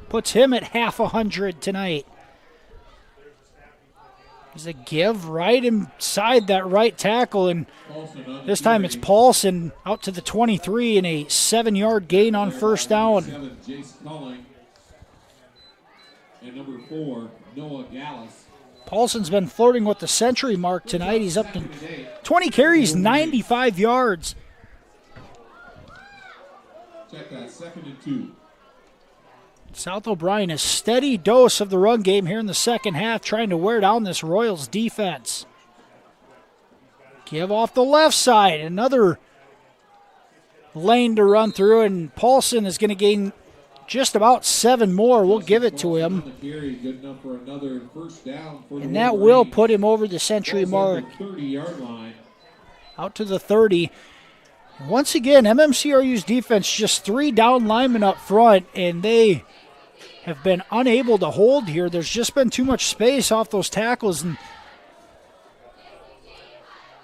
Puts him at half 100 tonight. There's a give right inside that right tackle, and this time it's Paulson out to the 23 and a 7-yard gain on first down. And number 4, Noah Gallus. Paulson's been flirting with the century mark tonight. He's up to 20 carries, 95 yards. Check that, 2nd and 2. South O'Brien, a steady dose of the run game here in the second half, trying to wear down this Royals defense. Give off the left side, another lane to run through, and Paulson is going to gain just about 7 more. We'll give it to him. And that will put him over the century mark. 30-yard line. Out to the 30. Once again, MMCRU's defense, just 3 down linemen up front, and they have been unable to hold here. There's just been too much space off those tackles, and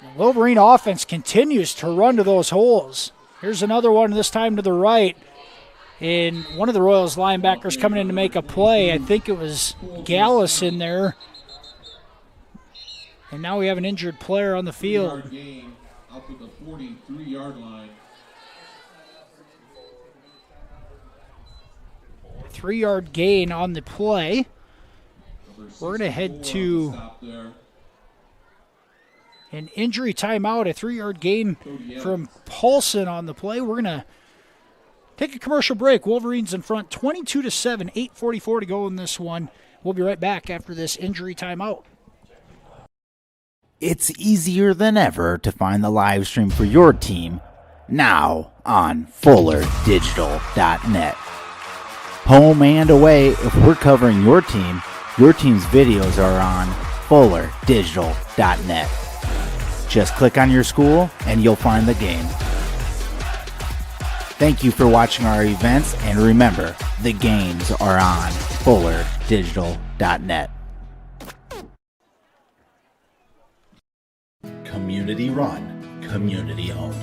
the Wolverine offense continues to run to those holes. Here's another one, this time to the right. And one of the Royals linebackers coming in to make a play. I think it was Gallus in there. And now we have an injured player on the field. Out to the 43-yard line. 3-yard gain on the play. We're going to head to an injury timeout, a 3-yard gain from Paulson on the play. We're going to take a commercial break. Wolverines in front 22-7, 8:44 to go in this one. We'll be right back after this injury timeout. It's easier than ever to find the live stream for your team now on FullerDigital.net. Home and away, if we're covering your team's videos are on FullerDigital.net. Just click on your school and you'll find the game. Thank you for watching our events, and remember, the games are on FullerDigital.net. Community run, community owned.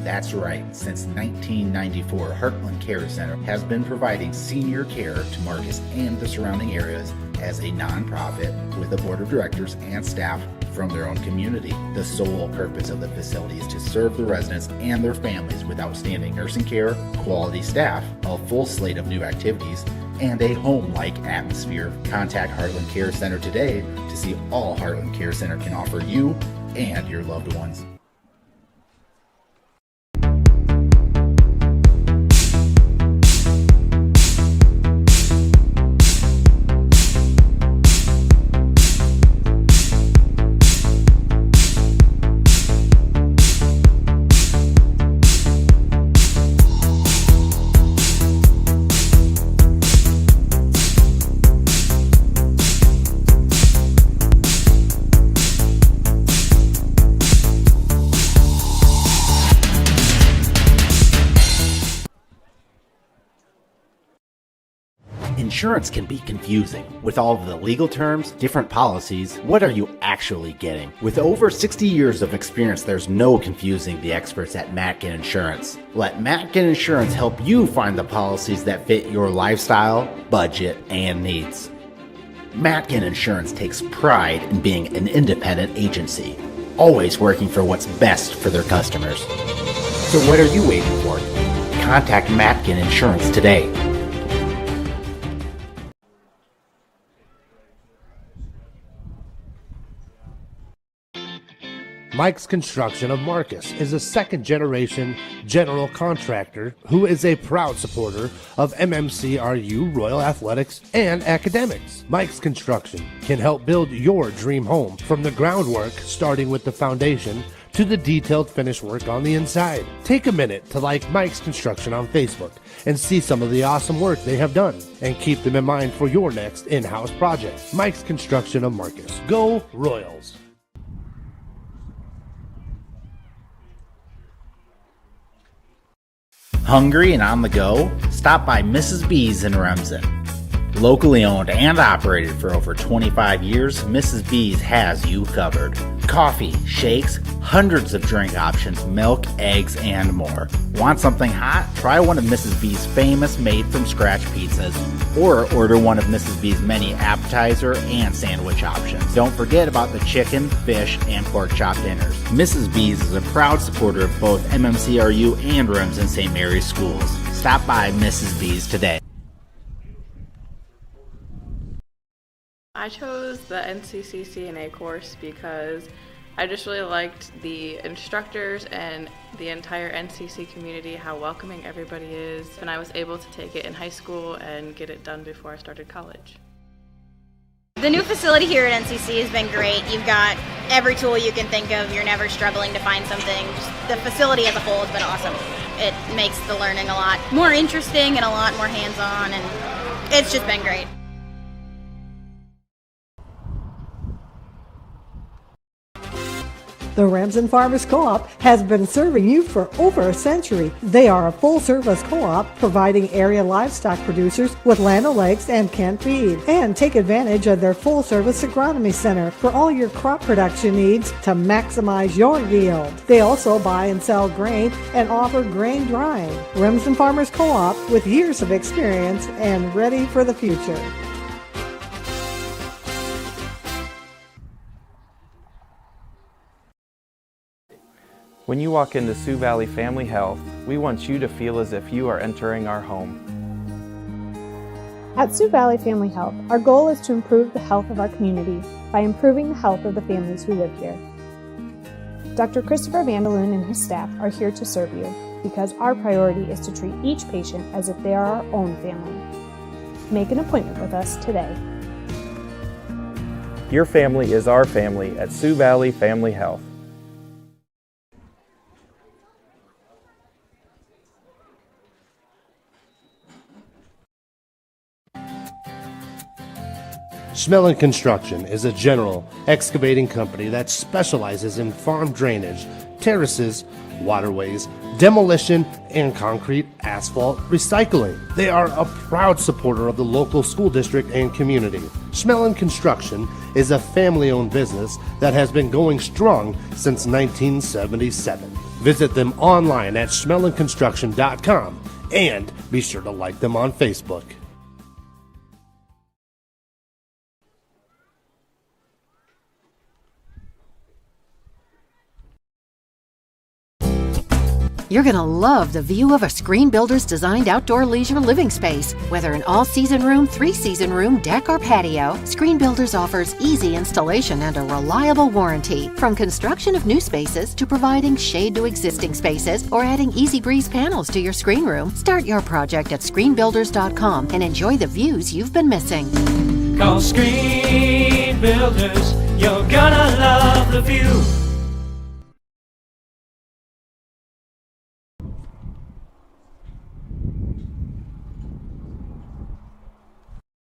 That's right, since 1994, Heartland Care Center has been providing senior care to Marcus and the surrounding areas as a nonprofit with a board of directors and staff from their own community. The sole purpose of the facility is to serve the residents and their families with outstanding nursing care, quality staff, a full slate of new activities, and a home-like atmosphere. Contact Heartland Care Center today to see all Heartland Care Center can offer you and your loved ones. Insurance can be confusing. With all of the legal terms, different policies, what are you actually getting? With over 60 years of experience, there's no confusing the experts at Matkin Insurance. Let Matkin Insurance help you find the policies that fit your lifestyle, budget, and needs. Matkin Insurance takes pride in being an independent agency, always working for what's best for their customers. So what are you waiting for? Contact Matkin Insurance today. Mike's Construction of Marcus is a second-generation general contractor who is a proud supporter of MMCRU, Royal Athletics, and academics. Mike's Construction can help build your dream home from the groundwork, starting with the foundation, to the detailed finish work on the inside. Take a minute to like Mike's Construction on Facebook and see some of the awesome work they have done, and keep them in mind for your next in-house project. Mike's Construction of Marcus. Go Royals! Hungry and on the go? Stop by Mrs. B's in Remsen. Locally owned and operated for over 25 years, Mrs. B's has you covered. Coffee, shakes, hundreds of drink options, milk, eggs, and more. Want something hot? Try one of Mrs. B's famous made-from-scratch pizzas, or order one of Mrs. B's many appetizer and sandwich options. Don't forget about the chicken, fish, and pork chop dinners. Mrs. B's is a proud supporter of both MMCRU and Remsen St. Mary's schools. Stop by Mrs. B's today. I chose the NCCCNA course because I just really liked the instructors and the entire NCC community, how welcoming everybody is, and I was able to take it in high school and get it done before I started college. The new facility here at NCC has been great. You've got every tool you can think of. You're never struggling to find something. Just the facility as a whole has been awesome. It makes the learning a lot more interesting and a lot more hands-on, and it's just been great. The Remsen Farmers Co-op has been serving you for over a century. They are a full-service co-op providing area livestock producers with land o'lakes and canned feed. And take advantage of their full-service agronomy center for all your crop production needs to maximize your yield. They also buy and sell grain and offer grain drying. Remsen Farmers Co-op with years of experience and ready for the future. When you walk into Sioux Valley Family Health, we want you to feel as if you are entering our home. At Sioux Valley Family Health, our goal is to improve the health of our community by improving the health of the families who live here. Dr. Christopher Vandaloon and his staff are here to serve you because our priority is to treat each patient as if they are our own family. Make an appointment with us today. Your family is our family at Sioux Valley Family Health. Schmelling Construction is a general excavating company that specializes in farm drainage, terraces, waterways, demolition, and concrete asphalt recycling. They are a proud supporter of the local school district and community. Schmelling Construction is a family-owned business that has been going strong since 1977. Visit them online at schmellingconstruction.com and be sure to like them on Facebook. You're going to love the view of a Screen Builder's designed outdoor leisure living space. Whether an all-season room, three-season room, deck, or patio, Screen Builders offers easy installation and a reliable warranty. From construction of new spaces to providing shade to existing spaces or adding Easy Breeze panels to your screen room, start your project at screenbuilders.com and enjoy the views you've been missing. Call Screen Builders, you're gonna love the view.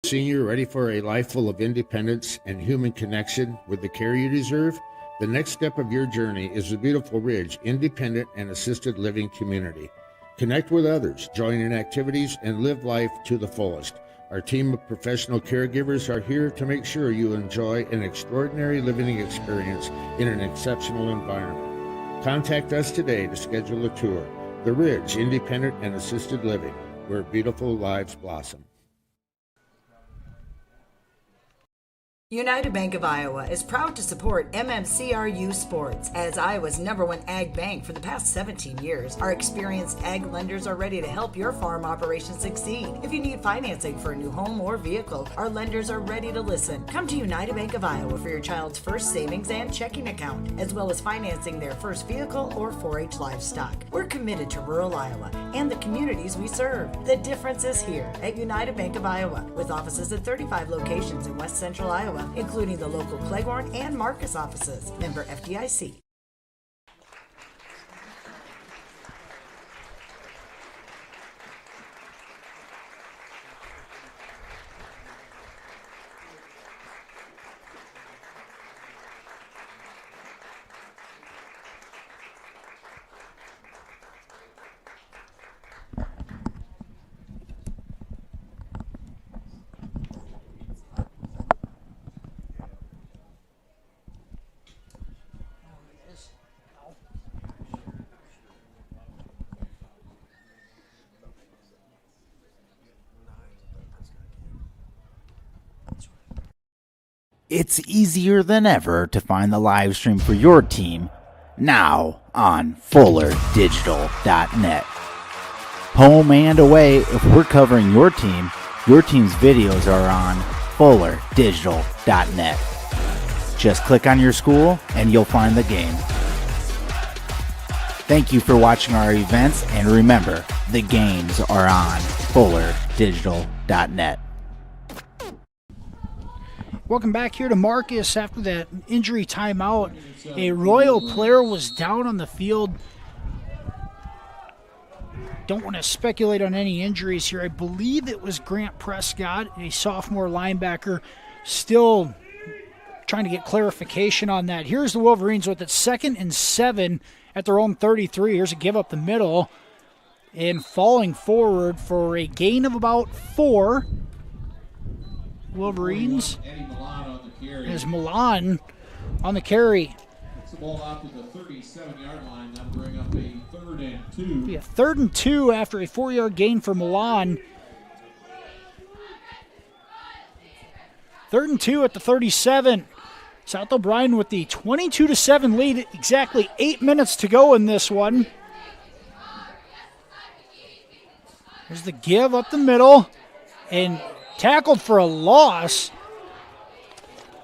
Senior, ready for a life full of independence and human connection with the care you deserve? The next step of your journey is the Beautiful Ridge Independent and Assisted Living Community. Connect with others, join in activities, and live life to the fullest. Our team of professional caregivers are here to make sure you enjoy an extraordinary living experience in an exceptional environment. Contact us today to schedule a tour. The Ridge Independent and Assisted Living, where beautiful lives blossom. United Bank of Iowa is proud to support MMCRU sports. As Iowa's #1 ag bank for the past 17 years, our experienced ag lenders are ready to help your farm operation succeed. If you need financing for a new home or vehicle, our lenders are ready to listen. Come to United Bank of Iowa for your child's first savings and checking account, as well as financing their first vehicle or 4-H livestock. We're committed to rural Iowa and the communities we serve. The difference is here at United Bank of Iowa, with offices at 35 locations in West Central Iowa, including the local Cleghorn and Marcus offices. Member FDIC. It's easier than ever to find the live stream for your team now on FullerDigital.net. Home and away, if we're covering your team's videos are on FullerDigital.net. Just click on your school and you'll find the game. Thank you for watching our events, and remember, the games are on FullerDigital.net. Welcome back here to Marcus after that injury timeout. A Royal player was down on the field. Don't want to speculate on any injuries here. I believe it was Grant Prescott, a sophomore linebacker. Still trying to get clarification on that. Here's the Wolverines with it 2nd and 7 at their own 33. Here's a give up the middle and falling forward for a gain of about 4. Wolverines is Milan on the carry. It's the ball out to the 37-yard line. That'll bring up a 3rd and 2. Be a 3rd and 2 after a 4-yard gain for Milan. 3rd and 2 at the 37. South O'Brien with the 22-7 lead. Exactly 8 minutes to go in this one. There's the give up the middle and tackled for a loss.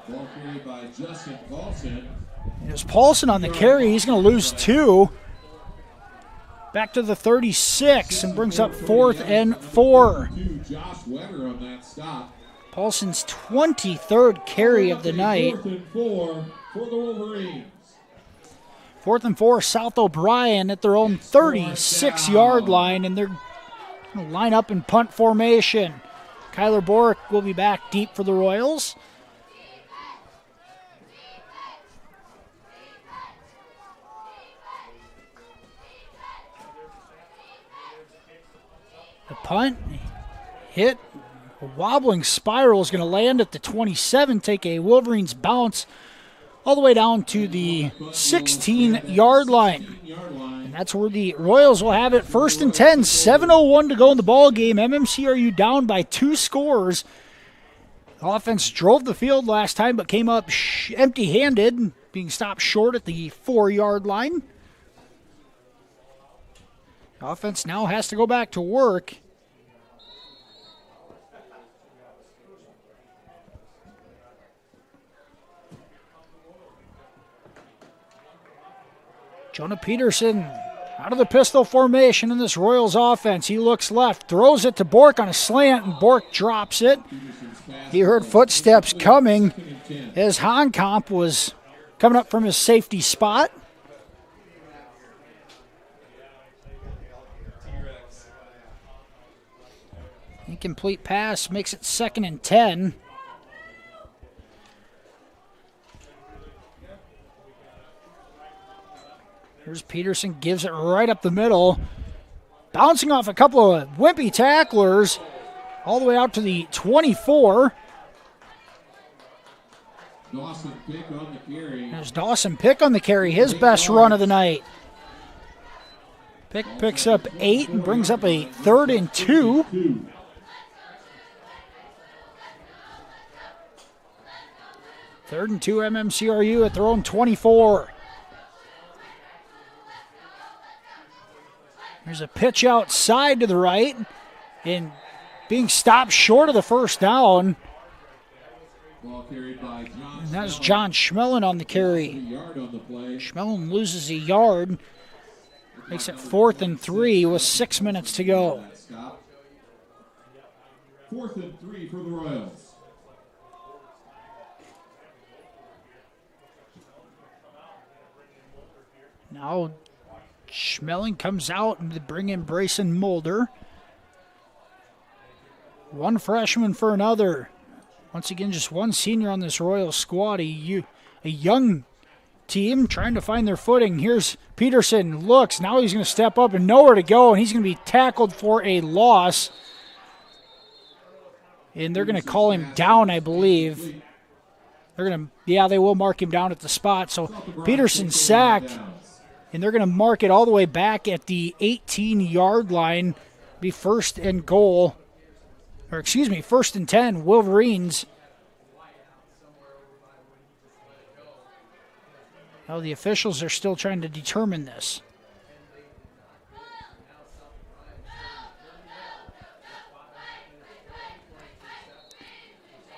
Ball carried by Justin Paulson. There's Paulson on the carry. He's going to lose 2. Back to the 36 and brings up 4th and 4. Josh Weber on that stop. Paulson's 23rd carry of the night. 4th and 4 for the Wolverines. 4th and 4, South O'Brien at their own 36-yard line, and they're going to line up in punt formation. Kyler Borick will be back deep for the Royals. The punt hit. A wobbling spiral is going to land at the 27, take a Wolverines bounce all the way down to the 16-yard line. And that's where the Royals will have it. 1st and 10, 7:01 to go in the ball game. MMCRU down by 2 scores. The offense drove the field last time, but came up empty-handed, being stopped short at the 4-yard line. The offense now has to go back to work. Jonah Peterson out of the pistol formation in this Royals offense. He looks left, throws it to Bork on a slant, and Bork drops it. He heard footsteps coming as Honkamp was coming up from his safety spot. Incomplete pass makes it 2nd and 10. Here's Peterson, gives it right up the middle. Bouncing off a couple of wimpy tacklers. all the way out to the 24. Dawson Pick on the carry. There's Dawson Pick on the carry, his best run of the night. Pick picks up 8 and brings up a 3rd and 2. Third and 2 MMCRU at their own 24. There's a pitch outside to the right and being stopped short of the first down. Ball carried by John. And that's John Schmellen on the carry. Schmellen loses a yard. Makes it 4th and 3 with 6 minutes to go. 4th and 3 for the Royals. Now Schmeling comes out and they bring in Brayson Mulder. One freshman for another. Once again, just one senior on this Royal squad. A young team trying to find their footing. Here's Peterson, looks. Now he's going to step up and nowhere to go, and he's going to be tackled for a loss. And they're going to call him down, I believe. They will mark him down at the spot. So Peterson sacked, and they're going to mark it all the way back at the 18-yard line. Be 1st and goal. Or excuse me, 1st and 10, Wolverines. Now the officials are still trying to determine this.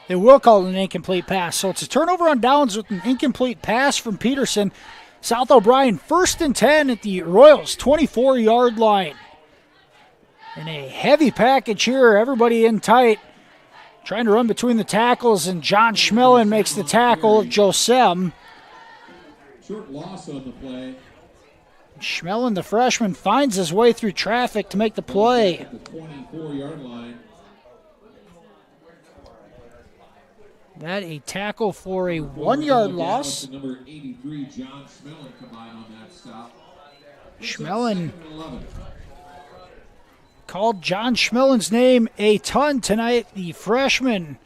They will call it an incomplete pass. So it's a turnover on downs with an incomplete pass from Peterson. South O'Brien 1st and 10 at the Royals 24-yard line. And a heavy package here, everybody in tight. Trying to run between the tackles, and John Schmellen makes the tackle of Josem. Short loss on the play. Schmellen, the freshman, finds his way through traffic to make the play. At the 24-yard line. That a tackle for a 1-yard loss. Number 83, John Schmellen, combined on that stop. Schmellen called John Schmellen's name a ton tonight. The freshman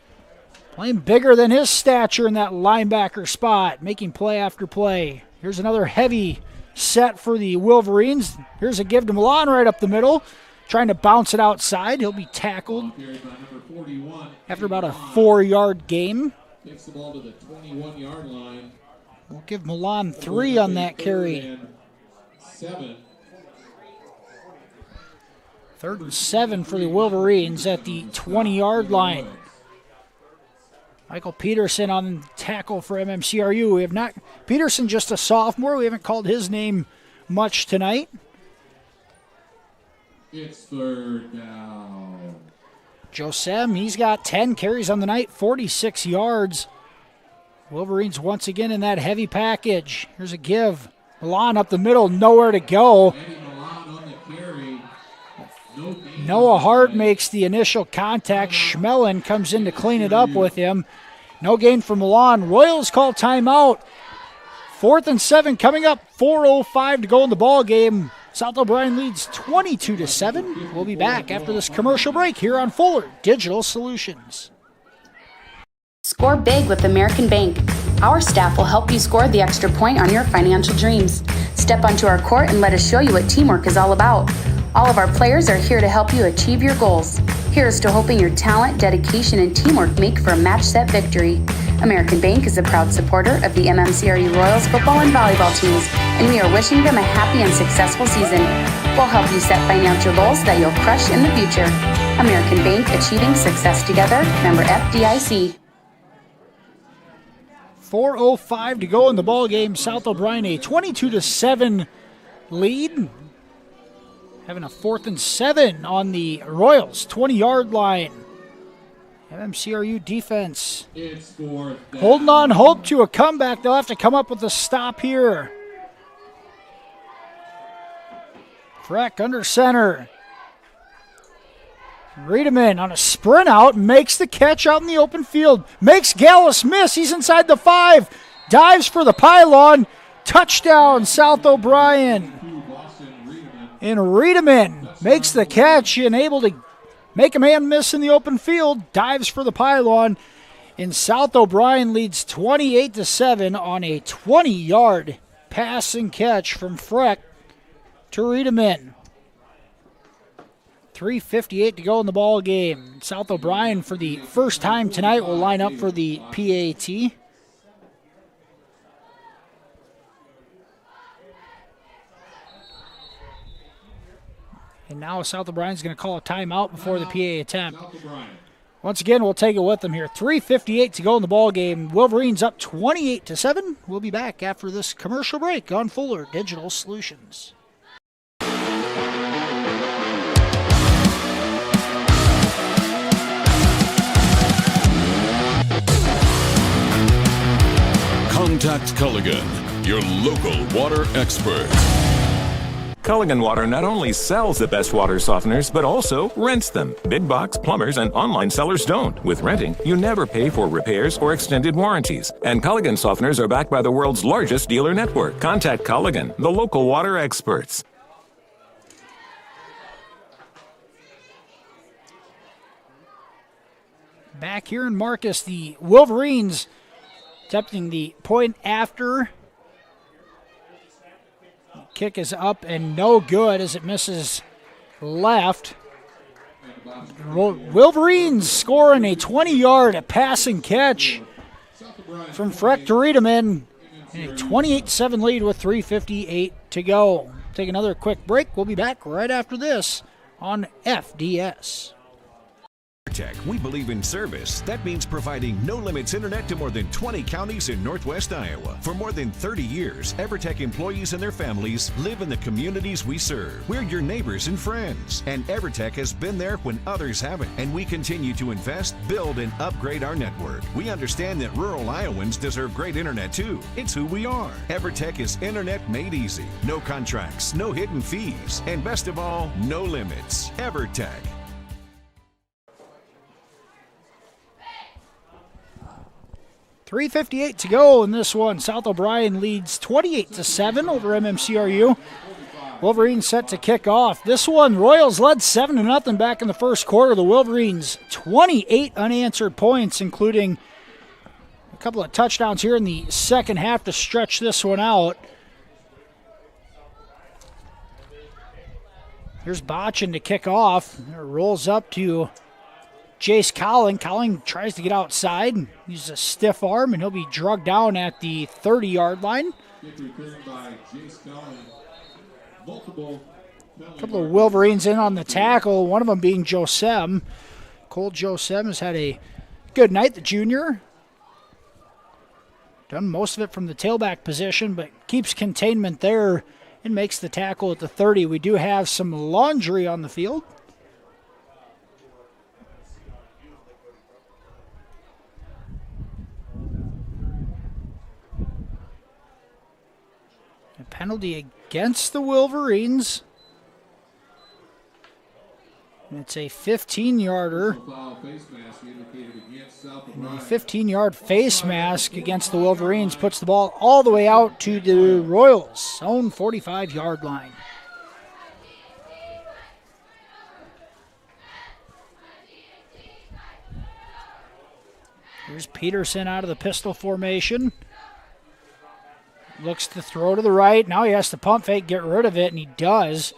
playing bigger than his stature in that linebacker spot, making play after play. Here's another heavy set for the Wolverines. Here's a give to Milan right up the middle, trying to bounce it outside. He'll be tackled after about a 4-yard gain. Takes the ball to the 21-yard line. We'll give Milan 3 on that carry. 7. 3rd and 7 for the Wolverines at the 20-yard line. Michael Peterson on tackle for MMCRU. We have not, Peterson just a sophomore. We haven't called his name much tonight. It's 3rd down. Josem, he's got 10 carries on the night, 46 yards. Wolverines once again in that heavy package. Here's a give. Milan up the middle, nowhere to go. Noah Hart makes the initial contact. Schmellen comes in to clean it up with him. No gain for Milan. Royals call timeout. 4th and 7 coming up. 4:05 to go in the ball game. South O'Brien leads 22-7. We'll be back after this commercial break here on Fuller Digital Solutions. Score big with American Bank. Our staff will help you score the extra point on your financial dreams. Step onto our court and let us show you what teamwork is all about. All of our players are here to help you achieve your goals. Here's to hoping your talent, dedication, and teamwork make for a match-set victory. American Bank is a proud supporter of the MMCRU Royals football and volleyball teams, and we are wishing them a happy and successful season. We'll help you set financial goals that you'll crush in the future. American Bank, achieving success together. Member FDIC. 4:05 to go in the ball game. South O'Brien a 22-7 lead. Having a 4th and 7 on the Royals 20-yard line. MMCRU defense holding on hope to a comeback. They'll have to come up with a stop here. Freck under center. Riedemann on a sprint out, makes the catch out in the open field. Makes Gallus miss. He's inside the 5. Dives for the pylon. Touchdown, South O'Brien. And Riedemann makes the catch and able to make a man miss in the open field, dives for the pylon, and South O'Brien leads 28-7 on a 20-yard pass and catch from Freck to read him in. 3:58 to go in the ball game. South O'Brien, for the first time tonight, will line up for the PAT. And now South O'Brien's going to call a timeout before the PA attempt. Once again, we'll take it with them here. 3:58 to go in the ball game. Wolverines up 28-7. We'll be back after this commercial break on Fuller Digital Solutions. Contact Culligan, your local water expert. Culligan Water not only sells the best water softeners, but also rents them. Big box plumbers and online sellers don't. With renting, you never pay for repairs or extended warranties. And Culligan softeners are backed by the world's largest dealer network. Contact Culligan, the local water experts. Back here in Marcus, the Wolverines attempting the point after. Kick is up and no good as it misses left. Wolverines scoring a 20-yard passing catch from Freck to read him in. A 28-7 lead with 3:58 to go. Take another quick break. We'll be back right after this on FDS. Tech, we believe in service. That means providing no-limits internet to more than 20 counties in northwest Iowa. For more than 30 years, EverTech employees and their families live in the communities we serve. We're your neighbors and friends. And EverTech has been there when others haven't. And we continue to invest, build, and upgrade our network. We understand that rural Iowans deserve great internet too. It's who we are. EverTech is internet made easy. No contracts, no hidden fees, and best of all, no limits. EverTech. 3:58 to go in this one. South O'Brien leads 28-7 over MMCRU. Wolverines set to kick off. This one, Royals led 7-0 back in the first quarter. The Wolverines 28 unanswered points, including a couple of touchdowns here in the second half to stretch this one out. Here's Botchin to kick off. It rolls up to Jace Colling. Colling tries to get outside, uses a stiff arm, and he'll be drugged down at the 30-yard line. A couple of Wolverines in on the tackle, one of them being Josem. Cole Josem has had a good night, the junior. Done most of it from the tailback position, but keeps containment there and makes the tackle at the 30. We do have some laundry on the field. A penalty against the Wolverines. And it's a 15-yarder. And a 15-yard face mask against the Wolverines puts the ball all the way out to the Royals' own 45-yard line. Here's Peterson out of the pistol formation. Looks to throw to the right. Now he has to pump fake, get rid of it, and he does.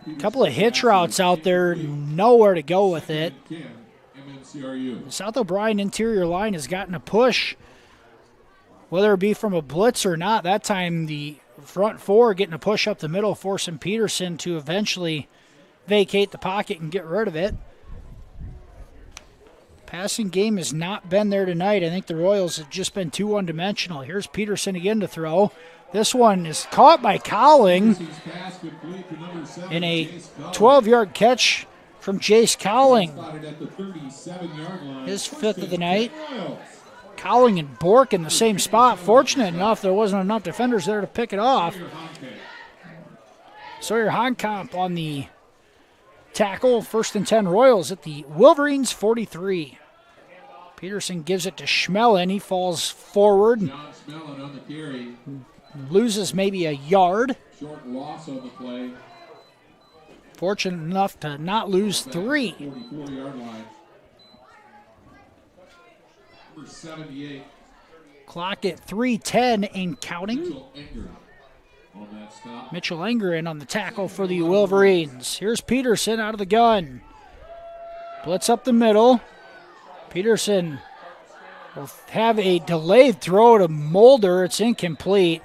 A couple of hitch routes out there, nowhere to go with it. South O'Brien interior line has gotten a push, whether it be from a blitz or not. That time the front four getting a push up the middle, forcing Peterson to eventually vacate the pocket and get rid of it. Passing game has not been there tonight. I think the Royals have just been too one-dimensional. Here's Peterson again to throw. This one is caught by Colling in a 12-yard catch from Jace Colling. His fifth of the night. Colling and Bork in the same spot. Fortunate enough, there wasn't enough defenders there to pick it off. Sawyer Honkamp on the tackle. 1st and 10 Royals at the Wolverines 43. Peterson gives it to Schmellen. He falls forward. Loses maybe a yard. Short loss on the play. Fortunate enough to not lose 3. 44-yard line. Number 78. Clock at 3:10 and counting. Mitchell Enger on that stop. Mitchell Enger in on the tackle for the Wolverines. Here's Peterson out of the gun. Blitz up the middle. Peterson will have a delayed throw to Mulder. It's incomplete.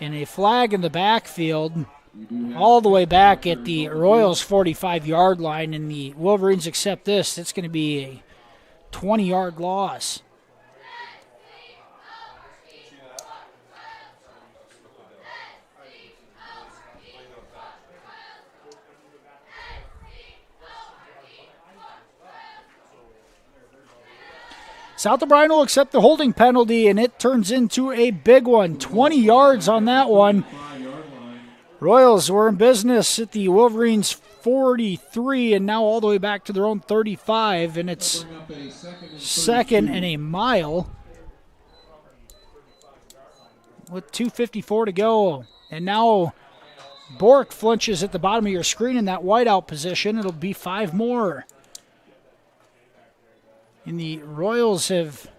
And a flag in the backfield all the way back at the Royals 45-yard line. And the Wolverines accept this. It's going to be a 20-yard loss. South O'Brien will accept the holding penalty, and it turns into a big one. 20 yards on that one. Royals were in business at the Wolverines 43, and now all the way back to their own 35, and it's second and a mile with 2:54 to go. And now Bork flinches at the bottom of your screen in that wideout position. It'll be 5 more. And the Royals have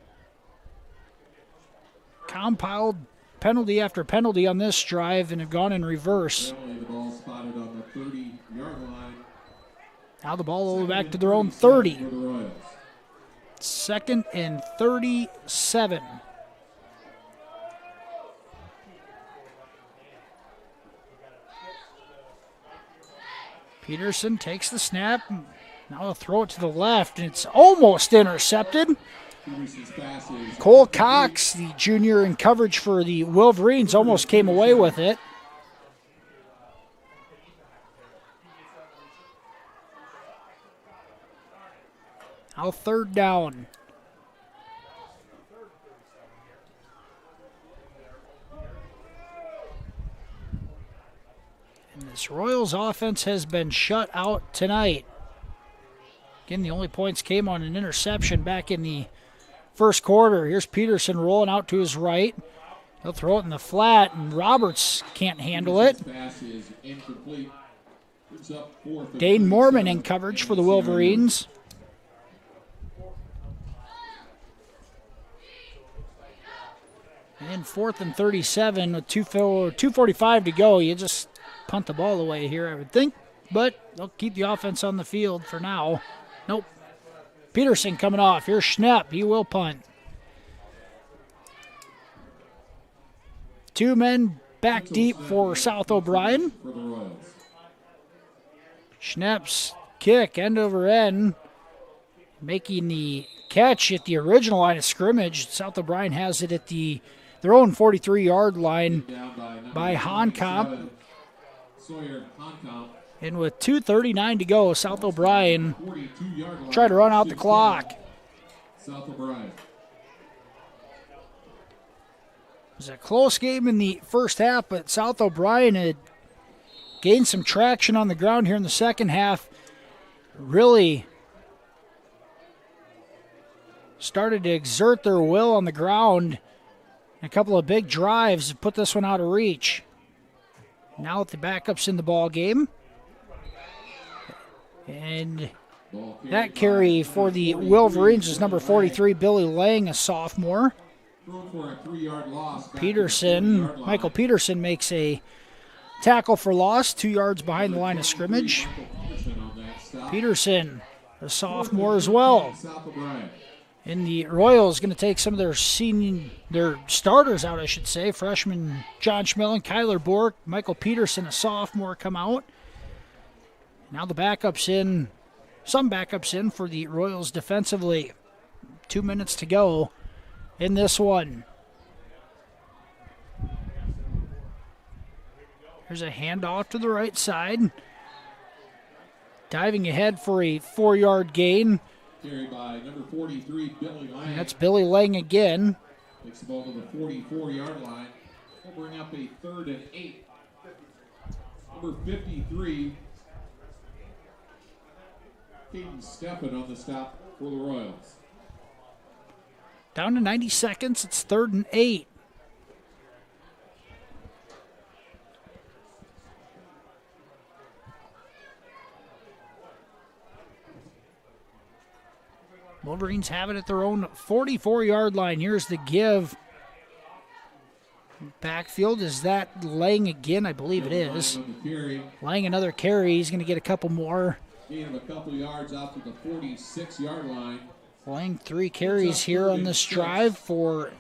compiled penalty after penalty on this drive and have gone in reverse. The ball spotted on the 30-yard line. Now the ball all the way back to their own 30. For the Royals. Second and 37. Peterson takes the snap. Now they'll throw it to the left, and it's almost intercepted. Cole Cox, the junior in coverage for the Wolverines, almost came away with it. Now third down. And this Royals offense has been shut out tonight. Again, the only points came on an interception back in the first quarter. Here's Peterson rolling out to his right. He'll throw it in the flat, and Roberts can't handle it. Dane Mormon in coverage for the Wolverines. And 4th and 37 with 2:45 to go. You just punt the ball away here, I would think. But they'll keep the offense on the field for now. Nope. Peterson coming off. Here's Schnepp. He will punt. 2 men back deep for South O'Brien. Schnepp's kick, end over end, making the catch at the original line of scrimmage. South O'Brien has it at their own 43-yard line by Honkamp. Sawyer Honkamp. And with 2:39 to go, South O'Brien try to run out the clock. South O'Brien. It was a close game in the first half, but South O'Brien had gained some traction on the ground here in the second half. Really started to exert their will on the ground. A couple of big drives to put this one out of reach. Now with the backups in the ball game. And that carry for the Wolverines is number 43, Billy Lang, a sophomore. Michael Peterson makes a tackle for loss, 2 yards behind the line of scrimmage. Peterson, a sophomore as well. And the Royals going to take some of their starters out, I should say. Freshman John Schmellen, Kyler Bork, Michael Peterson, a sophomore, come out. Now the some backups in for the Royals defensively. 2 minutes to go in this one. There's a handoff to the right side. Diving ahead for a 4-yard gain. Carried by number 43, Billy Lang. And that's Billy Lang again. Takes the ball to the 44-yard line. We'll bring up a 3rd and 8. Number 53, Caden Steppen on the stop for the Royals. Down to 90 seconds. It's 3rd and 8. Wolverines have it at their own 44-yard line. Here's the give. Backfield, is that Lang again? I believe it is. Lang another carry. He's going to get a couple more. Gain of a couple yards out to the 46-yard line. Lang 3 carries here on this drive for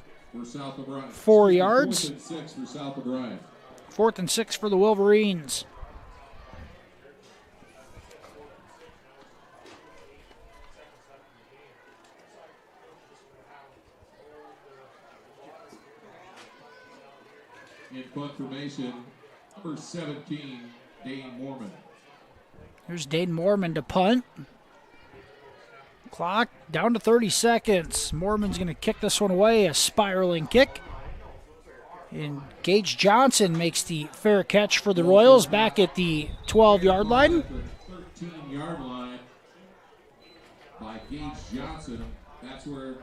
4 yards. 4th and 6 for South O'Brien. 4th and 6 for the Wolverines. In punt formation, number 17, Dane Mormon. Here's Dane Mormon to punt. Clock down to 30 seconds. Mormon's going to kick this one away, a spiraling kick. And Gage Johnson makes the fair catch for the Royals back at the 12-yard line. 13-yard line by Gage Johnson. That's where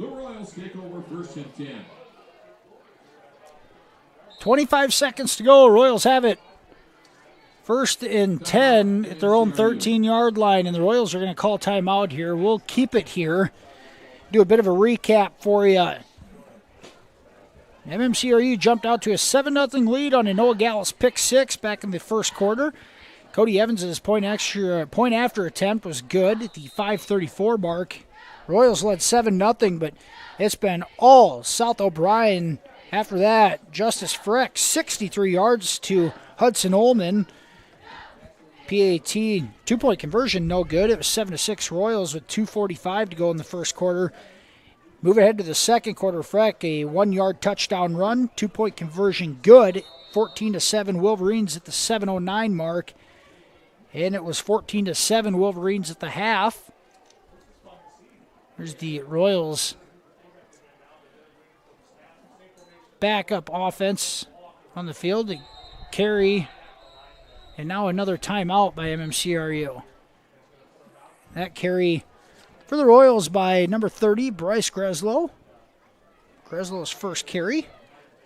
the Royals take over 1st and 10. 25 seconds to go. Royals have it. 1st and 10 at their own 13-yard line, and the Royals are going to call timeout here. We'll keep it here. Do a bit of a recap for you. MMCRU jumped out to a 7-0 lead on a Noah Gallus pick 6 back in the first quarter. Cody Evans' point after attempt was good at the 5:34 mark. Royals led 7-0, but it's been all South O'Brien. After that, Justice Freck, 63 yards to Hudson Ullman. PAT, 2-point conversion, no good. It was 7-6 Royals with 2:45 to go in the first quarter. Move ahead to the second quarter. Freck, a 1-yard touchdown run, 2-point conversion, good. 14-7 Wolverines at the 7:09 mark. And it was 14-7 Wolverines at the half. Here's the Royals backup offense on the field. The carry, and now another timeout by MMCRU. That carry for the Royals by number 30, Bryce Greslow. Greslow's first carry.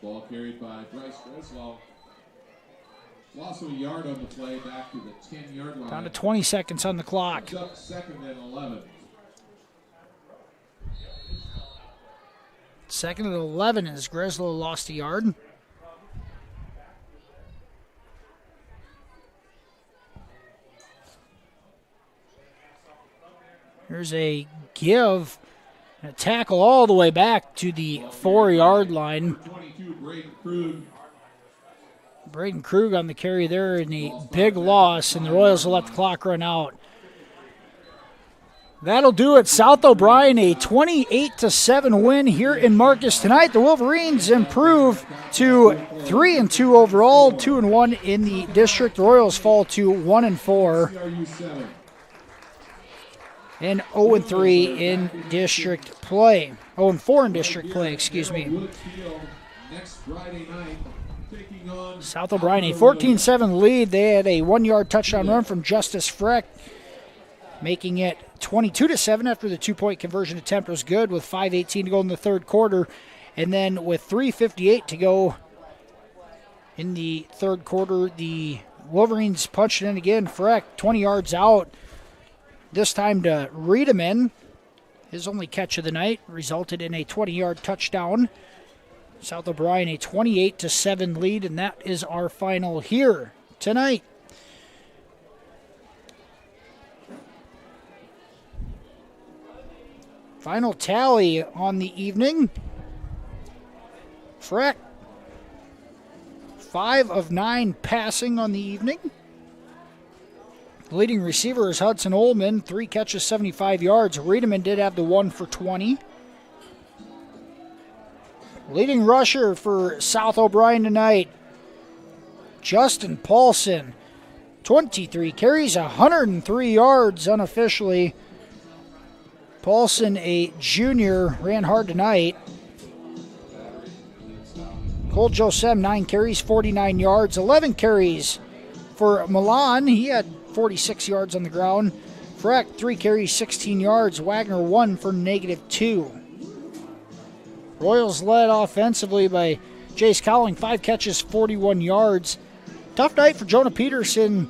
Ball carried by Bryce Greslow. Lost a yard on the play back to the 10-yard line. Down to 20 seconds on the clock. Up 2nd and 11. 2nd and 11 as Greslow lost a yard. Here's a give, a tackle all the way back to the 4-yard line. 22, Braden Krug. Braden Krug on the carry there, and a big loss, and the Royals will let the clock run out. That'll do it. South O'Brien, a 28-7 win here in Marcus tonight. The Wolverines improve to 3-2 overall, 2-1 in the district. The Royals fall to 1-4 and 0-3 in district play. 0-4 in district play, excuse me. Next Friday night, taking on South O'Brien, a 14-7 lead. They had a 1-yard touchdown run from Justice Freck, making it 22-7 after the 2-point conversion attempt was good with 5:18 to go in the third quarter. And then with 3:58 to go in the third quarter, the Wolverines punched it in again. Freck, 20 yards out, this time to Riedemann. His only catch of the night resulted in a 20-yard touchdown. South O'Brien, a 28-7 lead, and that is our final here tonight. Final tally on the evening. Freck, 5 of 9 passing on the evening. The leading receiver is Hudson Ullman, 3 catches, 75 yards. Riedemann did have the 1 for 20. Leading rusher for South O'Brien tonight, Justin Paulson, 23 carries, 103 yards unofficially. Paulson, a junior, ran hard tonight. Cole Josem, 9 carries, 49 yards. 11 carries for Milan. He had 46 yards on the ground. Freck, 3 carries, 16 yards. Wagner, 1 for -2. Royals led offensively by Jace Cowling, 5 catches, 41 yards. Tough night for Jonah Peterson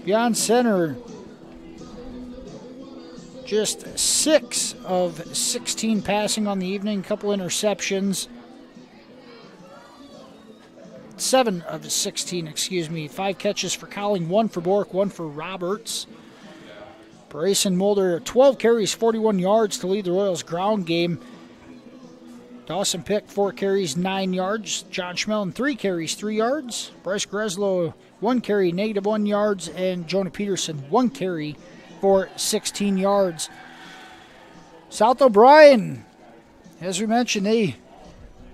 beyond center. Just 6 of 16 passing on the evening, couple interceptions. 7 of 16, 5 catches for Cowling, 1 for Bork, 1 for Roberts. Brayson Mulder, 12 carries, 41 yards to lead the Royals ground game. Dawson Pick, 4 carries, 9 yards. John Schmelin, 3 carries, 3 yards. Bryce Greslow, 1 carry, -1 yards. And Jonah Peterson, 1 carry for 16 yards. South O'Brien, as we mentioned, they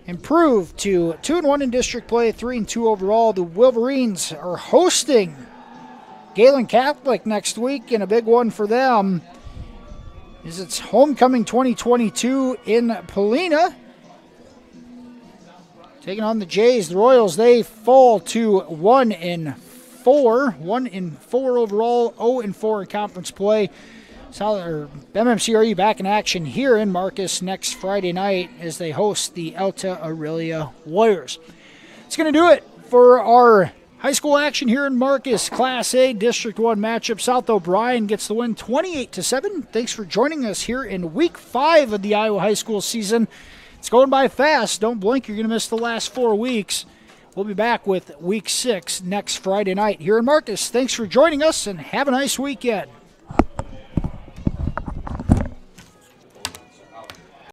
improved to 2-1 in district play, 3-2 overall. The Wolverines are hosting Galen Catholic next week, and a big one for them is it's homecoming 2022 in Polina. Taking on the Jays. The Royals, they fall to 1-4. 1-4 overall, 0-4 in conference play. MMCRU back in action here in Marcus next Friday night as they host the Alta Aurelia Warriors. It's going to do it for our high school action here in Marcus. Class A District 1 matchup. South O'Brien gets the win 28-7. Thanks for joining us here in Week 5 of the Iowa high school season. It's going by fast. Don't blink. You're going to miss the last 4 weeks. We'll be back with Week 6 next Friday night here in Marcus. Thanks for joining us, and have a nice weekend.